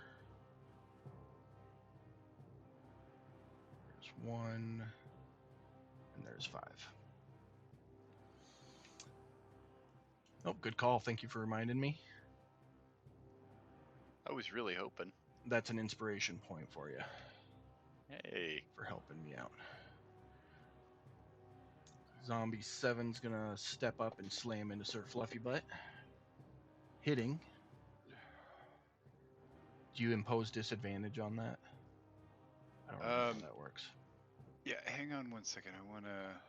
Speaker 1: There's 1, and there's 5. Oh, good call. Thank you for reminding me.
Speaker 4: I was really hoping.
Speaker 1: That's an inspiration point for you,
Speaker 4: Hey.
Speaker 1: for helping me out. Zombie 7's gonna step up and slam into Sir Fluffy Butt. Hitting. Do you impose disadvantage on that? I don't remember how that works.
Speaker 4: Yeah, hang on one second. I want to...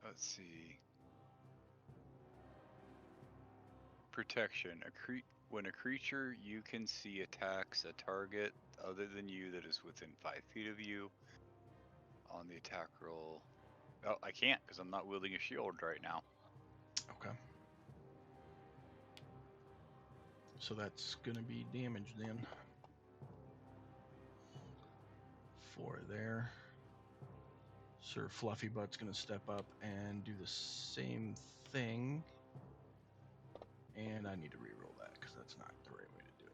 Speaker 4: Let's see. Protection. When a creature you can see attacks a target other than you that is within 5 feet of you on the attack roll... Oh, I can't because I'm not wielding a shield right now.
Speaker 1: Okay. So that's gonna be damage then. 4 there. Sir Fluffy Butt's gonna step up and do the same thing. And I need to re-roll that because that's not the right way to do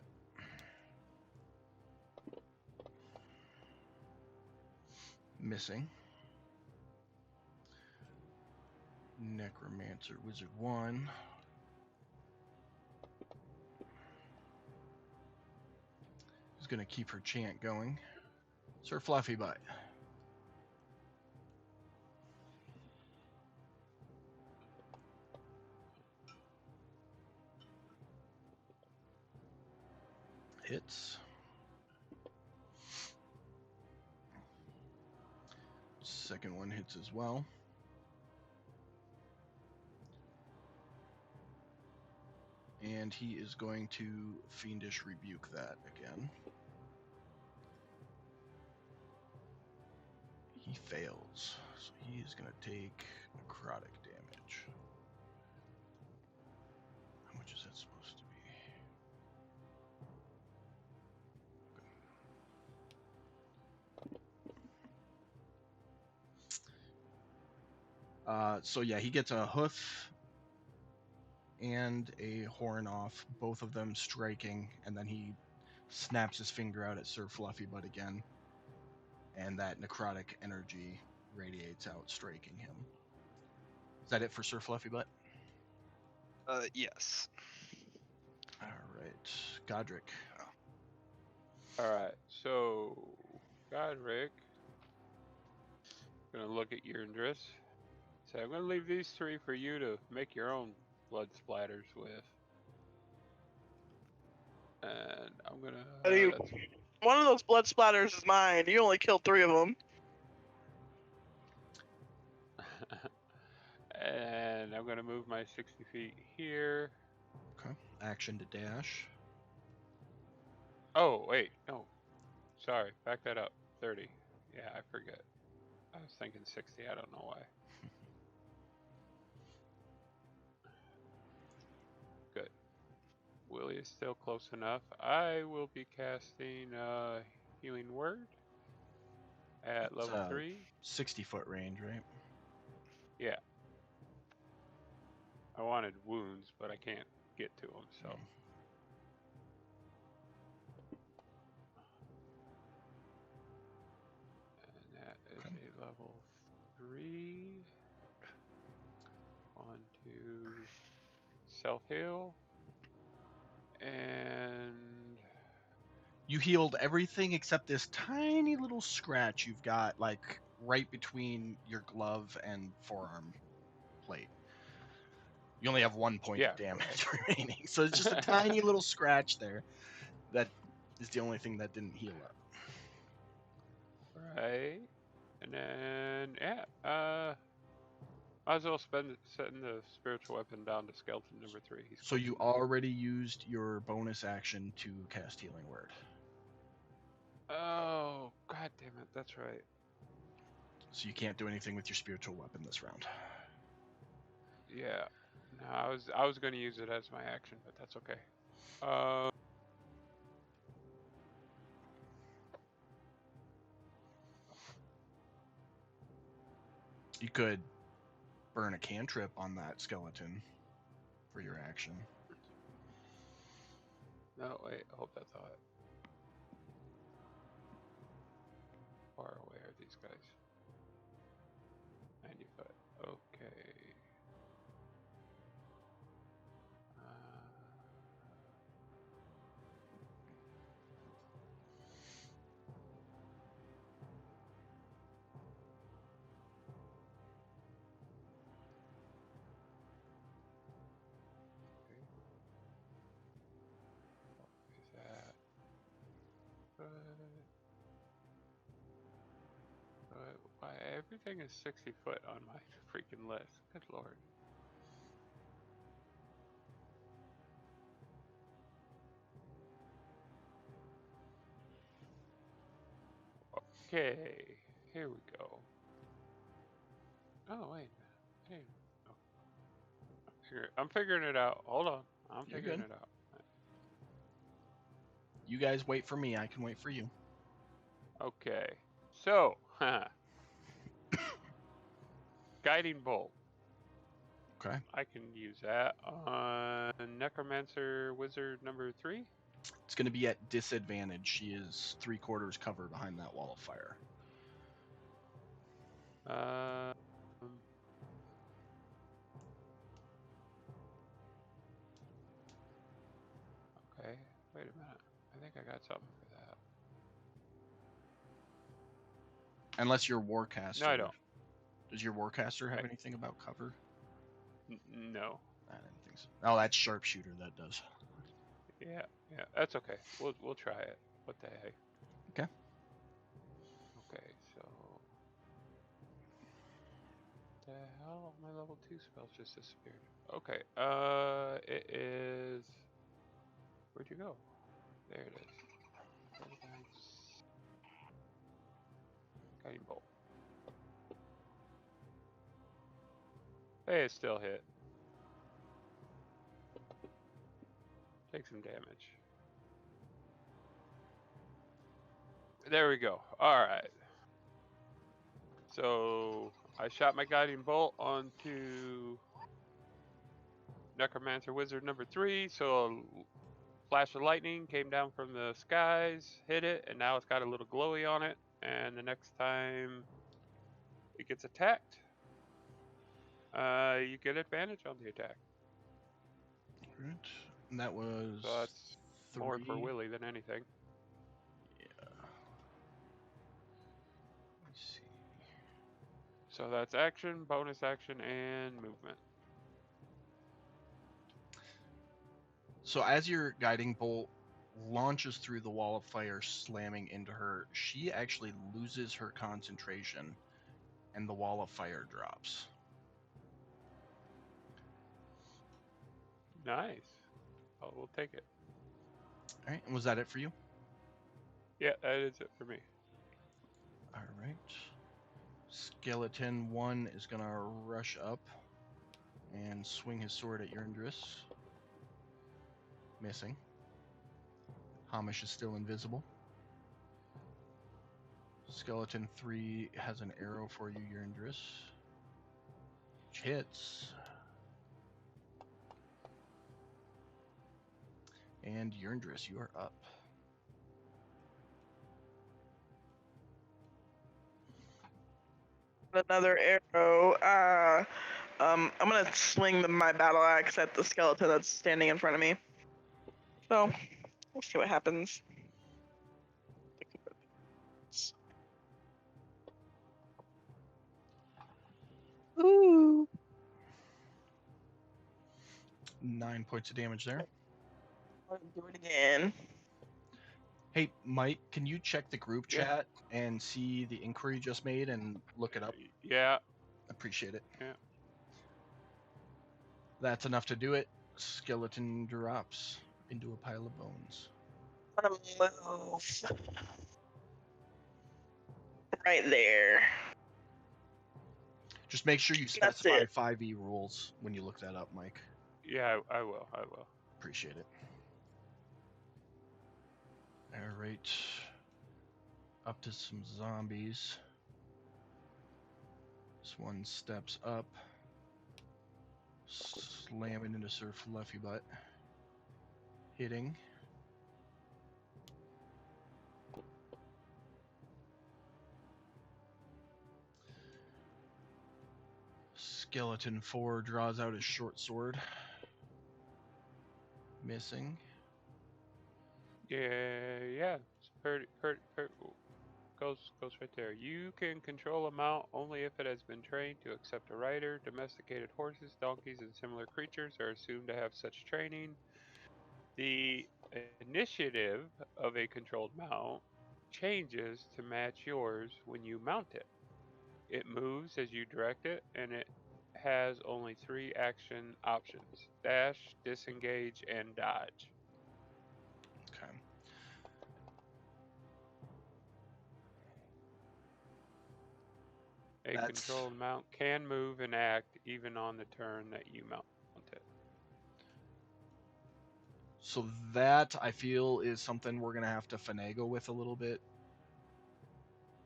Speaker 1: it. Missing. Necromancer Wizard 1. Is gonna keep her chant going. Sir Fluffy Butt. Hits. Second one hits as well. And he is going to Fiendish Rebuke that again. He fails, so he is going to take necrotic damage. How much is that supposed to be? So yeah, he gets a hoof and a horn off, both of them striking, and then he snaps his finger out at Sir Fluffy Butt again, and that necrotic energy radiates out, striking him. Is that it for Sir Fluffy Butt?
Speaker 4: Yes.
Speaker 1: All right, Godric.
Speaker 3: All right, so Godric, gonna look at Yndris. So I'm gonna leave these 3 for you to make your own blood splatters with, and I'm gonna.
Speaker 5: One of those blood splatters is mine. You only killed 3 of them.
Speaker 3: And I'm gonna move my 60 feet here.
Speaker 1: Okay, action to dash.
Speaker 3: Oh wait, no, sorry, back that up. 30. Yeah, I forget. I was thinking 60. I don't know why. Good. Willie is still close enough. I will be casting Healing Word at level 3.
Speaker 1: 60-foot range, right?
Speaker 3: Yeah. I wanted wounds, but I can't get to them, so. And that is a level 3. 1, 2, self-heal. And
Speaker 1: You healed everything except this tiny little scratch you've got, like right between your glove and forearm plate. You only have 1 point
Speaker 3: Yeah,
Speaker 1: of damage remaining, so it's just a tiny little scratch there. That is the only thing that didn't heal up.
Speaker 3: Right. And then, yeah, might as well setting the spiritual weapon down to skeleton number 3. He's
Speaker 1: So
Speaker 3: close
Speaker 1: you
Speaker 3: enough.
Speaker 1: already used your bonus action to cast Healing Word.
Speaker 3: Oh, god damn it, that's right.
Speaker 1: So you can't do anything with your spiritual weapon this round.
Speaker 3: Yeah. No, I was going to use it as my action, but that's okay.
Speaker 1: You could burn a cantrip on that skeleton for your action.
Speaker 3: No, wait, hold that thought. Far away are these guys? 90 foot. Okay. Okay. What is that? Why everything is 60 foot on my freaking list? Good lord. Okay, here we go. Oh wait, hey, oh, I'm figuring it out. Hold on, I'm
Speaker 1: You're
Speaker 3: figuring
Speaker 1: good.
Speaker 3: it out.
Speaker 1: You guys wait for me. I can wait for you.
Speaker 3: Okay, so guiding bolt.
Speaker 1: Okay.
Speaker 3: I can use that on Necromancer Wizard number 3.
Speaker 1: It's going to be at disadvantage. She is 3/4 cover behind that wall of fire.
Speaker 3: Okay, wait a minute. I think I got something for that.
Speaker 1: Unless you're Warcaster.
Speaker 3: No, I don't.
Speaker 1: Does your Warcaster have anything about cover?
Speaker 3: No.
Speaker 1: I didn't think so. Oh, that's Sharpshooter that does.
Speaker 3: Yeah, that's okay. We'll try it. What the heck?
Speaker 1: Okay.
Speaker 3: Okay, so the hell? My level 2 spells just disappeared. Okay, it is. Where'd you go? There it is. Guiding bolt. Hey, it still hit. Take some damage. There we go. Alright. So I shot my guiding bolt onto Necromancer Wizard number 3, so a flash of lightning came down from the skies, hit it, and now it's got a little glowy on it. And the next time it gets attacked, you get advantage on the attack.
Speaker 1: Right. And that was
Speaker 3: So that's
Speaker 1: 3.
Speaker 3: more for Willie than anything.
Speaker 1: Yeah. Let's see.
Speaker 3: So that's action, bonus action, and movement.
Speaker 1: So as your guiding bolt launches through the wall of fire, slamming into her, she actually loses her concentration, and the wall of fire drops.
Speaker 3: Nice. Oh, we'll take it.
Speaker 1: All right. And was that it for you?
Speaker 3: Yeah, that is it for me.
Speaker 1: All right. Skeleton 1 is going to rush up and swing his sword at Yurndris. Missing. Hamish is still invisible. Skeleton 3 has an arrow for you, Yurndris. Which hits. And Yurndris, you are up.
Speaker 5: Another arrow. I'm gonna swing my battle axe at the skeleton that's standing in front of me. So we'll see what happens. Ooh.
Speaker 1: 9 points of damage there.
Speaker 5: Do it again.
Speaker 1: Hey, Mike, can you check the group
Speaker 3: Yeah.
Speaker 1: chat and see the inquiry you just made and look it up?
Speaker 3: Yeah.
Speaker 1: Appreciate it.
Speaker 3: Yeah.
Speaker 1: That's enough to do it. Skeleton drops into a pile of bones.
Speaker 5: I'm gonna move right there.
Speaker 1: Just make sure you
Speaker 5: That's
Speaker 1: specify
Speaker 5: it.
Speaker 1: 5e rules when you look that up, Mike.
Speaker 3: Yeah, I will. I will.
Speaker 1: Appreciate it. All right. Up to some zombies. This one steps up, slamming into Sir Fluffy Butt. Hitting. Skeleton 4 draws out his short sword. Missing.
Speaker 3: Yeah. It's pretty, goes right there. You can control a mount only if it has been trained to accept a rider. Domesticated horses, donkeys, and similar creatures are assumed to have such training. The initiative of a controlled mount changes to match yours when you mount it. It moves as you direct it, and it has only 3 action options: dash, disengage, and dodge.
Speaker 1: Okay.
Speaker 3: A
Speaker 1: That's
Speaker 3: controlled mount can move and act even on the turn that you mount it.
Speaker 1: so that I feel is something we're gonna have to finagle with a little bit,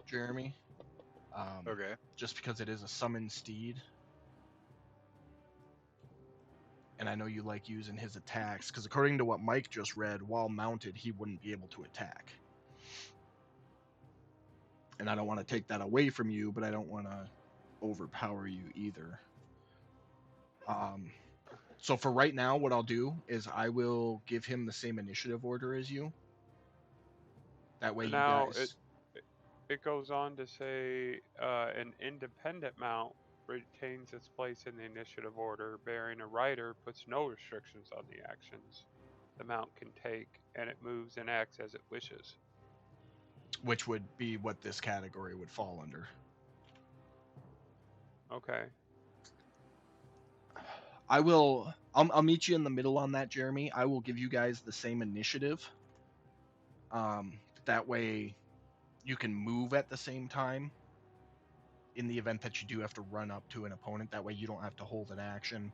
Speaker 1: Jeremy.
Speaker 4: Okay.
Speaker 1: Just because it is a summoned steed, and I know you like using his attacks. Because according to what Mike just read, while mounted, he wouldn't be able to attack. And I don't want to take that away from you, but I don't want to overpower you either. So for right now, what I'll do is I will give him the same initiative order as you. That way, you
Speaker 3: Now
Speaker 1: guys.
Speaker 3: it goes on to say an independent mount retains its place in the initiative order. Bearing a rider puts no restrictions on the actions the mount can take, and it moves and acts as it wishes.
Speaker 1: Which would be what this category would fall under.
Speaker 3: Okay.
Speaker 1: I'll meet you in the middle on that, Jeremy. I will give you guys the same initiative. That way you can move at the same time in the event that you do have to run up to an opponent. That way you don't have to hold an action.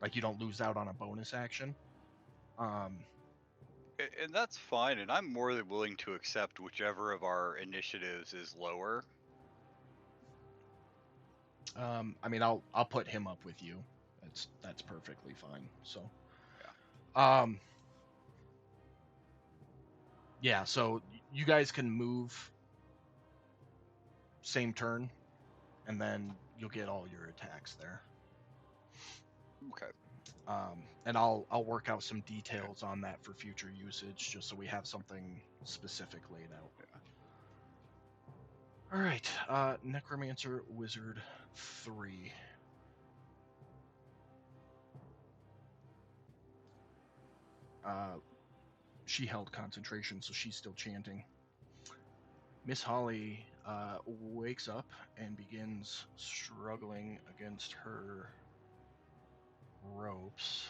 Speaker 1: Like you don't lose out on a bonus action.
Speaker 4: And that's fine, and I'm more than willing to accept whichever of our initiatives is lower.
Speaker 1: I mean, I'll put him up with you. That's perfectly fine. So, yeah. So you guys can move same turn, and then you'll get all your attacks there.
Speaker 4: Okay.
Speaker 1: And I'll work out some details on that for future usage, just so we have something specific laid out. All right, Necromancer Wizard 3. She held concentration, so she's still chanting. Miss Holly wakes up and begins struggling against her ropes.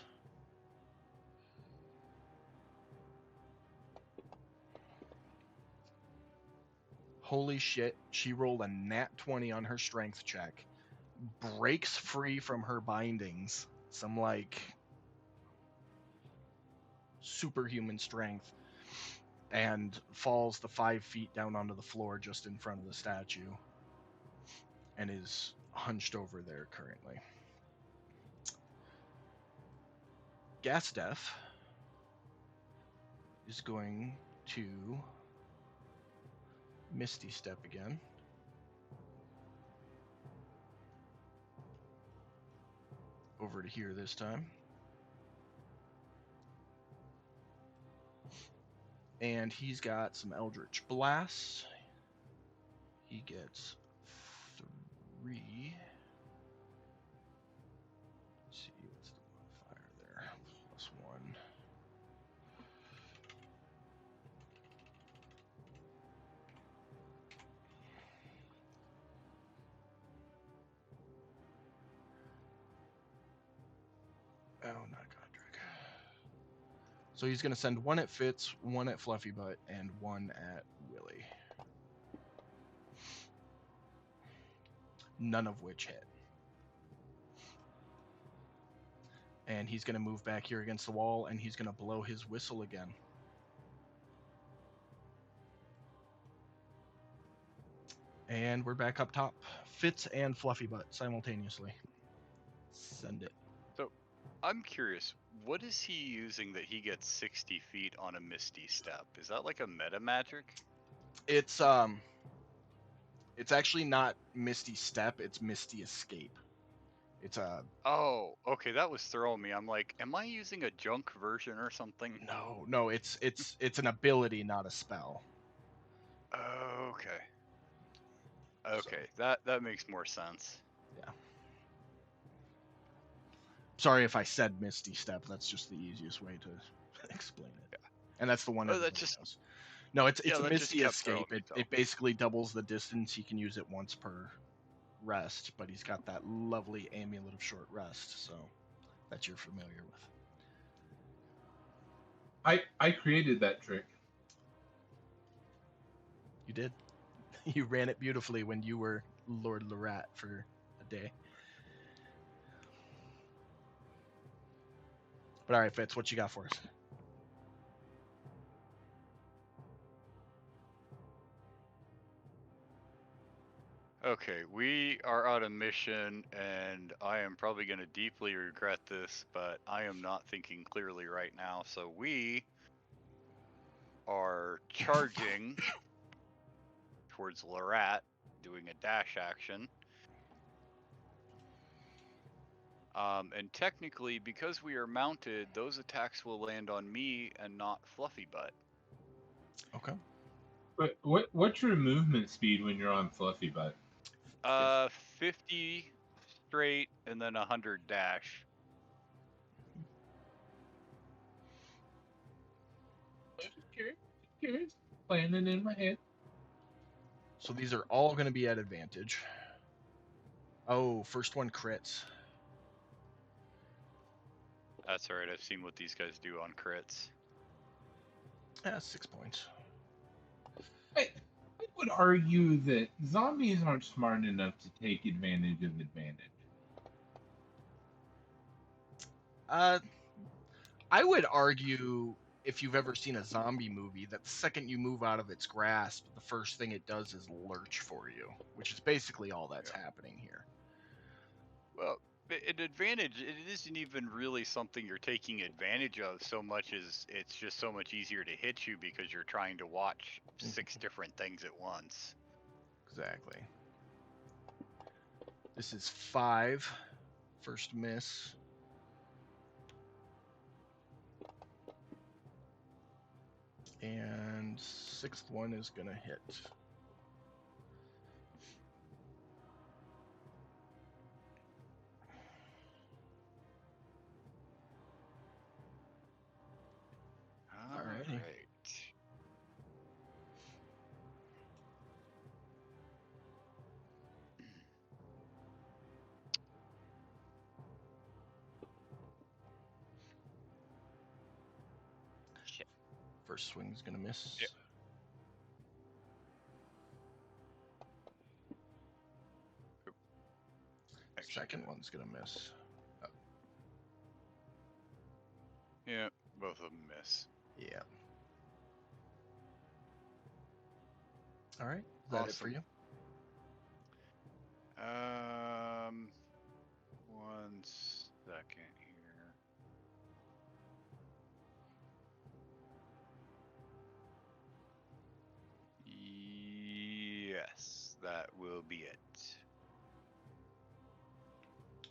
Speaker 1: Holy shit, she rolled a nat 20 on her strength check, breaks free from her bindings, some like superhuman strength, and falls the 5 feet down onto the floor just in front of the statue, and is hunched over there currently. Gasdeath is going to Misty Step again. Over to here this time. And he's got some Eldritch Blasts. He gets 3. not Godric. So he's going to send one at Fitz, one at Fluffy Butt, and one at Willy. None of which hit. And he's going to move back here against the wall, and he's going to blow his whistle again. And we're back up top. Fitz and Fluffy Butt simultaneously. Send it.
Speaker 4: So, I'm curious, what is he using that he gets 60 feet on a Misty Step? Is that like a meta magic?
Speaker 1: It's actually not Misty Step, it's Misty Escape. It's a
Speaker 4: Oh, okay, that was throwing me. I'm like, am I using a junk version or something?
Speaker 1: no, it's an ability, not a spell.
Speaker 4: Okay.
Speaker 1: So,
Speaker 4: Okay, that makes more sense.
Speaker 1: yeah. Sorry if I said Misty Step. That's just the easiest way to explain it.
Speaker 4: Yeah.
Speaker 1: And that's the one
Speaker 4: Oh,
Speaker 1: everybody
Speaker 4: that just
Speaker 1: knows. No, it's
Speaker 4: yeah,
Speaker 1: a
Speaker 4: that just
Speaker 1: Misty
Speaker 4: kept throwing
Speaker 1: Escape.
Speaker 4: me, so.
Speaker 1: It basically doubles the distance. He can use it once per rest, but he's got that lovely amulet of short rest, so that you're familiar with.
Speaker 2: I created that trick.
Speaker 1: You did. You ran it beautifully when you were Lord Lorat for a day. But all right, Fitz, what you got for us?
Speaker 4: Okay, we are on a mission, and I am probably going to deeply regret this, but I am not thinking clearly right now. So we are charging towards Lorat, doing a dash action. And technically, because we are mounted, those attacks will land on me and not Fluffy Butt.
Speaker 1: Okay.
Speaker 2: But what's your movement speed when you're on Fluffy Butt?
Speaker 4: 50 straight and then 100 dash.
Speaker 2: Just curious. Planning in my head.
Speaker 1: So these are all going to be at advantage. Oh, first one crits.
Speaker 4: That's alright, I've seen what these guys do on crits.
Speaker 1: Yeah, 6 points.
Speaker 2: I would argue that zombies aren't smart enough to take advantage of advantage.
Speaker 1: I would argue, if you've ever seen a zombie movie, that the second you move out of its grasp, the first thing it does is lurch for you, which is basically all that's happening here.
Speaker 4: Well, an advantage, it isn't even really something you're taking advantage of so much as it's just so much easier to hit you because you're trying to watch 6 different things at once.
Speaker 1: Exactly. This is 5. First miss. And 6th one is going to hit. Alrighty.
Speaker 4: Alright. Shit.
Speaker 1: First swing's going to miss.
Speaker 4: Yep.
Speaker 1: Second one's going to miss.
Speaker 4: Yeah, both of them miss.
Speaker 1: Yeah. All right. Is that it for
Speaker 4: Awesome.
Speaker 1: you?
Speaker 4: 1 second here. Yes, that will be it.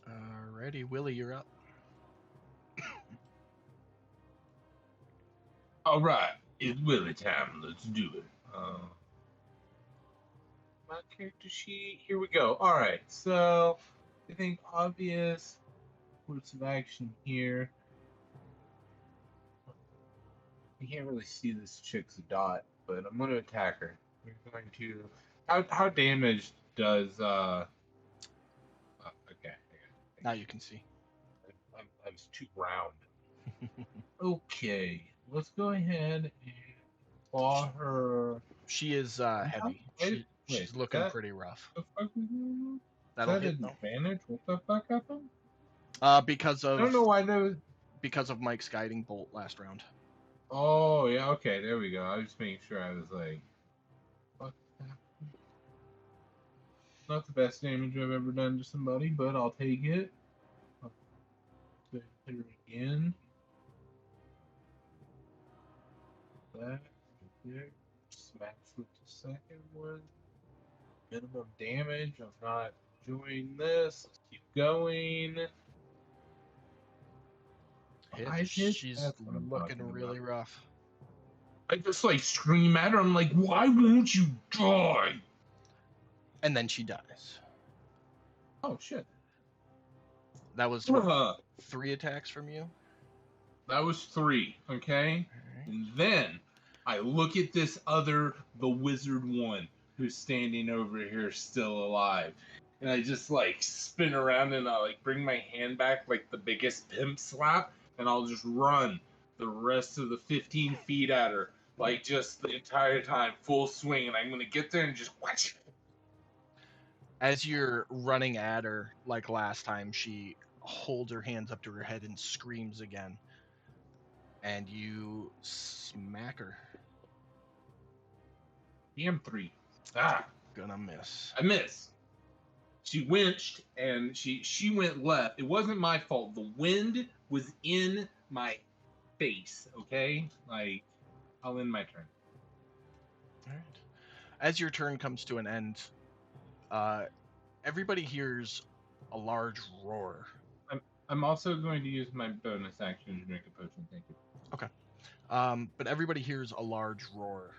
Speaker 1: Alrighty, Willie, you're up.
Speaker 2: All right, it's Willy time. Let's do it. My character sheet. Here we go. All right, so I think obvious course of action here. You can't really see this chick's dot, but I'm going to attack her. We're going to. How damaged does okay.
Speaker 1: Now you can see.
Speaker 2: times 2 round. Okay, let's go ahead and claw her.
Speaker 1: She is heavy.
Speaker 2: Wait,
Speaker 1: She's
Speaker 2: is
Speaker 1: looking
Speaker 2: that
Speaker 1: pretty rough.
Speaker 2: the fuck is going on? Is
Speaker 1: That'll
Speaker 2: that
Speaker 1: hit
Speaker 2: an
Speaker 1: though.
Speaker 2: advantage? What the fuck happened?
Speaker 1: Because
Speaker 2: I don't know
Speaker 1: of
Speaker 2: why those.
Speaker 1: Mike's guiding bolt last round.
Speaker 2: Oh yeah, okay, there we go. I was just making sure. I was like, fuck. Not the best damage I've ever done to somebody, but I'll take it. I'll hit her again. That. Okay. Smash with the second one. Minimum damage. I'm not enjoying this. Let's keep going.
Speaker 1: Hit.
Speaker 2: 5 hits?
Speaker 1: She's
Speaker 2: That's what I'm
Speaker 1: looking
Speaker 2: talking
Speaker 1: really
Speaker 2: about.
Speaker 1: rough.
Speaker 2: I just like scream at her. I'm like, why won't you die?
Speaker 1: And then she dies.
Speaker 2: Oh shit.
Speaker 1: That was
Speaker 2: Uh,
Speaker 1: 3 attacks from you.
Speaker 2: that was 3, okay?
Speaker 1: Alright.
Speaker 2: And then I look at the wizard one, who's standing over here still alive. And I just like spin around and I like bring my hand back like the biggest pimp slap, and I'll just run the rest of the 15 feet at her. Like just the entire time, full swing, and I'm gonna get there and just watch.
Speaker 1: As you're running at her, like last time, she holds her hands up to her head and screams again. And you smack her.
Speaker 2: Damn 3. Ah,
Speaker 1: Gonna miss.
Speaker 2: I miss. She winched and she went left. It wasn't my fault. The wind was in my face. Okay, like I'll end my turn.
Speaker 1: All right. As your turn comes to an end, everybody hears a large roar.
Speaker 2: I'm also going to use my bonus action to drink a potion. Thank you.
Speaker 1: But everybody hears a large roar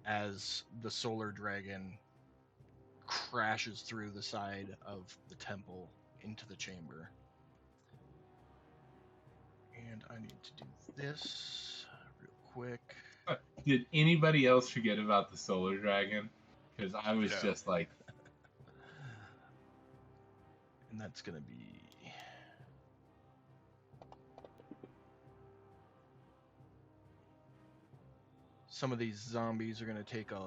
Speaker 1: as the solar dragon crashes through the side of the temple into the chamber. And I need to do this real quick.
Speaker 2: Did anybody else forget about the solar dragon? Because I was
Speaker 4: No.
Speaker 2: just like,
Speaker 1: And that's going to be some of these zombies are going to take a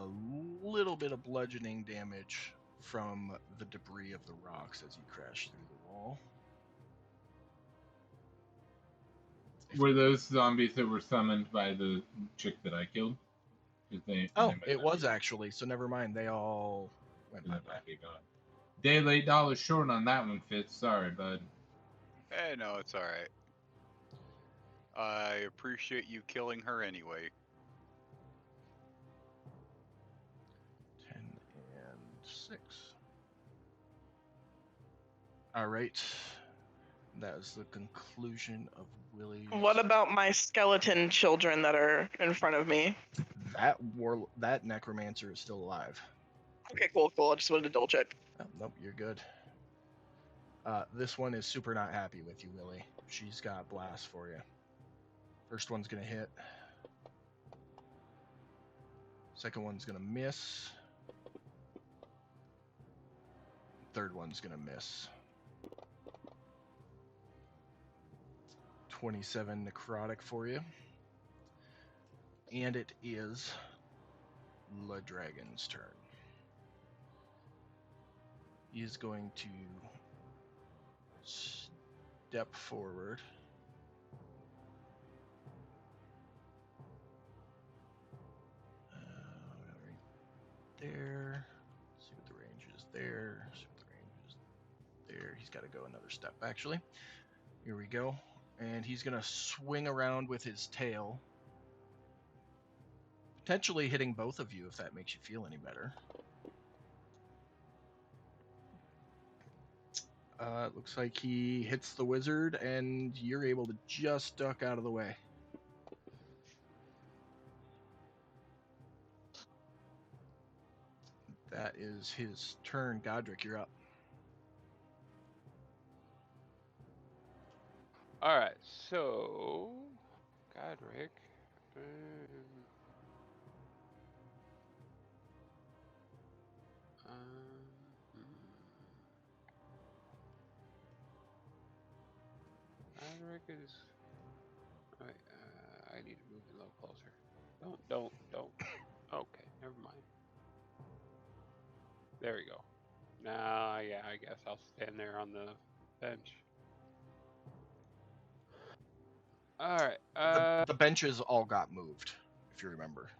Speaker 1: little bit of bludgeoning damage from the debris of the rocks as you crash through the wall.
Speaker 2: were those zombies that were summoned by the chick that I killed?
Speaker 1: Oh, it was actually. So never mind. They all went bye-bye.
Speaker 2: Day late, dollar short on that one, Fitz. Sorry, bud.
Speaker 4: Eh, no, it's alright. I appreciate you killing her anyway.
Speaker 1: 10 and 6. All right. That is the conclusion of Willie's.
Speaker 5: What about my skeleton children that are in front of me?
Speaker 1: That necromancer is still alive.
Speaker 5: Okay, cool. I just wanted to double check.
Speaker 1: Oh, nope, you're good. This one is super not happy with you, Willie. She's got blast for you. First one's gonna hit. Second one's gonna miss. Third one's gonna miss. 27 necrotic for you. And it is the dragon's turn. He is going to step forward. Right there. See what the range is there. See what the range is there. He's got to go another step, actually. Here we go. And he's going to swing around with his tail. Potentially hitting both of you if that makes you feel any better. It looks like he hits the wizard, and you're able to just duck out of the way. That is his turn. Godric, you're up.
Speaker 3: All right, so Godric. I heck is? Wait, I need to move a little closer. Don't. Okay, never mind. There we go. Now, yeah, I guess I'll stand there on the bench. All right.
Speaker 1: The benches all got moved, if you remember.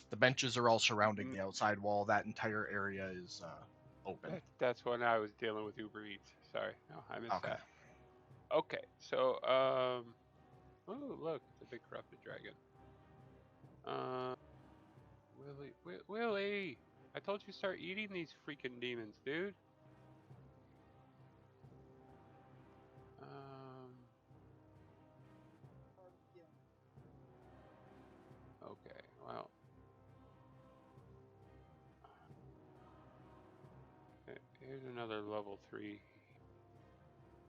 Speaker 1: The benches are all surrounding the outside wall. That entire area is open.
Speaker 3: That's when I was dealing with Uber Eats. Sorry, no, I missed
Speaker 1: Okay.
Speaker 3: that. Okay, so oh look, it's a big corrupted dragon. Willie, I told you start eating these freaking demons, dude. Okay, well, here's another level 3.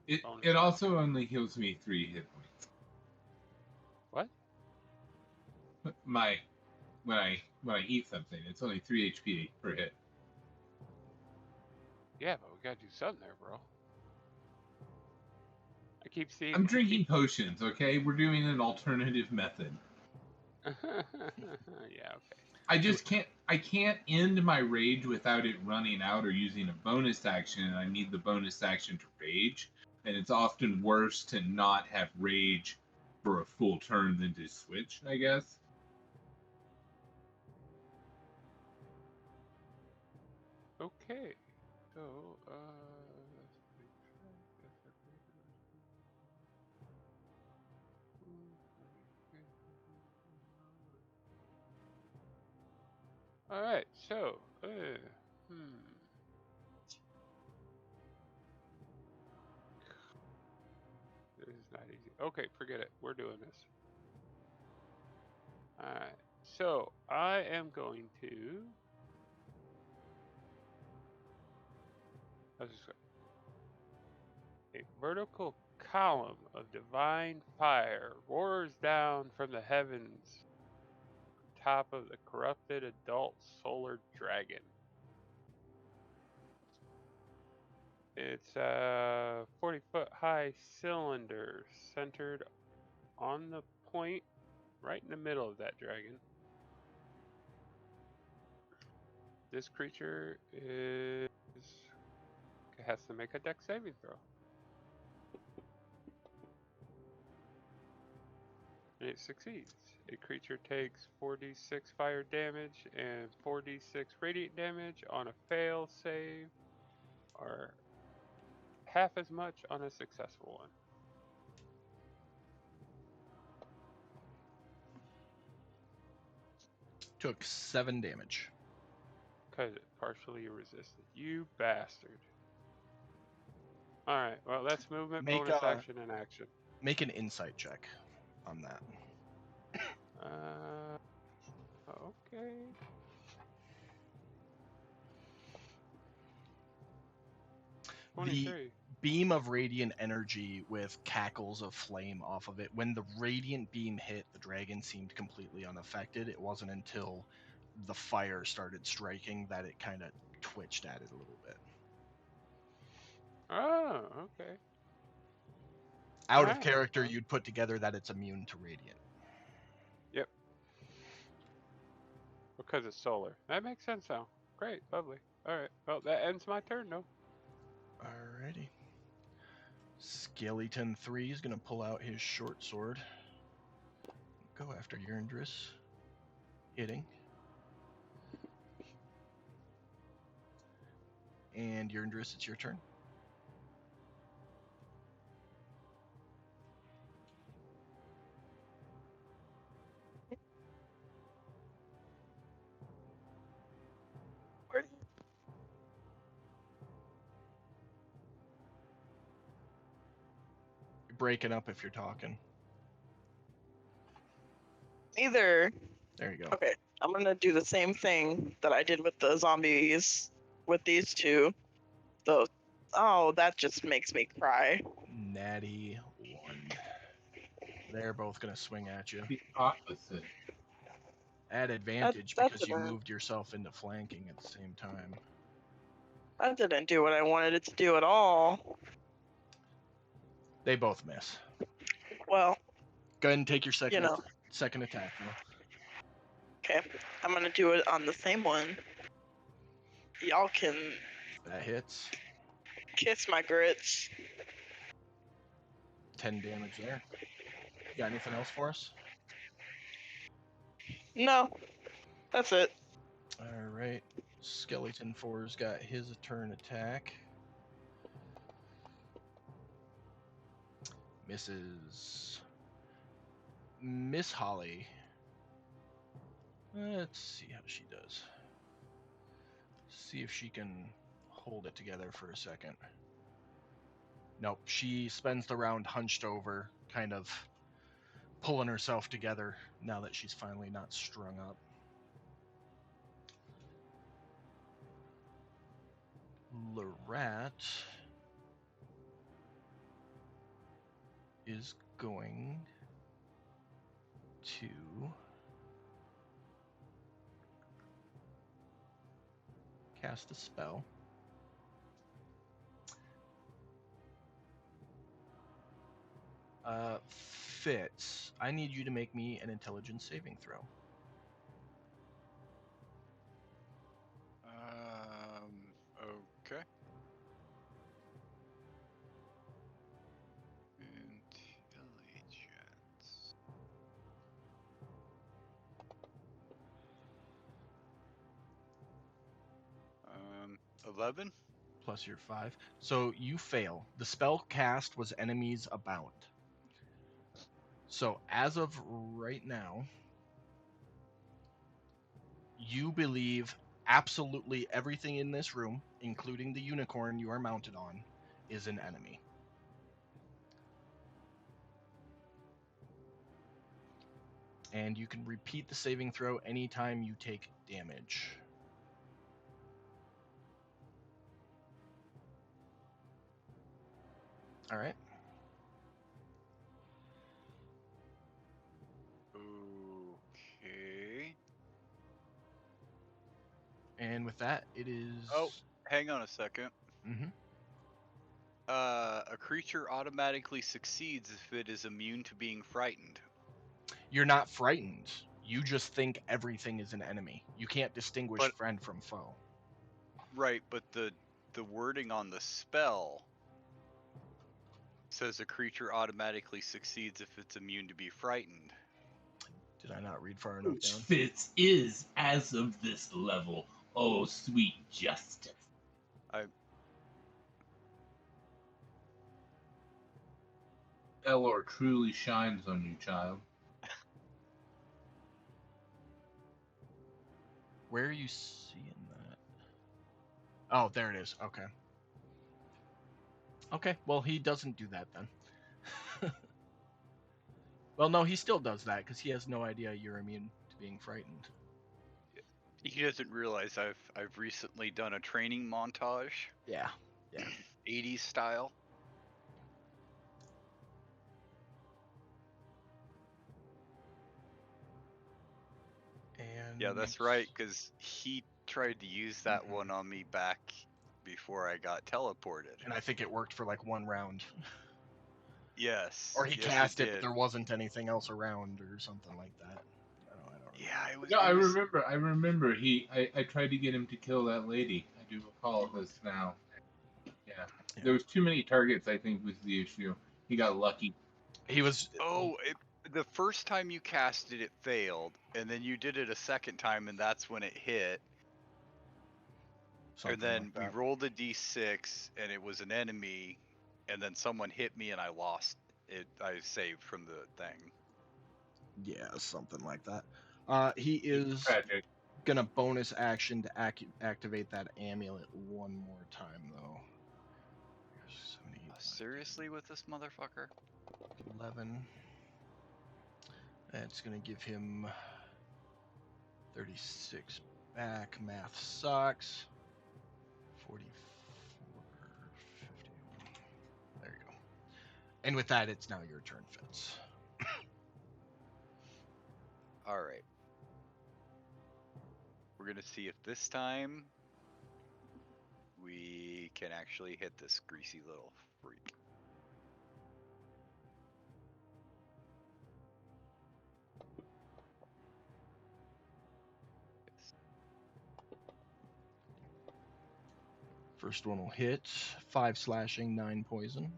Speaker 2: It also only heals me 3 hit points.
Speaker 3: What?
Speaker 2: When I eat something, it's only 3 HP per hit.
Speaker 3: Yeah, but we gotta do something there, bro. I keep seeing.
Speaker 2: I'm drinking potions, okay? We're doing an alternative method.
Speaker 3: Yeah, okay.
Speaker 2: I can't end my rage without it running out or using a bonus action, and I need the bonus action to rage. And it's often worse to not have rage for a full turn than to switch, I guess.
Speaker 3: Okay, so all right, so this is not easy. Okay, forget it. We're doing this. All right, so I am going to. How's this go? A vertical column of divine fire roars down from the heavens on top of the corrupted adult solar dragon. It's a 40-foot high cylinder centered on the point right in the middle of that dragon. This creature has to make a dex saving throw. And it succeeds. A creature takes 4d6 fire damage and 4d6 radiant damage on a fail save, or half as much on a successful one.
Speaker 1: Took 7 damage.
Speaker 3: Because it partially resisted. You bastard. Alright, well, that's movement, bonus action, and action.
Speaker 1: Make an insight check on that.
Speaker 3: Okay.
Speaker 1: The beam of radiant energy with cackles of flame off of it. When the radiant beam hit, the dragon seemed completely unaffected. It wasn't until the fire started striking that it kind of twitched at it a little bit.
Speaker 3: Oh, okay.
Speaker 1: Out of character, you'd put together that it's immune to radiant.
Speaker 3: Yep. Because it's solar. That makes sense now. Great, lovely. Alright, well, that ends my turn, though.
Speaker 1: Alrighty. Skeleton 3 is going to pull out his short sword. Go after Yurndris. Hitting. And Yurndris, it's your turn. You're breaking up if you're talking.
Speaker 5: Either.
Speaker 1: There you go.
Speaker 5: Okay, I'm gonna do the same thing that I did with the zombies with these two. Oh, that just makes me cry.
Speaker 1: Natty 1. They're both going to swing at you.
Speaker 2: The opposite.
Speaker 1: At advantage because you moved yourself into flanking at the same time.
Speaker 5: That didn't do what I wanted it to do at all.
Speaker 1: They both miss.
Speaker 5: Well,
Speaker 1: Go ahead and take your second
Speaker 5: know.
Speaker 1: second attack though.
Speaker 5: Okay, I'm gonna do it on the same one. Y'all can
Speaker 1: That hits.
Speaker 5: kiss my grits.
Speaker 1: 10 damage there. You got anything else for us?
Speaker 5: No, that's it.
Speaker 1: All right. Skeleton 4's got his turn attack. Misses. Miss Holly. Let's see how she does. See if she can hold it together for a second. Nope, she spends the round hunched over, kind of pulling herself together now that she's finally not strung up. Lorette is going to cast a spell. Fitz, I need you to make me an intelligence saving throw.
Speaker 4: Okay. Intelligence. 11.
Speaker 1: Plus your 5. So you fail. The spell cast was enemies abound. So as of right now, you believe absolutely everything in this room, including the unicorn you are mounted on, is an enemy. And you can repeat the saving throw anytime you take damage. All right.
Speaker 4: Okay.
Speaker 1: And with that, it is.
Speaker 4: Oh, hang on a second.
Speaker 1: Mm-hmm.
Speaker 4: A creature automatically succeeds if it is immune to being frightened.
Speaker 1: You're not frightened. You just think everything is an enemy. You can't distinguish
Speaker 4: But-
Speaker 1: friend from foe.
Speaker 4: Right, but the wording on the spell says a creature automatically succeeds if it's immune to be frightened.
Speaker 1: Did I not read far enough
Speaker 2: Which
Speaker 1: down?
Speaker 2: Fitz is as of this level. Oh, sweet justice. Elor truly shines on you, child.
Speaker 1: Where are you seeing that? Oh, there it is. Okay. Okay, well, he doesn't do that then. Well, no, he still does that because he has no idea you're immune to being frightened.
Speaker 4: He doesn't realize I've recently done a training montage,
Speaker 1: Yeah, yeah.
Speaker 4: 80s style.
Speaker 1: And
Speaker 4: Yeah, that's right, because he tried to use that one on me back before I got teleported.
Speaker 1: And I think it worked for like one round.
Speaker 4: Yes.
Speaker 1: Or he
Speaker 4: yes,
Speaker 1: cast it,
Speaker 4: did.
Speaker 1: but there wasn't anything else around or something like that. I don't remember.
Speaker 4: Yeah, it was.
Speaker 2: No,
Speaker 4: it was-
Speaker 2: I remember. I tried to get him to kill that lady. I do recall this now. Yeah. There was too many targets, I think, was the issue. He got lucky.
Speaker 1: He was.
Speaker 4: Oh, the first time you cast it, it failed, and then you did it a second time, and that's when it hit.
Speaker 1: Something
Speaker 4: And then
Speaker 1: like
Speaker 4: we
Speaker 1: that.
Speaker 4: rolled a d6, and it was an enemy, and then someone hit me, and I lost it. I saved from the thing.
Speaker 1: Yeah, something like that. He is
Speaker 2: Tragic.
Speaker 1: gonna bonus action to activate that amulet one more time though. 78,
Speaker 4: Seriously, with this motherfucker?
Speaker 1: 11. That's gonna give him 36 back. Math sucks. 44, 51. There you go. And with that, it's now your turn, Fitz.
Speaker 4: All right. We're gonna see if this time we can actually hit this greasy little freak.
Speaker 1: First one will hit. 5 slashing, 9 poison.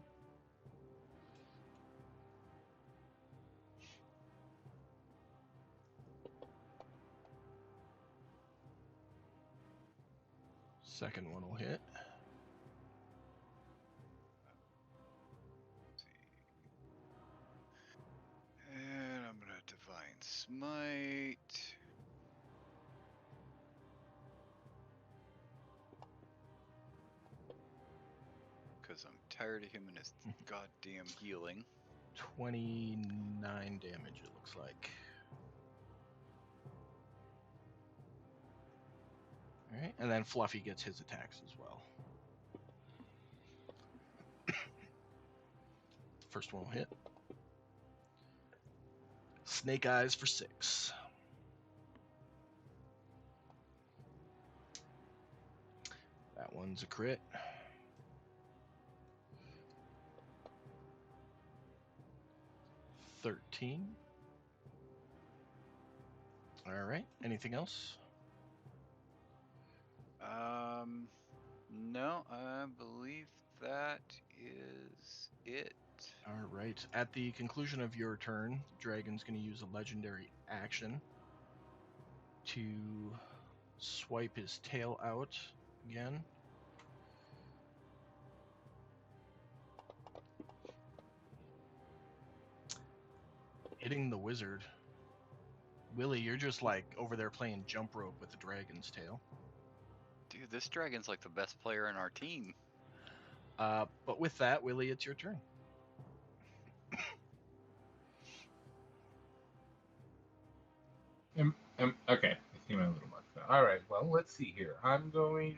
Speaker 1: Second one will hit.
Speaker 4: And I'm gonna Divine Smite. Because I'm tired of him and his goddamn healing.
Speaker 1: 29 damage, it looks like. Alright, and then Fluffy gets his attacks as well. First one will hit. Snake Eyes for 6. That one's a crit. $13. Alright, anything else?
Speaker 4: No, I believe that is it.
Speaker 1: Alright, at the conclusion of your turn, Dragon's going to use a legendary action to swipe his tail out again. Hitting the wizard. Willie, you're just like over there playing jump rope with the dragon's tail.
Speaker 4: Dude, this dragon's like the best player in our team.
Speaker 1: But with that, Willie, it's your turn.
Speaker 2: Okay, I see my little mark now. All right, well, let's see here. I'm going to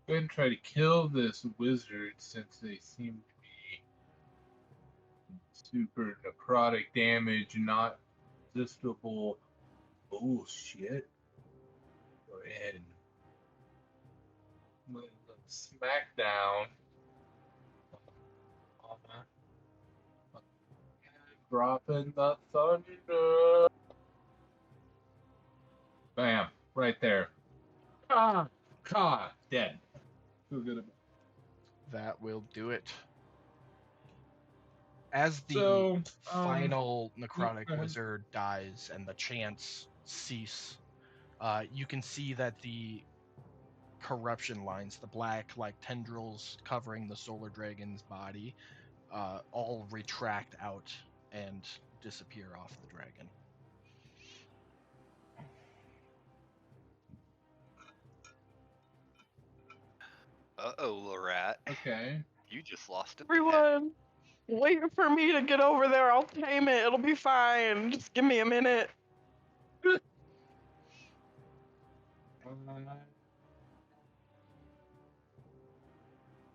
Speaker 2: go ahead and try to kill this wizard since they seem to be super necrotic damage, not resistable bullshit. Go ahead and smack down on that. Dropping the thunder. Bam, right there. Ah, God, dead. Feel good about it.
Speaker 1: That will do it. As the
Speaker 2: So,
Speaker 1: final necrotic
Speaker 2: go ahead.
Speaker 1: wizard dies and the chants cease, you can see that the corruption lines, the black like tendrils covering the solar dragon's body, all retract out and disappear off the dragon.
Speaker 4: Uh-oh, Lorat.
Speaker 2: Okay.
Speaker 4: You just lost a pet.
Speaker 5: Everyone, wait for me to get over there. I'll tame it. It'll be fine. Just give me a minute.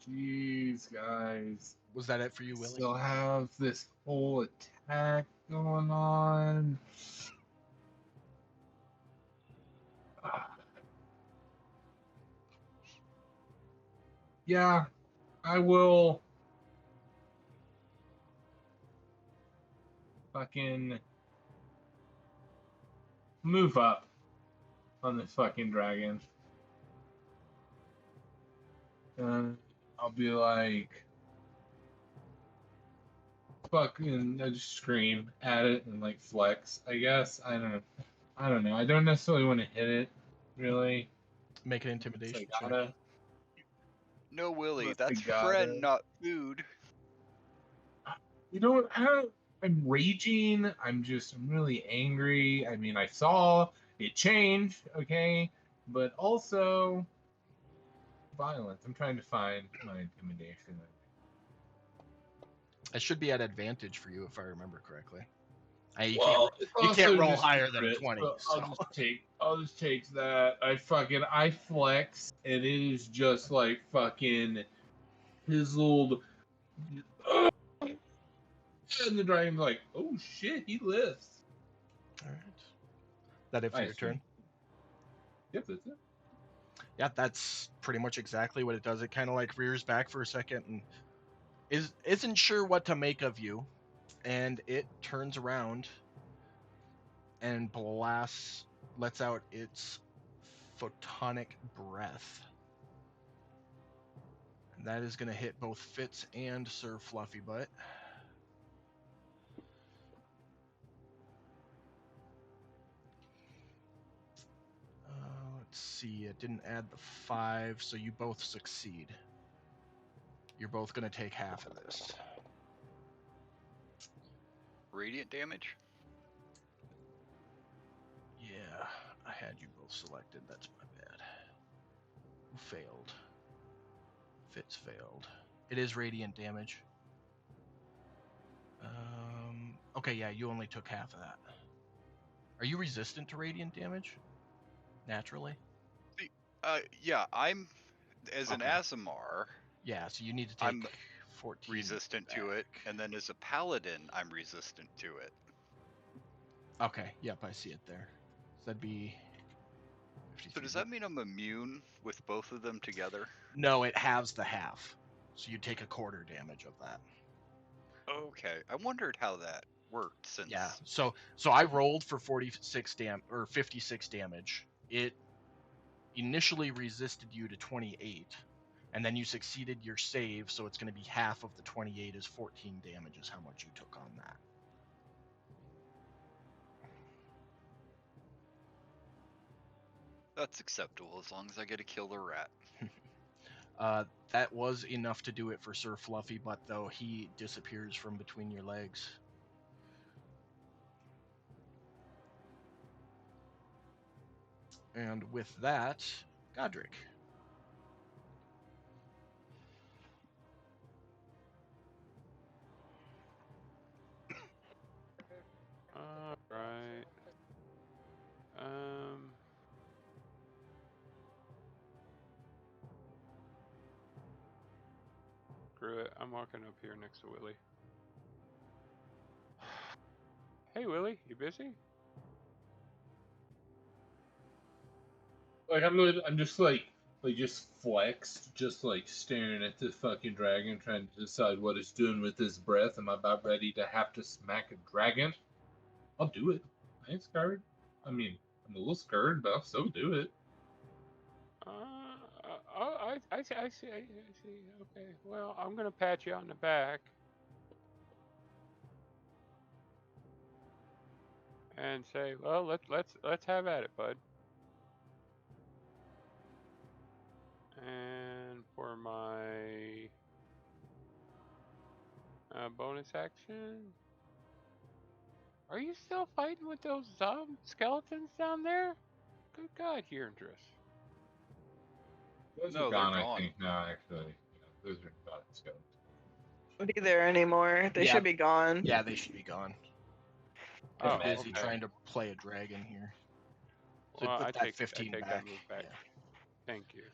Speaker 2: Jeez, guys.
Speaker 1: Was that it for you, Willie?
Speaker 2: Still have this whole attack going on. Yeah, I will fucking move up on this fucking dragon. I'll be like, fucking, I just scream at it and like flex. I guess I don't know. I don't necessarily want to hit it, really.
Speaker 1: Make an
Speaker 2: I
Speaker 1: intimidation check.
Speaker 2: gotta.
Speaker 4: No, Willie,
Speaker 2: Unless I
Speaker 4: that's
Speaker 2: gotta.
Speaker 4: friend, not food.
Speaker 2: You know, I'm raging. I'm really angry. I mean, I saw it change, okay, but also violence. I'm trying to find my intimidation.
Speaker 1: It should be at advantage for you if I remember correctly. You
Speaker 2: It's
Speaker 1: you
Speaker 2: also
Speaker 1: can't roll
Speaker 2: just
Speaker 1: higher than a
Speaker 2: crit,
Speaker 1: 20.
Speaker 2: so
Speaker 1: So.
Speaker 2: I'll just take that. I flex, and it is just like fucking fizzled. And the dragon's like, oh shit, he lives.
Speaker 1: All right. That it for your turn?
Speaker 2: Yep, that's it.
Speaker 1: Yeah, that's pretty much exactly what it does. It kind of like rears back for a second and isn't sure what to make of you, and it turns around and lets out its photonic breath. That is going to hit both Fitz and Sir Fluffy Butt. Let's see, it didn't add the 5, so you both succeed. You're both going to take half of this.
Speaker 4: Radiant damage?
Speaker 1: Yeah, I had you both selected. That's my bad. Who failed? Fitz failed. It is radiant damage. Okay, yeah, you only took half of that. Are you resistant to radiant damage? Naturally?
Speaker 4: Yeah, I'm as an
Speaker 1: Okay.
Speaker 4: Aasimar,
Speaker 1: Yeah, so you need to take
Speaker 4: I'm
Speaker 1: 14
Speaker 4: resistant to it,
Speaker 1: back.
Speaker 4: and then as a paladin, I'm resistant to it.
Speaker 1: Okay, yep, I see it there. So that'd be 53.
Speaker 4: So does that mean I'm immune with both of them together?
Speaker 1: No, it halves the half. So you take a quarter damage of that.
Speaker 4: Okay, I wondered how that worked since.
Speaker 1: Yeah. So I rolled for 56 or 56 damage. It initially resisted you to 28, and then you succeeded your save, so it's going to be half of the 28 is 14 damage is how much you took on that.
Speaker 4: That's acceptable as long as I get to kill the rat.
Speaker 1: That was enough to do it for Sir Fluffy, but though he disappears from between your legs. And with that, Godric.
Speaker 3: All right. Screw it. I'm walking up here next to Willie. Hey, Willie, you busy?
Speaker 2: Like I'm just just flexed, just like staring at the fucking dragon, trying to decide what it's doing with his breath. Am I about ready to have to smack a dragon? I'll do it. I ain't scared. I mean, I'm a little scared, but I'll still do it.
Speaker 3: I see, I see, I see. Okay, well, I'm gonna pat you on the back and say, well, let's have at it, bud. And for my bonus action, are you still fighting with those skeletons down there? Good God, Yndris.
Speaker 2: Those are
Speaker 4: No, they're
Speaker 2: gone, I
Speaker 4: gone.
Speaker 2: think. No, actually, those are gone. Skeletons.
Speaker 5: Be there anymore. They
Speaker 1: Yeah.
Speaker 5: should be gone.
Speaker 1: Yeah, they should be gone.
Speaker 3: Oh,
Speaker 1: I'm busy
Speaker 3: okay.
Speaker 1: trying to play a dragon here. So
Speaker 3: Well,
Speaker 1: put
Speaker 3: I
Speaker 1: that
Speaker 3: take
Speaker 1: 15
Speaker 3: that
Speaker 1: back.
Speaker 3: move back.
Speaker 1: Yeah.
Speaker 3: Thank you.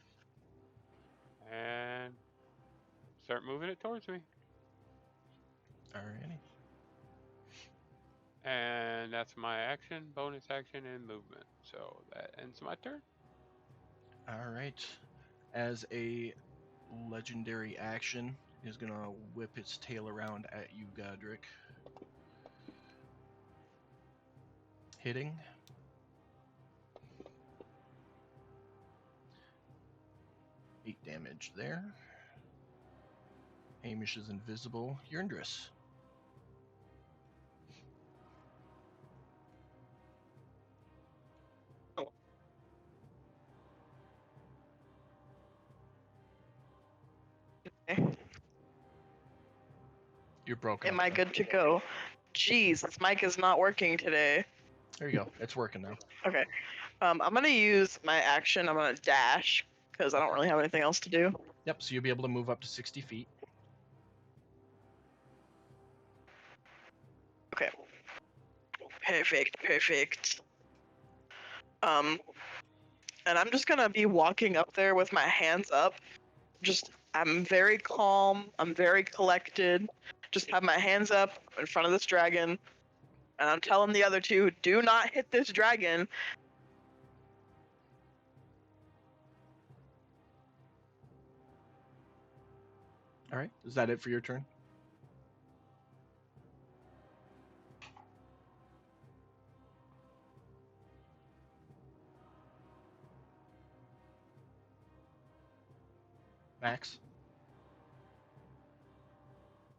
Speaker 3: And start moving it towards me.
Speaker 1: Alrighty.
Speaker 3: And that's my action, bonus action, and movement. So that ends my turn.
Speaker 1: All right. As a legendary action, is gonna whip its tail around at you, Godric. Hitting. Eight damage there. Hamish is invisible. Yndris. You're broken.
Speaker 5: Am I good to go? Jeez, this mic is not working today.
Speaker 1: There you go. It's working now.
Speaker 5: Okay. I'm gonna use my action. I'm gonna dash because I don't really have anything else to do.
Speaker 1: Yep. So you'll be able to move up to 60 feet.
Speaker 5: Okay. Perfect. And I'm just gonna be walking up there with my hands up. I'm very calm. I'm very collected. Just have my hands up in front of this dragon, and I'm telling the other two, do not hit this dragon.
Speaker 1: All right. Is that it for your turn? Max?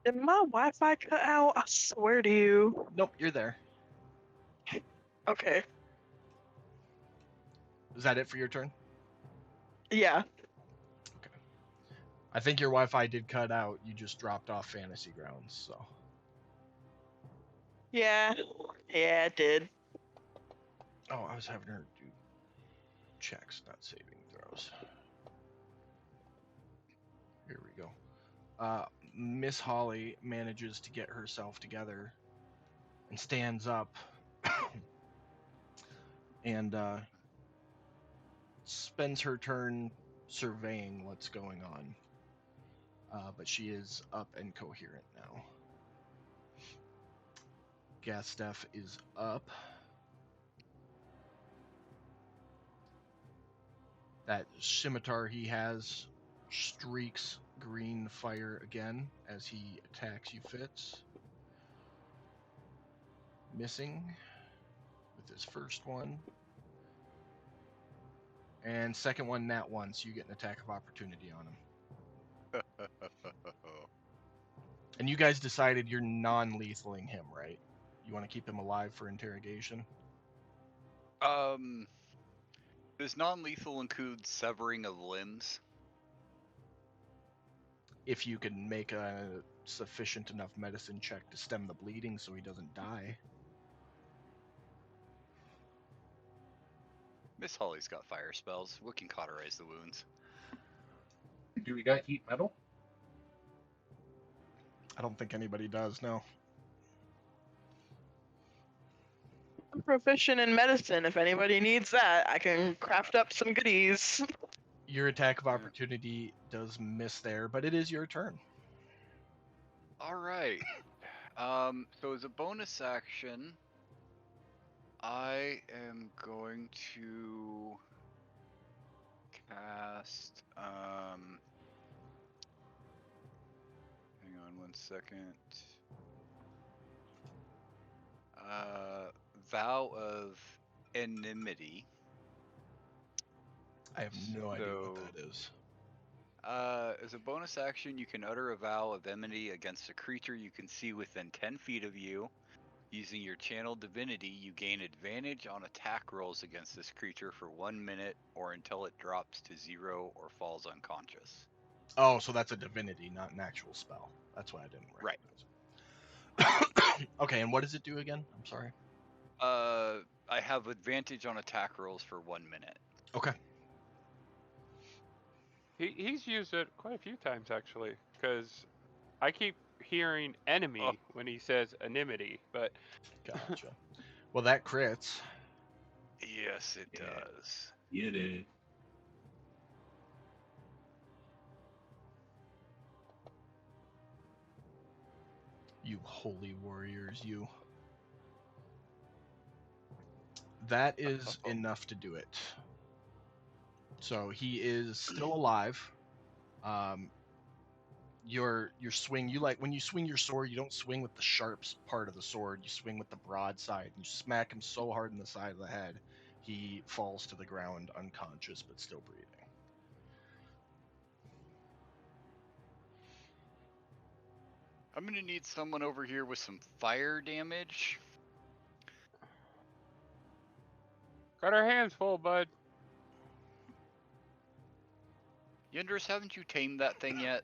Speaker 5: Did my Wi-Fi cut out? I swear to you.
Speaker 1: Nope, you're there.
Speaker 5: Okay.
Speaker 1: Is that it for your turn?
Speaker 5: Yeah.
Speaker 1: Okay. I think your Wi-Fi did cut out. You just dropped off Fantasy Grounds, so.
Speaker 5: Yeah. Yeah, it did.
Speaker 1: Oh, I was having her do checks, not saving throws. Here we go. Miss Holly manages to get herself together and stands up and spends her turn surveying what's going on. But she is up and coherent now. Gastef is up. That scimitar he has streaks green fire again as he attacks you, Fitz. Missing with his first one. And second one, nat 1, so you get an attack of opportunity on him. And you guys decided you're non-lethaling him, right? You want to keep him alive for interrogation?
Speaker 4: Does non-lethal include severing of limbs?
Speaker 1: If you can make a sufficient enough medicine check to stem the bleeding so he doesn't die.
Speaker 4: Miss Holly's got fire spells. We can cauterize the wounds.
Speaker 2: Do we got heat metal?
Speaker 1: I don't think anybody does, no.
Speaker 5: I'm proficient in medicine. If anybody needs that, I can craft up some goodies.
Speaker 1: Your attack of opportunity does miss there, but it is your turn.
Speaker 4: All right. So as a bonus action, I am going to cast. Hang on one second. Vow of Enmity.
Speaker 1: I have no idea what
Speaker 4: So-
Speaker 1: that is.
Speaker 4: As a bonus action, you can utter a vow of enmity against a creature you can see within 10 feet of you. Using your channel divinity, you gain advantage on attack rolls against this creature for 1 minute or until it drops to 0 or falls unconscious.
Speaker 1: Oh, so that's a divinity, not an actual spell. That's why I didn't
Speaker 4: Right.
Speaker 1: recognize it. Okay, and what does it do again? I'm sorry.
Speaker 4: I have advantage on attack rolls for 1 minute.
Speaker 1: Okay.
Speaker 3: He's used it quite a few times actually, because I keep hearing enemy when he says enmity, but
Speaker 1: Gotcha. Well, that crits.
Speaker 4: Yes, it
Speaker 2: Yeah.
Speaker 4: does.
Speaker 2: Get it.
Speaker 1: You holy warriors, you. That is enough to do it. So he is still alive. Your swing, you like when you swing your sword, you don't swing with the sharp part of the sword, you swing with the broad side. You smack him so hard in the side of the head, he falls to the ground unconscious but still breathing.
Speaker 4: I'm gonna need someone over here with some fire damage.
Speaker 3: got our hands full, bud.
Speaker 4: Yendris, haven't you tamed that thing yet?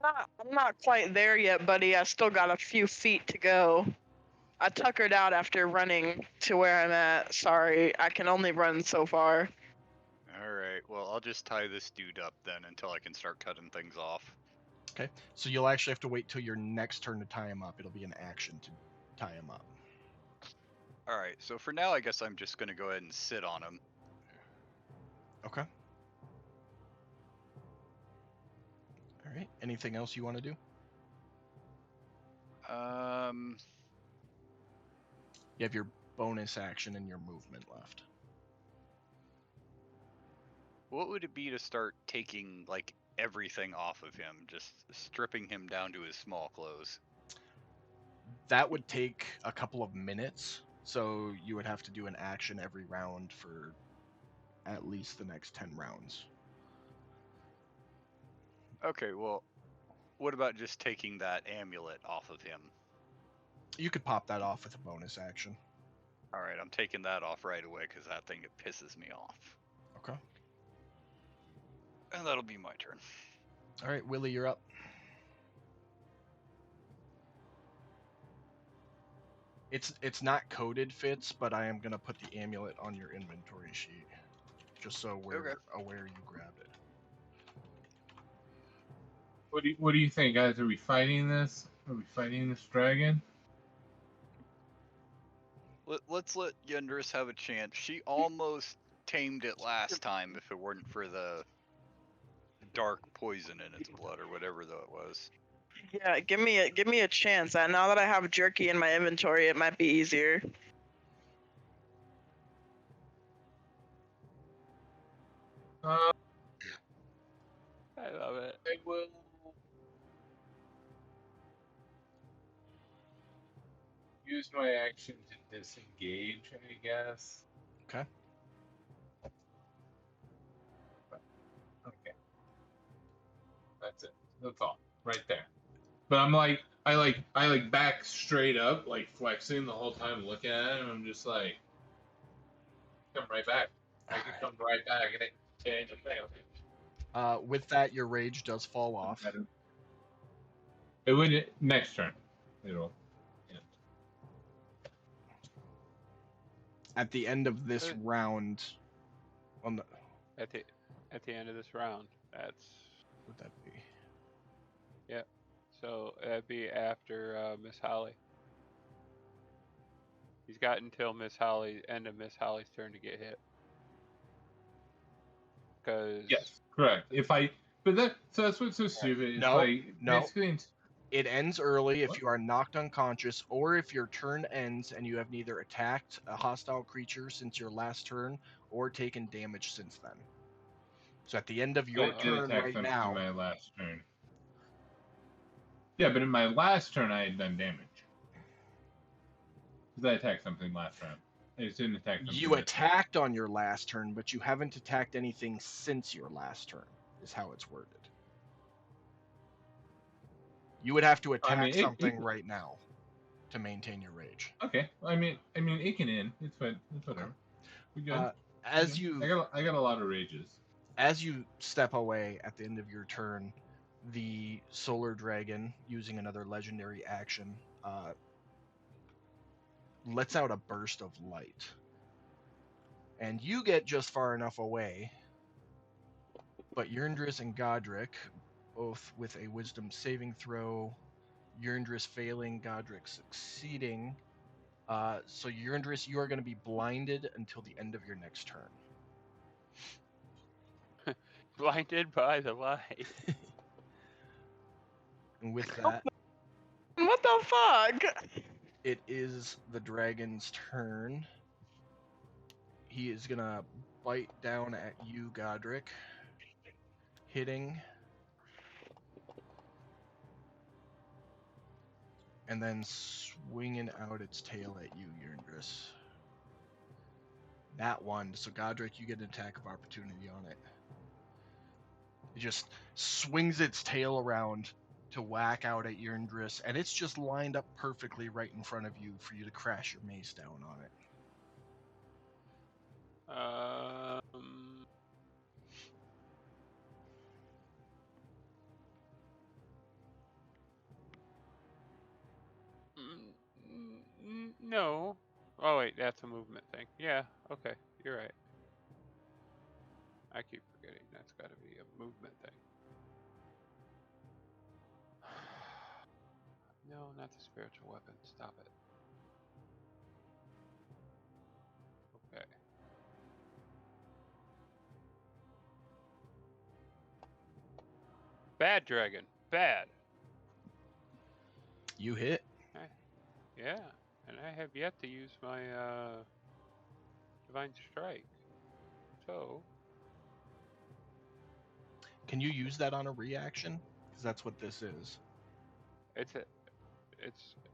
Speaker 5: I'm not quite there yet, buddy. I still got a few feet to go. I tuckered out after running to where I'm at. Sorry, I can only run so far.
Speaker 4: Alright, well, I'll just tie this dude up then until I can start cutting things off.
Speaker 1: Okay, so you'll actually have to wait till your next turn to tie him up. It'll be an action to tie him up.
Speaker 4: Alright, so for now, I guess I'm just gonna go ahead and sit on him.
Speaker 1: Okay. All right. Anything else you want to do? You have your bonus action and your movement left.
Speaker 4: What would it be to start taking, like, everything off of him? Just stripping him down to his small clothes?
Speaker 1: That would take a couple of minutes, so you would have to do an action every round for at least the next 10 rounds.
Speaker 4: Okay, well, What about just taking that amulet off of him?
Speaker 1: You could pop that off with a bonus action.
Speaker 4: All right, I'm taking that off right away because that thing, it pisses me off.
Speaker 1: Okay.
Speaker 4: And that'll be my turn.
Speaker 1: All right, Willie, you're up. It's not coded, Fitz, but I am gonna put the amulet on your inventory sheet, just so we're aware you grabbed it.
Speaker 2: What do you think, guys? Are we fighting this? Are we fighting this dragon?
Speaker 4: Let's let Yendris have a chance. She almost tamed it last time if it weren't for the dark poison in its blood or whatever though it was.
Speaker 5: Yeah, give me a chance. Now that I have jerky in my inventory, it might be easier.
Speaker 2: Uh,
Speaker 3: I love it.
Speaker 2: I will use my action to disengage, I guess.
Speaker 1: Okay.
Speaker 2: Okay. That's it. That's all. Right there. But I back straight up, like flexing the whole time looking at him. I'm just like, come right back. I can come right back and it change the thing.
Speaker 1: With that, your rage does fall off.
Speaker 2: It would next turn. It'll end.
Speaker 1: At the end of this round, on the
Speaker 3: At the end of this round, that's
Speaker 1: what would that be?
Speaker 3: so that'd be after Miss Holly. He's got until end of Miss Holly's turn to get hit. Because
Speaker 2: Yes, correct. That's what's so stupid. It's
Speaker 1: No,
Speaker 2: like
Speaker 1: no.
Speaker 2: basically
Speaker 1: It ends early if
Speaker 2: What?
Speaker 1: you are knocked unconscious, or if your turn ends and you have neither attacked a hostile creature since your last turn, or taken damage since then. So at the end of your
Speaker 2: I did
Speaker 1: turn
Speaker 2: attack
Speaker 1: right
Speaker 2: something
Speaker 1: now,
Speaker 2: in my last turn. Yeah, but in my last turn I had done damage. Because I attacked something last round. I just didn't attack something.
Speaker 1: you attacked on your last turn, but you haven't attacked anything since your last turn, is how it's worded. You would have to attack something right now to maintain your rage.
Speaker 2: Okay. I mean, it can end. It's fine. It's whatever. We good.
Speaker 1: As
Speaker 2: I
Speaker 1: you
Speaker 2: got a lot of rages.
Speaker 1: as you step away at the end of your turn, the solar dragon, using another legendary action, lets out a burst of light. And you get just far enough away, but Yerndris and Godric, both with a wisdom saving throw, Yerndris failing, Godric succeeding. So Yerndris, you are going to be blinded until the end of your next turn.
Speaker 3: blinded by the light.
Speaker 1: And with that,
Speaker 5: What the fuck?
Speaker 1: it is the dragon's turn. He is gonna bite down at you, Godric, hitting, and then swinging out its tail at you, Yerndris. That one. So Godric, you get an attack of opportunity on it. It just swings its tail around to whack out at Yerndris, and it's just lined up perfectly right in front of you for you to crash your mace down on it.
Speaker 3: No. Oh wait, that's a movement thing. Yeah. Okay, you're right. I keep forgetting that's got to be a movement thing. No, not the spiritual weapon. Stop it. Okay. Bad dragon. Bad.
Speaker 1: You hit.
Speaker 3: Yeah, and I have yet to use my divine strike. So.
Speaker 1: Can you use that on a reaction? Because that's what this is.
Speaker 3: It's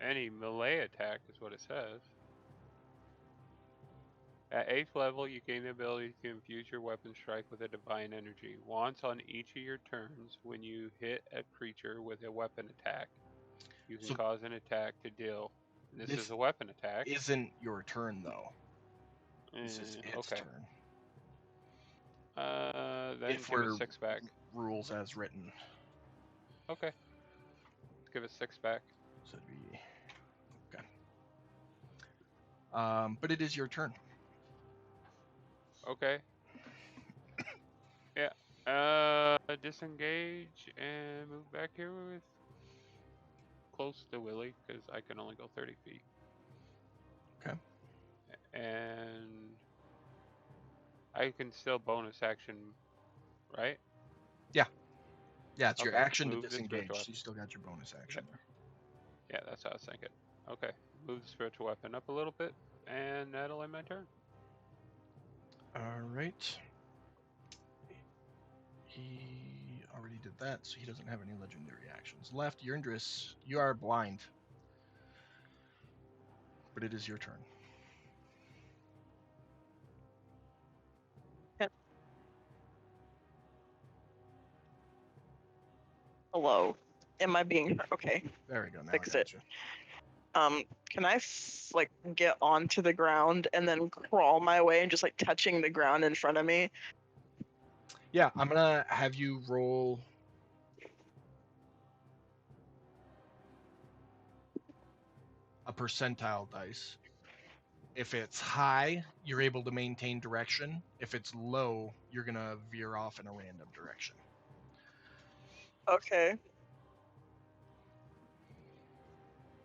Speaker 3: any melee attack is what it says. At 8th level, you gain the ability to infuse your weapon strike with a divine energy. Once on each of your turns, when you hit a creature with a weapon attack, you can
Speaker 1: So
Speaker 3: cause an attack to deal. And this is
Speaker 1: this
Speaker 3: a weapon attack.
Speaker 1: isn't your turn though. This is its
Speaker 3: Okay.
Speaker 1: turn.
Speaker 3: Then
Speaker 1: If
Speaker 3: give it
Speaker 1: we're
Speaker 3: 6 back.
Speaker 1: rules as written.
Speaker 3: Okay. Let's give it 6 back.
Speaker 1: So it'd be okay. But it is your turn.
Speaker 3: Okay. Yeah. Disengage and move back here with close to Willie because I can only go 30 feet.
Speaker 1: Okay.
Speaker 3: And I can still bonus action, right?
Speaker 1: Yeah, it's your
Speaker 3: Okay.
Speaker 1: action to
Speaker 3: Move the
Speaker 1: disengage.
Speaker 3: spiritual
Speaker 1: So
Speaker 3: weapon.
Speaker 1: you still got your bonus action there.
Speaker 3: Yeah, that's what I was thinking. Okay. Move the spiritual weapon up a little bit, and that'll end my turn.
Speaker 1: All right. He already did that, so he doesn't have any legendary actions left. Yurndris, you are blind, but it is your turn.
Speaker 5: Hello. Am I being okay?
Speaker 1: There we go. Now
Speaker 5: Fix
Speaker 1: I
Speaker 5: it.
Speaker 1: got you.
Speaker 5: Can I like get onto the ground and then crawl my way and just like touching the ground in front of me?
Speaker 1: Yeah, I'm gonna have you roll a percentile dice. If it's high, you're able to maintain direction. If it's low, you're gonna veer off in a random direction.
Speaker 5: Okay.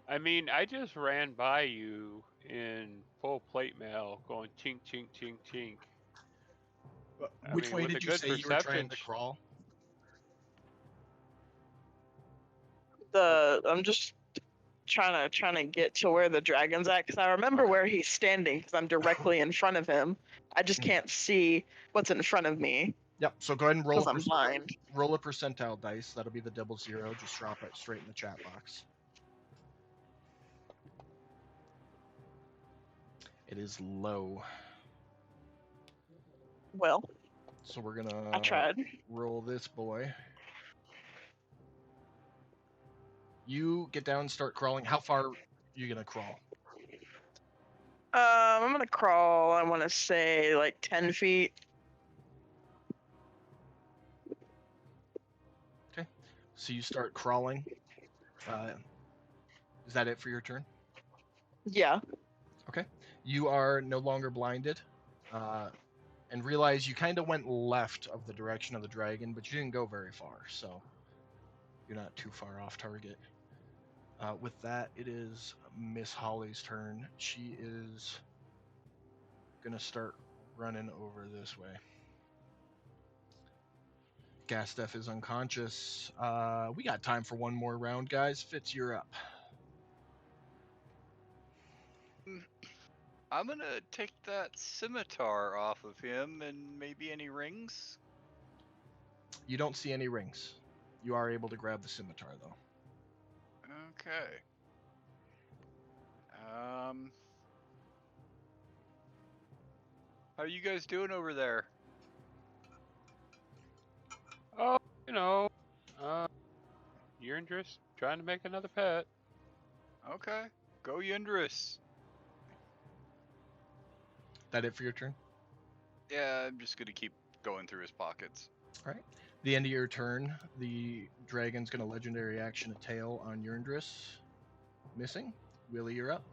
Speaker 3: I mean, I just ran by you in full plate mail going chink, chink, chink, chink. I
Speaker 1: Which
Speaker 3: mean,
Speaker 1: way
Speaker 3: with a
Speaker 1: did you
Speaker 3: good
Speaker 1: say you were trying
Speaker 3: perception.
Speaker 1: to crawl?
Speaker 5: I'm just trying to get to where the dragon's at because I remember
Speaker 1: Okay.
Speaker 5: where he's standing because I'm directly in front of him. I just can't see what's in front of me
Speaker 1: Yep. So go ahead and roll
Speaker 5: because I'm blind.
Speaker 1: roll a percentile dice. That'll be the double zero. Just drop it straight in the chat box. It is low.
Speaker 5: Well,
Speaker 1: So we're
Speaker 5: I
Speaker 1: gonna
Speaker 5: tried.
Speaker 1: roll this boy. You get down and start crawling. How far are you gonna crawl?
Speaker 5: I'm gonna crawl. I want to say like 10 feet.
Speaker 1: Okay. So you start crawling. Is that it for your turn?
Speaker 5: Yeah.
Speaker 1: Okay. You are no longer blinded. And realize you kind of went left of the direction of the dragon, but you didn't go very far, so you're not too far off target. With that, it is Miss Holly's turn. She is gonna start running over this way. Gasteff is unconscious. We got time for one more round, guys. Fitz, you're up.
Speaker 4: I'm gonna take that scimitar off of him and maybe any rings.
Speaker 1: You don't see any rings. You are able to grab the scimitar, though.
Speaker 4: Okay. How you guys doing over there?
Speaker 3: Oh, you know, you're just trying to make another pet.
Speaker 4: Okay. Go Yendris.
Speaker 1: That it for your turn?
Speaker 4: Yeah, I'm just gonna keep going through his pockets.
Speaker 1: All right. The end of your turn, the dragon's gonna legendary action a tail on Yurndris. Missing. Willie, you're up.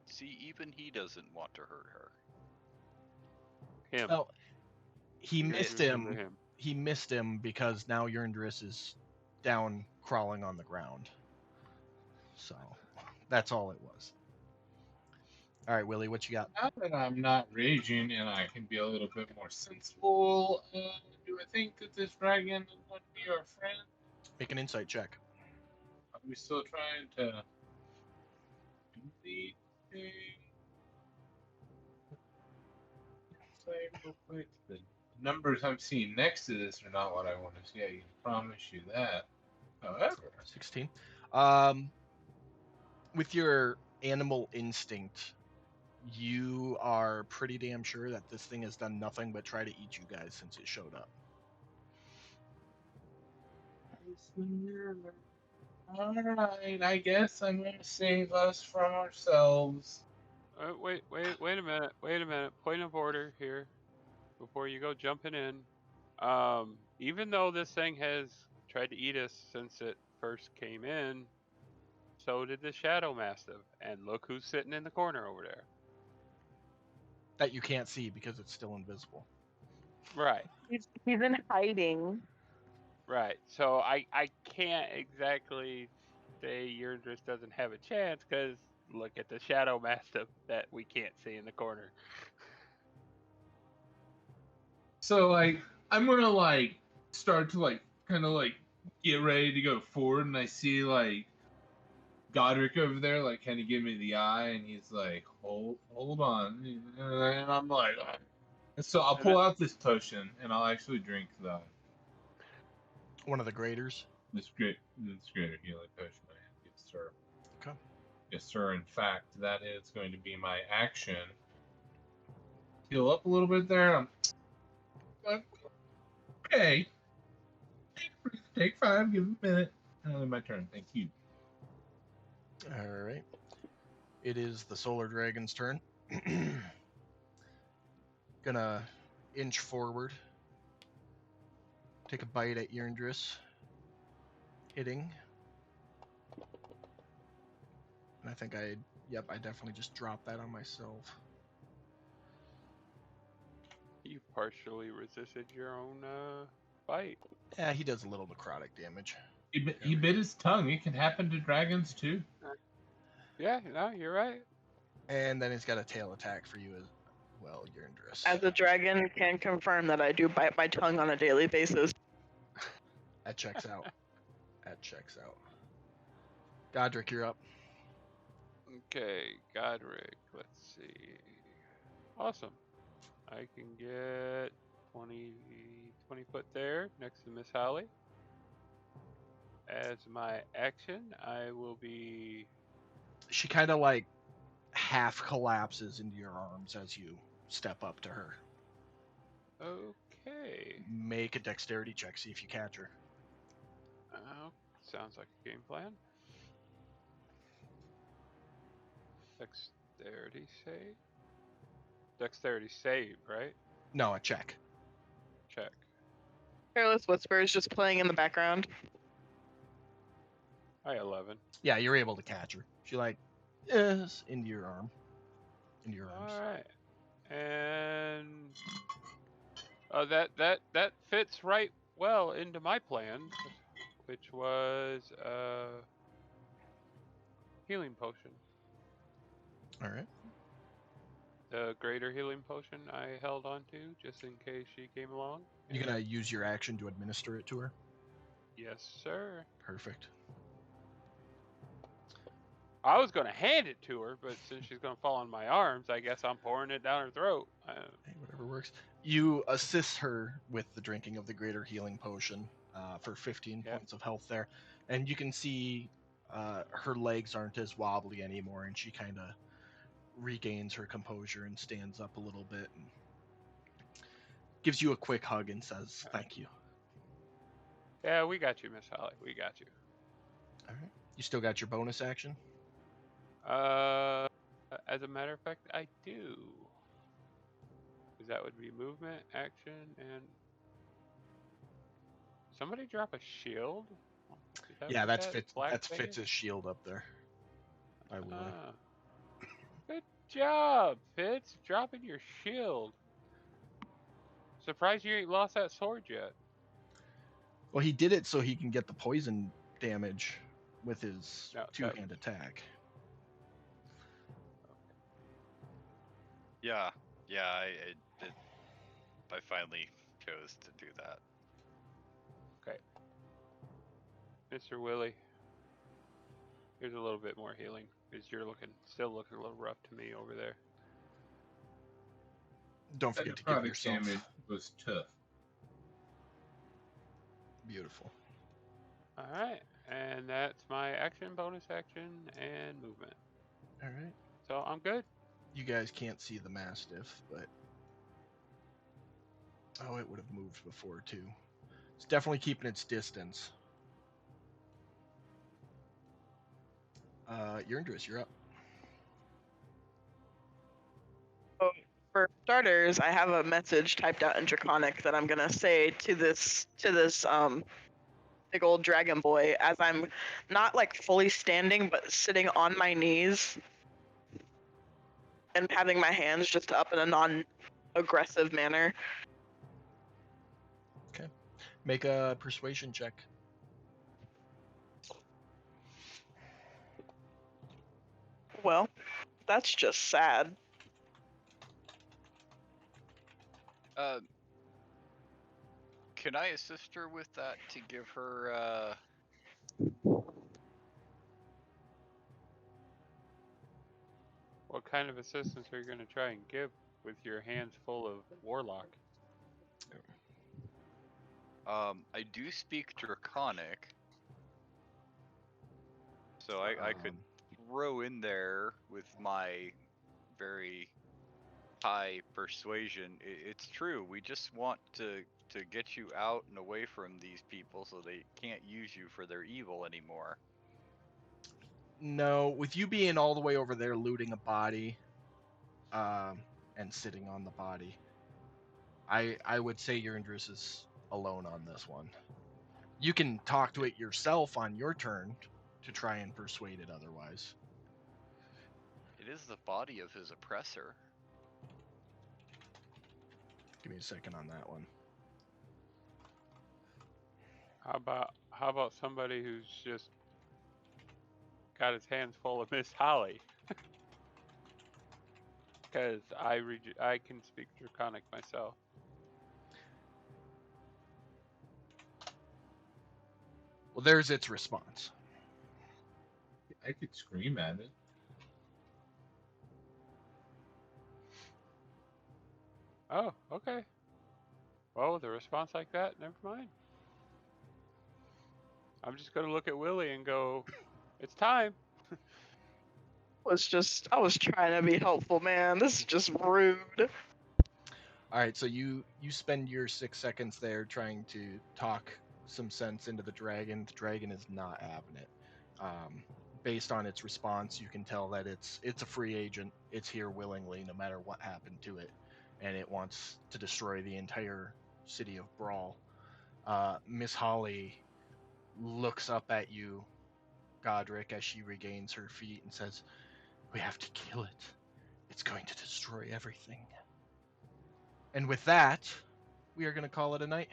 Speaker 4: See, even he doesn't want to hurt her.
Speaker 3: Him.
Speaker 1: Oh, he
Speaker 3: You
Speaker 1: missed
Speaker 3: remember
Speaker 1: him. He missed him because now Yurndris is down crawling on the ground. So that's all it was. All right, Willie, what you got?
Speaker 2: Now that I'm not raging and I can be a little bit more sensible, do I think that this dragon is going to be our friend?
Speaker 1: Make an insight check.
Speaker 2: Are we still trying to do the thing? Insight real quick. The numbers I'm seeing next to this are not what I want to see. I can promise you that. However,
Speaker 1: 16. With your animal instinct, You are pretty damn sure that this thing has done nothing but try to eat you guys since it showed up.
Speaker 2: Alright, I guess I'm gonna save us from ourselves.
Speaker 3: Wait a minute. Wait a minute. Point of order here before you go jumping in. Even though this thing has tried to eat us since it first came in, so did the Shadow Mastiff. And look who's sitting in the corner over there.
Speaker 1: That you can't see because it's still invisible.
Speaker 3: Right.
Speaker 5: He's in hiding.
Speaker 3: Right. So I can't exactly say Urdris doesn't have a chance because look at the Shadow Mastiff that we can't see in the corner.
Speaker 2: So like I'm gonna like start to like kind of like get ready to go forward, and I see like Godric over there, like kind of give me the eye, and he's like, hold on, and I'm like, and so I'll
Speaker 3: And
Speaker 2: pull out this potion, and I'll actually drink
Speaker 1: One of the graders.
Speaker 2: this greater healing potion. Yes, sir.
Speaker 1: Okay.
Speaker 2: Yes, sir. In fact, that is going to be my action. Heal up a little bit there. I'm okay. Take 5. Give it a minute. My turn. Thank you.
Speaker 1: All right. It is the Solar Dragon's turn. Gonna inch forward. Take a bite at Urdris. Hitting. And I think I definitely just dropped that on myself.
Speaker 3: you partially resisted your own bite.
Speaker 1: Yeah, he does a little necrotic damage.
Speaker 2: He bit his tongue. It can happen to dragons too.
Speaker 3: Yeah, no, you're right.
Speaker 1: And then he's got a tail attack for you as well, Urdris.
Speaker 5: As a dragon, can confirm that I do bite my tongue on a daily basis.
Speaker 1: That checks out. That checks out. Godric, you're up.
Speaker 3: Okay, Godric. Let's see. Awesome. I can get 20 foot there next to Miss Holly. As my action, I will be.
Speaker 1: She kind of like half collapses into your arms as you step up to her.
Speaker 3: Okay.
Speaker 1: Make a dexterity check, see if you catch her.
Speaker 3: Sounds like a game plan. Dexterity save? Dexterity save, right?
Speaker 1: No, a check.
Speaker 3: Check.
Speaker 5: Careless Whisper is just playing in the background.
Speaker 3: I 11.
Speaker 1: Yeah, you're able to catch her. She like is into your arm. Into your arms.
Speaker 3: Alright. And that fits right well into my plan, which was healing potion.
Speaker 1: Alright.
Speaker 3: The greater healing potion I held on to just in case she came along.
Speaker 1: You're gonna use your action to administer it to her?
Speaker 3: Yes, sir.
Speaker 1: Perfect.
Speaker 3: I was going to hand it to her, but since she's going to fall in my arms, I guess I'm pouring it down her throat.
Speaker 1: Hey, whatever works. You assist her with the drinking of the greater healing potion for 15 points of health there. And you can see her legs aren't as wobbly anymore, and she kind of regains her composure and stands up a little bit and gives you a quick hug and says thank you.
Speaker 3: Yeah, we got you, Miss Holly. We got you.
Speaker 1: All right. You still got your bonus action?
Speaker 3: As a matter of fact, I do. Because that would be movement, action, and somebody drop a shield.
Speaker 1: Yeah, that's Fitz's shield up there. By Willie.
Speaker 3: Good job, Fitz. Dropping your shield. Surprised you ain't lost that sword yet.
Speaker 1: Well, he did it so he can get the poison damage with his two-hand attack.
Speaker 4: Yeah, I finally chose to do that.
Speaker 3: Okay. Mr. Willie, here's a little bit more healing, because you're still looking a little rough to me over there.
Speaker 1: Don't forget to give yourself.
Speaker 2: Damage was tough.
Speaker 1: Beautiful.
Speaker 3: All right, and that's my action, bonus action, and movement.
Speaker 1: All right.
Speaker 3: So I'm good.
Speaker 1: You guys can't see the Mastiff, but oh, it would have moved before too. It's definitely keeping its distance. Yurndris, you're up.
Speaker 5: So for starters, I have a message typed out in Draconic that I'm gonna say to this big old dragon boy as I'm not like fully standing but sitting on my knees and having my hands just up in a non-aggressive manner.
Speaker 1: Make a persuasion check.
Speaker 5: Well, that's just sad.
Speaker 4: Can I assist her with that to give her?
Speaker 3: What kind of assistance are you going to try and give with your hands full of warlock?
Speaker 4: I do speak Draconic, so I could throw in there with my very high persuasion. It's true. We just want to get you out and away from these people so they can't use you for their evil anymore.
Speaker 1: No, with you being all the way over there looting a body, and sitting on the body, I would say Yurndris is alone on this one. You can talk to it yourself on your turn to try and persuade it otherwise.
Speaker 4: It is the body of his oppressor.
Speaker 1: Give me a second on that one.
Speaker 3: How about somebody who's just got his hands full of Miss Holly? Because I can speak Draconic myself.
Speaker 1: Well, there's its response.
Speaker 2: I could scream at it.
Speaker 3: Oh, okay. Well, with a response like that, never mind. I'm just going to look at Willie and go, it's time.
Speaker 5: I was trying to be helpful, man. This is just rude.
Speaker 1: All right, so you spend your 6 seconds there trying to talk some sense into the dragon. The dragon is not having it. Based on its response, you can tell that it's a free agent. It's here willingly, no matter what happened to it, and it wants to destroy the entire city of Brawl. Miss Holly looks up at you, Godric, as she regains her feet and says, "We have to kill it. It's going to destroy everything." And with that, we are going to call it a night.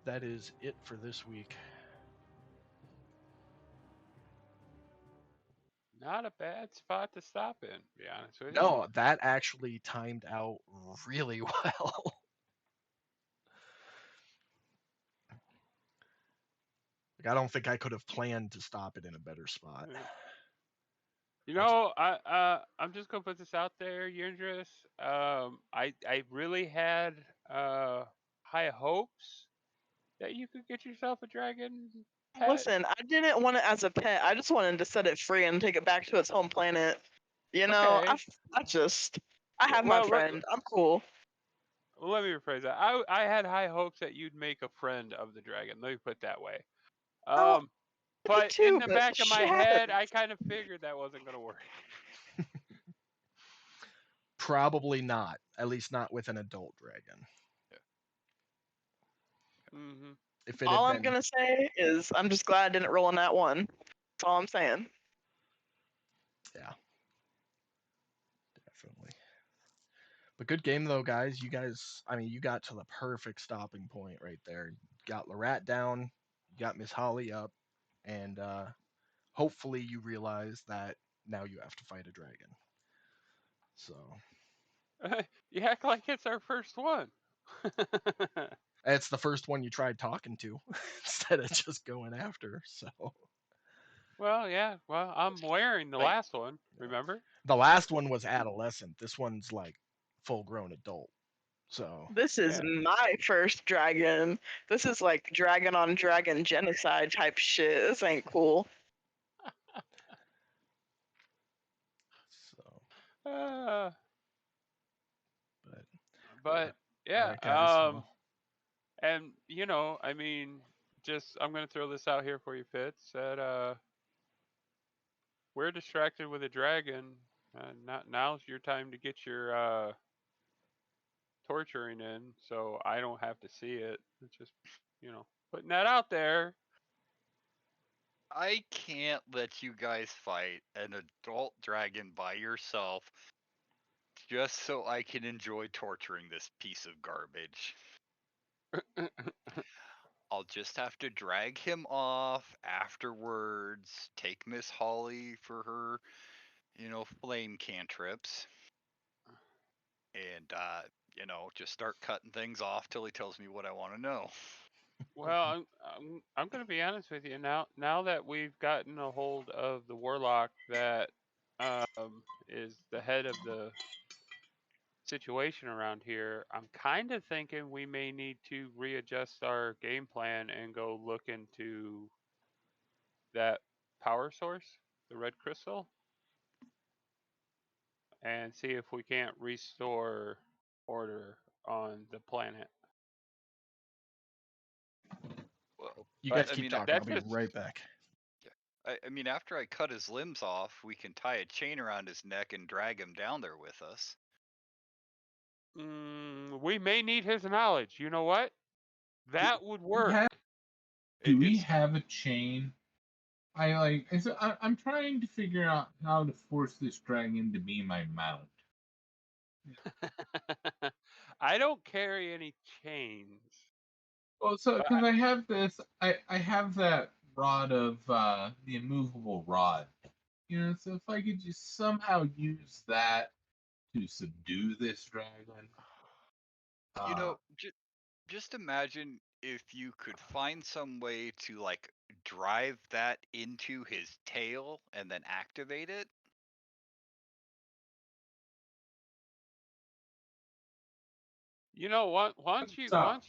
Speaker 1: That is it for this week.
Speaker 3: Not a bad spot to stop in, to be honest with you.
Speaker 1: No, that actually timed out really well. I don't think I could have planned to stop it in a better spot.
Speaker 3: You know, I'm just gonna put this out there, Yundris. I really had high hopes that you could get yourself a dragon pet.
Speaker 5: Listen, I didn't want it as a pet. I just wanted to set it free and take it back to its home planet. You know,
Speaker 3: Okay.
Speaker 5: I have my
Speaker 3: Well,
Speaker 5: friend. I'm cool.
Speaker 3: Let me rephrase that. I had high hopes that you'd make a friend of the dragon. Let me put it that way.
Speaker 5: Oh, I did
Speaker 3: But in
Speaker 5: too,
Speaker 3: the
Speaker 5: but
Speaker 3: back of my
Speaker 5: shit
Speaker 3: head,
Speaker 5: happens.
Speaker 3: I kind of figured that wasn't gonna work.
Speaker 1: Probably not. At least not with an adult dragon.
Speaker 3: Mm-hmm.
Speaker 1: If it
Speaker 5: All
Speaker 1: had
Speaker 5: I'm
Speaker 1: been,
Speaker 5: gonna say is I'm just glad I didn't roll on that one. That's all I'm saying.
Speaker 1: yeah, definitely. But good game though, guys. You guys, I mean, you got to the perfect stopping point right there. Got Larat down, got Miss Holly up, and hopefully you realize that now you have to fight a dragon. So
Speaker 3: You act like it's our first one.
Speaker 1: it's the first one you tried talking to instead of just going after. So
Speaker 3: Well, yeah. Well, I'm wearing the last one. Remember?
Speaker 1: the last one was adolescent. This one's like full grown adult. So
Speaker 5: This is
Speaker 3: Yeah.
Speaker 5: my first dragon. This is like dragon on dragon genocide type shit. This ain't cool.
Speaker 1: so
Speaker 3: Uh,
Speaker 1: But
Speaker 3: but yeah,
Speaker 1: alright, guys. Well,
Speaker 3: and I mean, just I'm gonna throw this out here for you, Fitz. That we're distracted with a dragon. Not now's your time to get your torturing in, so I don't have to see it. It's just putting that out there.
Speaker 4: I can't let you guys fight an adult dragon by yourself just so I can enjoy torturing this piece of garbage. I'll just have to drag him off afterwards, take Miss Holly for her, flame cantrips, and, just start cutting things off till he tells me what I want to know.
Speaker 3: Well, I'm gonna be honest with you now. Now that we've gotten a hold of the warlock that is the head of the situation around here, I'm kind of thinking we may need to readjust our game plan and go look into that power source, the red crystal, and see if we can't restore order on the planet.
Speaker 4: Well,
Speaker 1: you
Speaker 3: But
Speaker 1: guys
Speaker 4: I
Speaker 1: keep
Speaker 4: mean,
Speaker 1: talking. I'll
Speaker 3: that's
Speaker 1: be
Speaker 3: just
Speaker 1: right back.
Speaker 4: I mean, after I cut his limbs off, we can tie a chain around his neck and drag him down there with us.
Speaker 3: we may need his knowledge. You know what? That would
Speaker 2: We
Speaker 3: work.
Speaker 2: have, do we
Speaker 4: It's
Speaker 2: have a chain? I'm trying to figure out how to force this dragon to be my mount.
Speaker 3: I don't carry any chains.
Speaker 2: Well, so
Speaker 3: But
Speaker 2: because I have this, I have that rod of the immovable rod. So if I could just somehow use that to subdue this dragon.
Speaker 4: you
Speaker 2: Uh,
Speaker 4: know, just imagine if you could find some way to like drive that into his tail and then activate it.
Speaker 3: once you
Speaker 2: so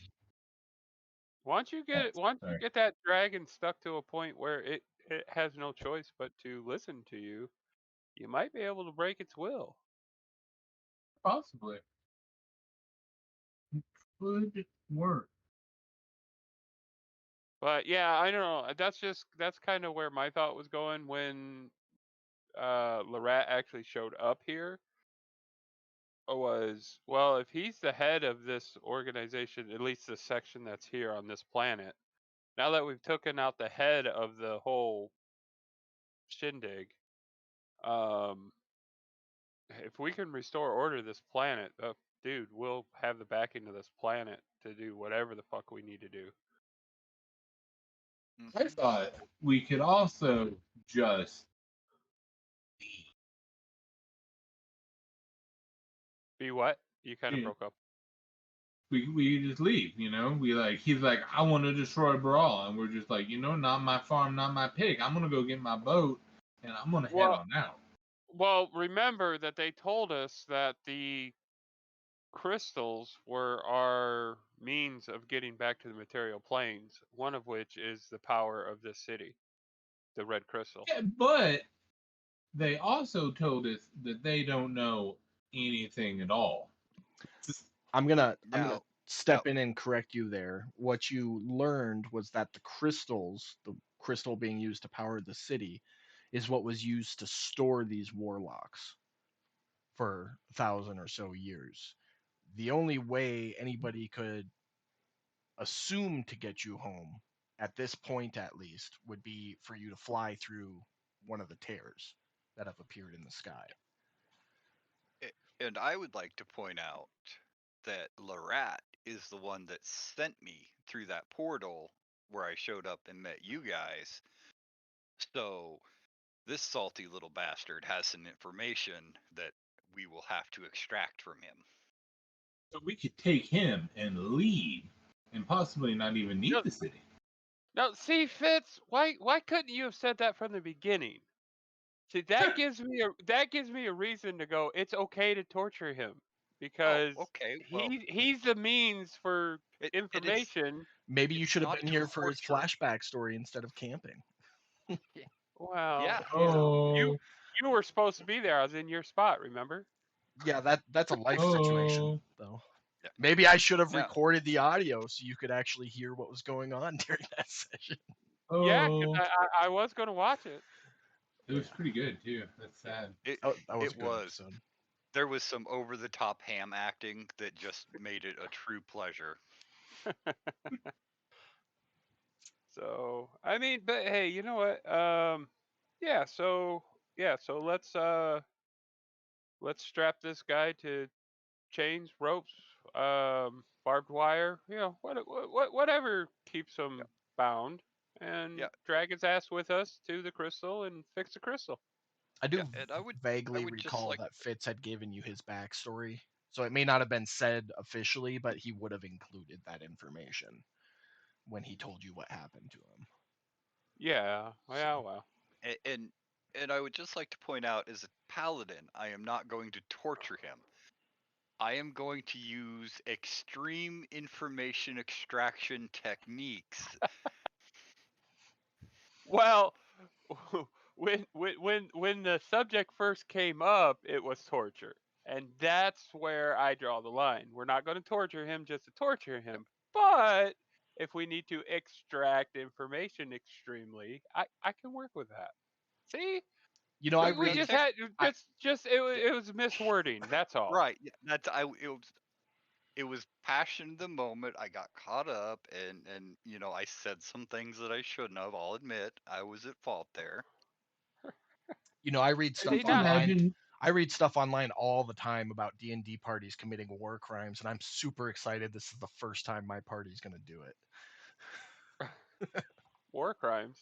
Speaker 2: yes,
Speaker 3: once you
Speaker 2: sorry.
Speaker 3: get that dragon stuck to a point where it has no choice but to listen to you, you might be able to break its will.
Speaker 2: Possibly it could work.
Speaker 3: But yeah, I don't know. That's kind of where my thought was going when Larat actually showed up here. Was, well, if he's the head of this organization, at least the section that's here on this planet, now that we've taken out the head of the whole shindig, um, if we can restore order to this planet, dude, we'll have the backing of this planet to do whatever the fuck we need to do.
Speaker 2: I
Speaker 4: Hmm.
Speaker 2: thought we could also just
Speaker 3: Be what? You kind of
Speaker 2: leave.
Speaker 3: broke up.
Speaker 2: We could just leave. He's like, I want to destroy Brawl, and we're just like, not my farm, not my pig. I'm gonna go get my boat, and I'm gonna head
Speaker 3: Well,
Speaker 2: on out.
Speaker 3: remember that they told us that the crystals were our means of getting back to the material planes, one of which is the power of this city, the red crystal.
Speaker 2: Yeah, but they also told us that they don't know anything at all.
Speaker 1: I'm gonna
Speaker 4: Now,
Speaker 1: step in and correct you there. What you learned was that the crystals, the crystal being used to power the city, is what was used to store these warlocks for 1,000 or so years. The only way anybody could assume to get you home, at this point at least, would be for you to fly through one of the tears that have appeared in the sky.
Speaker 4: and I would like to point out that Larat is the one that sent me through that portal where I showed up and met you guys. So this salty little bastard has some information that we will have to extract from him.
Speaker 2: So we could take him and leave, and possibly not even need
Speaker 3: No,
Speaker 2: the city.
Speaker 3: no, see, Fitz, why couldn't you have said that from the beginning? See, that gives me a reason to go. It's okay to torture him
Speaker 4: Oh,
Speaker 3: because
Speaker 4: okay. Well,
Speaker 3: he's the means for
Speaker 4: it's
Speaker 3: information.
Speaker 1: Maybe you
Speaker 4: it's
Speaker 1: should have
Speaker 4: not
Speaker 1: been
Speaker 4: to
Speaker 1: here for his
Speaker 4: torture.
Speaker 1: flashback story instead of camping.
Speaker 3: Well,
Speaker 4: Yeah.
Speaker 3: you know,
Speaker 2: Oh,
Speaker 3: you were supposed to be there. I was in your spot. Remember?
Speaker 1: Yeah, that's a life situation though.
Speaker 4: Yeah.
Speaker 1: Maybe I should have
Speaker 4: Now,
Speaker 1: recorded the audio so you could actually hear what was going on during that session.
Speaker 3: Yeah, because
Speaker 2: Oh,
Speaker 3: I was going to watch it.
Speaker 2: it was pretty good too. That's sad.
Speaker 1: Oh, that was
Speaker 4: it
Speaker 1: a good
Speaker 4: was.
Speaker 1: episode.
Speaker 4: There was some over-the-top ham acting that just made it a true pleasure.
Speaker 3: So I mean, but hey, you know what? Yeah. So let's strap this guy to chains, ropes, barbed wire. You know, whatever keeps him
Speaker 4: Yeah.
Speaker 3: bound, and
Speaker 4: Yeah.
Speaker 3: drag his ass with us to the crystal and fix the crystal.
Speaker 1: I do
Speaker 4: Yeah, and I
Speaker 1: vaguely
Speaker 4: would just
Speaker 1: recall
Speaker 4: like
Speaker 1: that Fitz had given you his backstory. So it may not have been said officially, but he would have included that information when he told you what happened to him.
Speaker 3: Yeah.
Speaker 1: So-
Speaker 3: Well.
Speaker 4: and I would just like to point out, as a paladin, I am not going to torture him. I am going to use extreme information extraction techniques.
Speaker 3: Well, when the subject first came up, it was torture, and that's where I draw the line. We're not going to torture him just to torture him, but if we need to extract information extremely, I can work with that. See,
Speaker 1: You know, I
Speaker 3: we
Speaker 1: read.
Speaker 3: just
Speaker 4: Tech-
Speaker 3: had
Speaker 1: I,
Speaker 3: it was miswording. That's all.
Speaker 4: Right. Yeah, it was passion of the moment. I got caught up, and I said some things that I shouldn't have. I'll admit I was at fault there.
Speaker 1: I read
Speaker 2: I
Speaker 1: stuff
Speaker 3: See
Speaker 2: just
Speaker 3: now,
Speaker 1: online.
Speaker 2: imagine.
Speaker 1: I read stuff online all the time about D&D parties committing war crimes, and I'm super excited. This is the first time my party's going to do it.
Speaker 3: war crimes.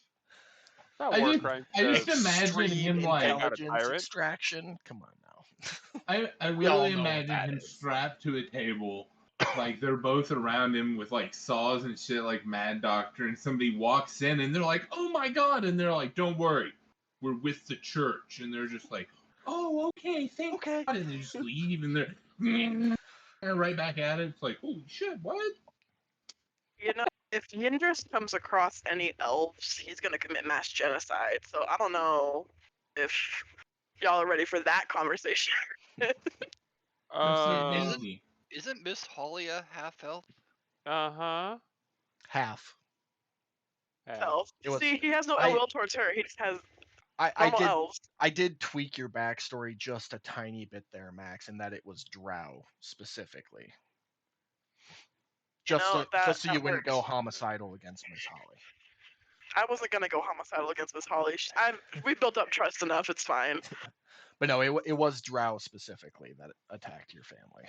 Speaker 3: Not
Speaker 2: I
Speaker 3: war
Speaker 2: just,
Speaker 3: crimes
Speaker 2: I just
Speaker 3: to
Speaker 2: imagine
Speaker 1: Extreme
Speaker 2: him like.
Speaker 3: take out a
Speaker 1: intelligence
Speaker 3: tyrant.
Speaker 1: extraction. Come on now.
Speaker 2: I
Speaker 1: We all
Speaker 2: really
Speaker 1: know what
Speaker 2: imagine
Speaker 1: that
Speaker 2: him
Speaker 1: is.
Speaker 2: strapped to a table, like they're both around him with like saws and shit, like Mad Doctor, and somebody walks in and they're like, "Oh my god!" and they're like, "Don't worry, we're with the church," and they're just like, "Oh, okay, thank
Speaker 1: Okay.
Speaker 2: God," and they just leave, and they're right back at it. It's like, holy shit, what?
Speaker 5: You know, if Yindris comes across any elves, he's gonna commit mass genocide. So I don't know if y'all are ready for that conversation.
Speaker 3: Uh
Speaker 2: Maybe.
Speaker 4: Isn't Miss Holly a half elf?
Speaker 3: huh.
Speaker 1: Half.
Speaker 3: Yeah.
Speaker 5: Elf.
Speaker 1: It was.
Speaker 5: See, he has no ill
Speaker 1: I.
Speaker 5: will towards her. He just has
Speaker 1: I
Speaker 5: normal
Speaker 1: did.
Speaker 5: elves.
Speaker 1: I did tweak your backstory just a tiny bit there, Max, in that it was Drow specifically.
Speaker 5: You know that
Speaker 1: Just so you wouldn't
Speaker 5: works.
Speaker 1: go homicidal against Miss Holly.
Speaker 5: I wasn't gonna go homicidal against Miss Holly. We built up trust enough. It's fine.
Speaker 1: But no, it was Drow specifically that attacked your family.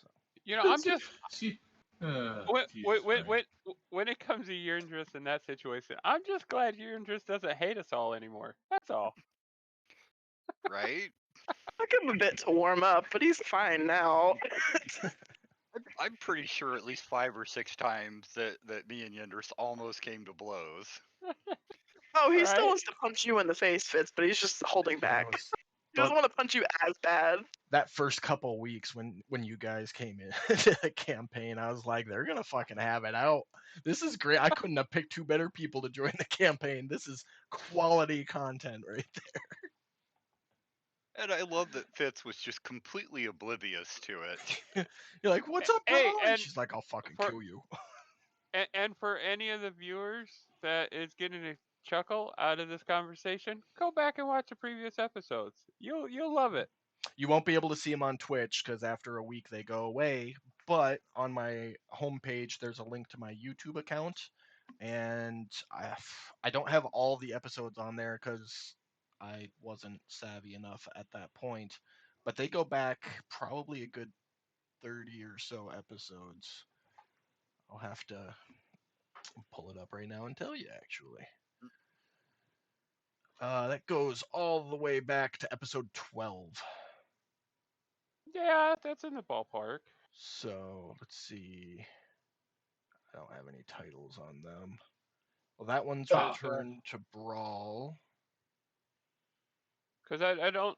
Speaker 1: So.
Speaker 3: You know, I'm just
Speaker 2: She,
Speaker 3: when
Speaker 2: Jesus Christ.
Speaker 3: when it comes to your interest in that situation, I'm just glad your interest doesn't hate us all anymore. That's all.
Speaker 4: Right?
Speaker 5: Took him a bit to warm up, but he's fine now.
Speaker 4: I'm pretty sure at least 5 or 6 times that me and Yendris almost came to blows.
Speaker 5: Oh, he still
Speaker 3: Right?
Speaker 5: wants to punch you in the face, Fitz, but he's just holding back.
Speaker 1: That was-
Speaker 5: He doesn't want to punch you as bad.
Speaker 1: that first couple weeks when you guys came in to the campaign, I was like, they're gonna fucking have it out. This is great. I couldn't have picked two better people to join the campaign. This is quality content right
Speaker 4: And I love that Fitz was just completely oblivious to it.
Speaker 1: there. You're like, what's up,
Speaker 3: Hey,
Speaker 1: bro? And she's like, I'll fucking
Speaker 3: for
Speaker 1: kill you.
Speaker 3: and for any of the viewers that is getting a chuckle out of this conversation, go back and watch the previous episodes. You'll love it.
Speaker 1: You won't be able to see them on Twitch because after a week they go away. But on my homepage, there's a link to my YouTube account, and I don't have all the episodes on there because I wasn't savvy enough at that point. But they go back probably a good 30 or so episodes. I'll have to pull it up right now and tell you actually. That goes all the way back to episode 12.
Speaker 3: Yeah, that's in the ballpark.
Speaker 1: So let's see. I don't have any titles on them. Well, that one's
Speaker 2: Oh,
Speaker 1: Return to Brawl.
Speaker 3: Because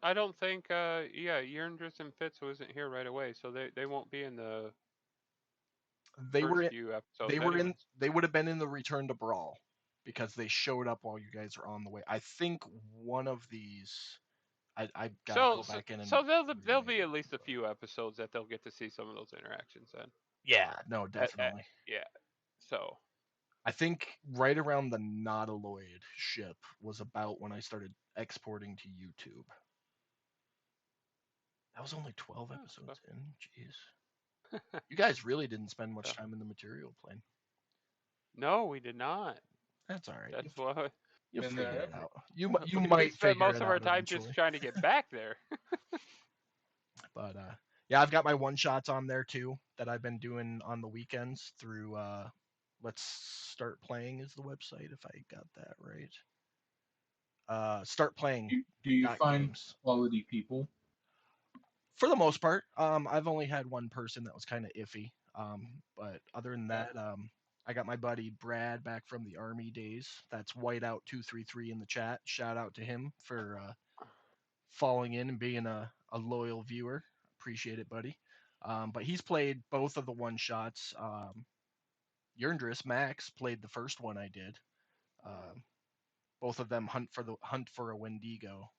Speaker 3: I don't think yeah, Yerndra's and Fitz wasn't here right away, so they won't be in the
Speaker 1: They
Speaker 3: first
Speaker 1: were in,
Speaker 3: few episodes anyways.
Speaker 1: they would have been in the Return to Brawl because they showed up while you guys are on the way. I think one of these I gotta
Speaker 3: So,
Speaker 1: go
Speaker 3: so,
Speaker 1: back in and
Speaker 3: so there'll
Speaker 1: rewrite
Speaker 3: be
Speaker 1: it,
Speaker 3: at least a
Speaker 1: but-
Speaker 3: few episodes that they'll get to see some of those interactions then.
Speaker 1: Yeah, no, definitely.
Speaker 3: Yeah. So.
Speaker 1: I think right around the Nautiloid ship was about when I started exporting to YouTube. That was only 12
Speaker 3: Oh,
Speaker 1: episodes in. Jeez. You guys really didn't spend much time in the material plane.
Speaker 3: No, we did not.
Speaker 1: That's all right.
Speaker 3: That's why
Speaker 1: You'll
Speaker 2: Been
Speaker 1: figure
Speaker 2: there.
Speaker 1: it out. You
Speaker 3: we
Speaker 1: might
Speaker 3: spent
Speaker 1: figure
Speaker 3: most
Speaker 1: it
Speaker 3: of our
Speaker 1: out
Speaker 3: time
Speaker 1: eventually.
Speaker 3: just trying to get back there.
Speaker 1: But yeah, I've got my one shots on there too that I've been doing on the weekends through Let's Start Playing is the website if I got that right. Start Playing
Speaker 2: Do you find
Speaker 1: games.
Speaker 2: quality people?
Speaker 1: For the most part, I've only had one person that was kind of iffy. But other than
Speaker 2: Okay.
Speaker 1: that, I got my buddy Brad back from the Army days. That's Whiteout233 in the chat. Shout out to him for falling in and being a loyal viewer. Appreciate it, buddy. But he's played both of the one shots. Yerndris Max played the first one I did. Both of them hunt for a Wendigo,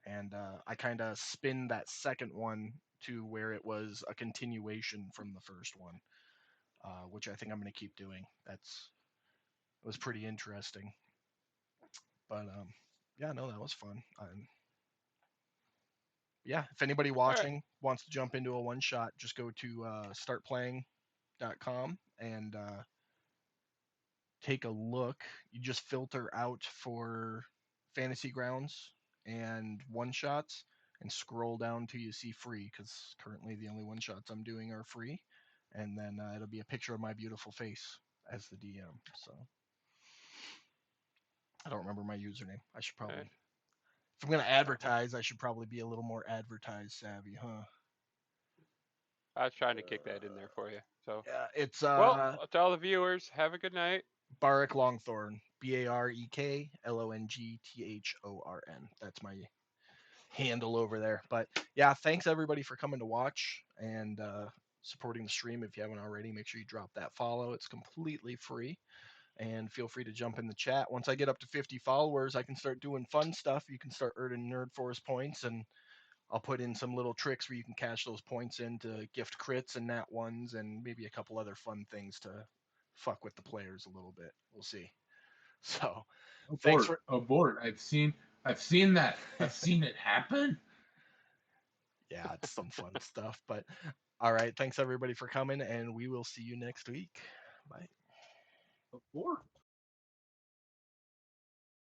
Speaker 1: and I kind of spin that second one to where it was a continuation from the first one, which I think I'm going to keep doing. It was pretty interesting. But yeah, no, that was fun. Yeah, if anybody
Speaker 3: All right.
Speaker 1: watching wants to jump into a one shot, just go to startplaying.com and take a look. You just filter out for fantasy grounds and one shots and scroll down till you see free, because currently the only one shots I'm doing are free. And then it'll be a picture of my beautiful face as the DM. So I don't remember my username. I should probably, if I'm going to advertise, I should probably be a little more advertise savvy, huh?
Speaker 3: I was trying to kick that in there for you. So.
Speaker 1: Yeah, it's
Speaker 3: Well, to all the viewers, have a good night.
Speaker 1: Barek Longthorn, BarekLongthorn. That's my handle over there. But yeah, thanks everybody for coming to watch and supporting the stream. If you haven't already, make sure you drop that follow. It's completely free. And feel free to jump in the chat. Once I get up to 50 followers, I can start doing fun stuff. You can start earning Nerd Force points, and I'll put in some little tricks where you can cash those points into gift crits and nat ones, and maybe a couple other fun things to fuck with the players a little bit. We'll see. So, thanks for
Speaker 2: Abort. I've seen that. I've seen it happen.
Speaker 1: yeah, it's some fun stuff. But all right, thanks everybody for coming, and we will see you next week. Bye.
Speaker 2: Abort.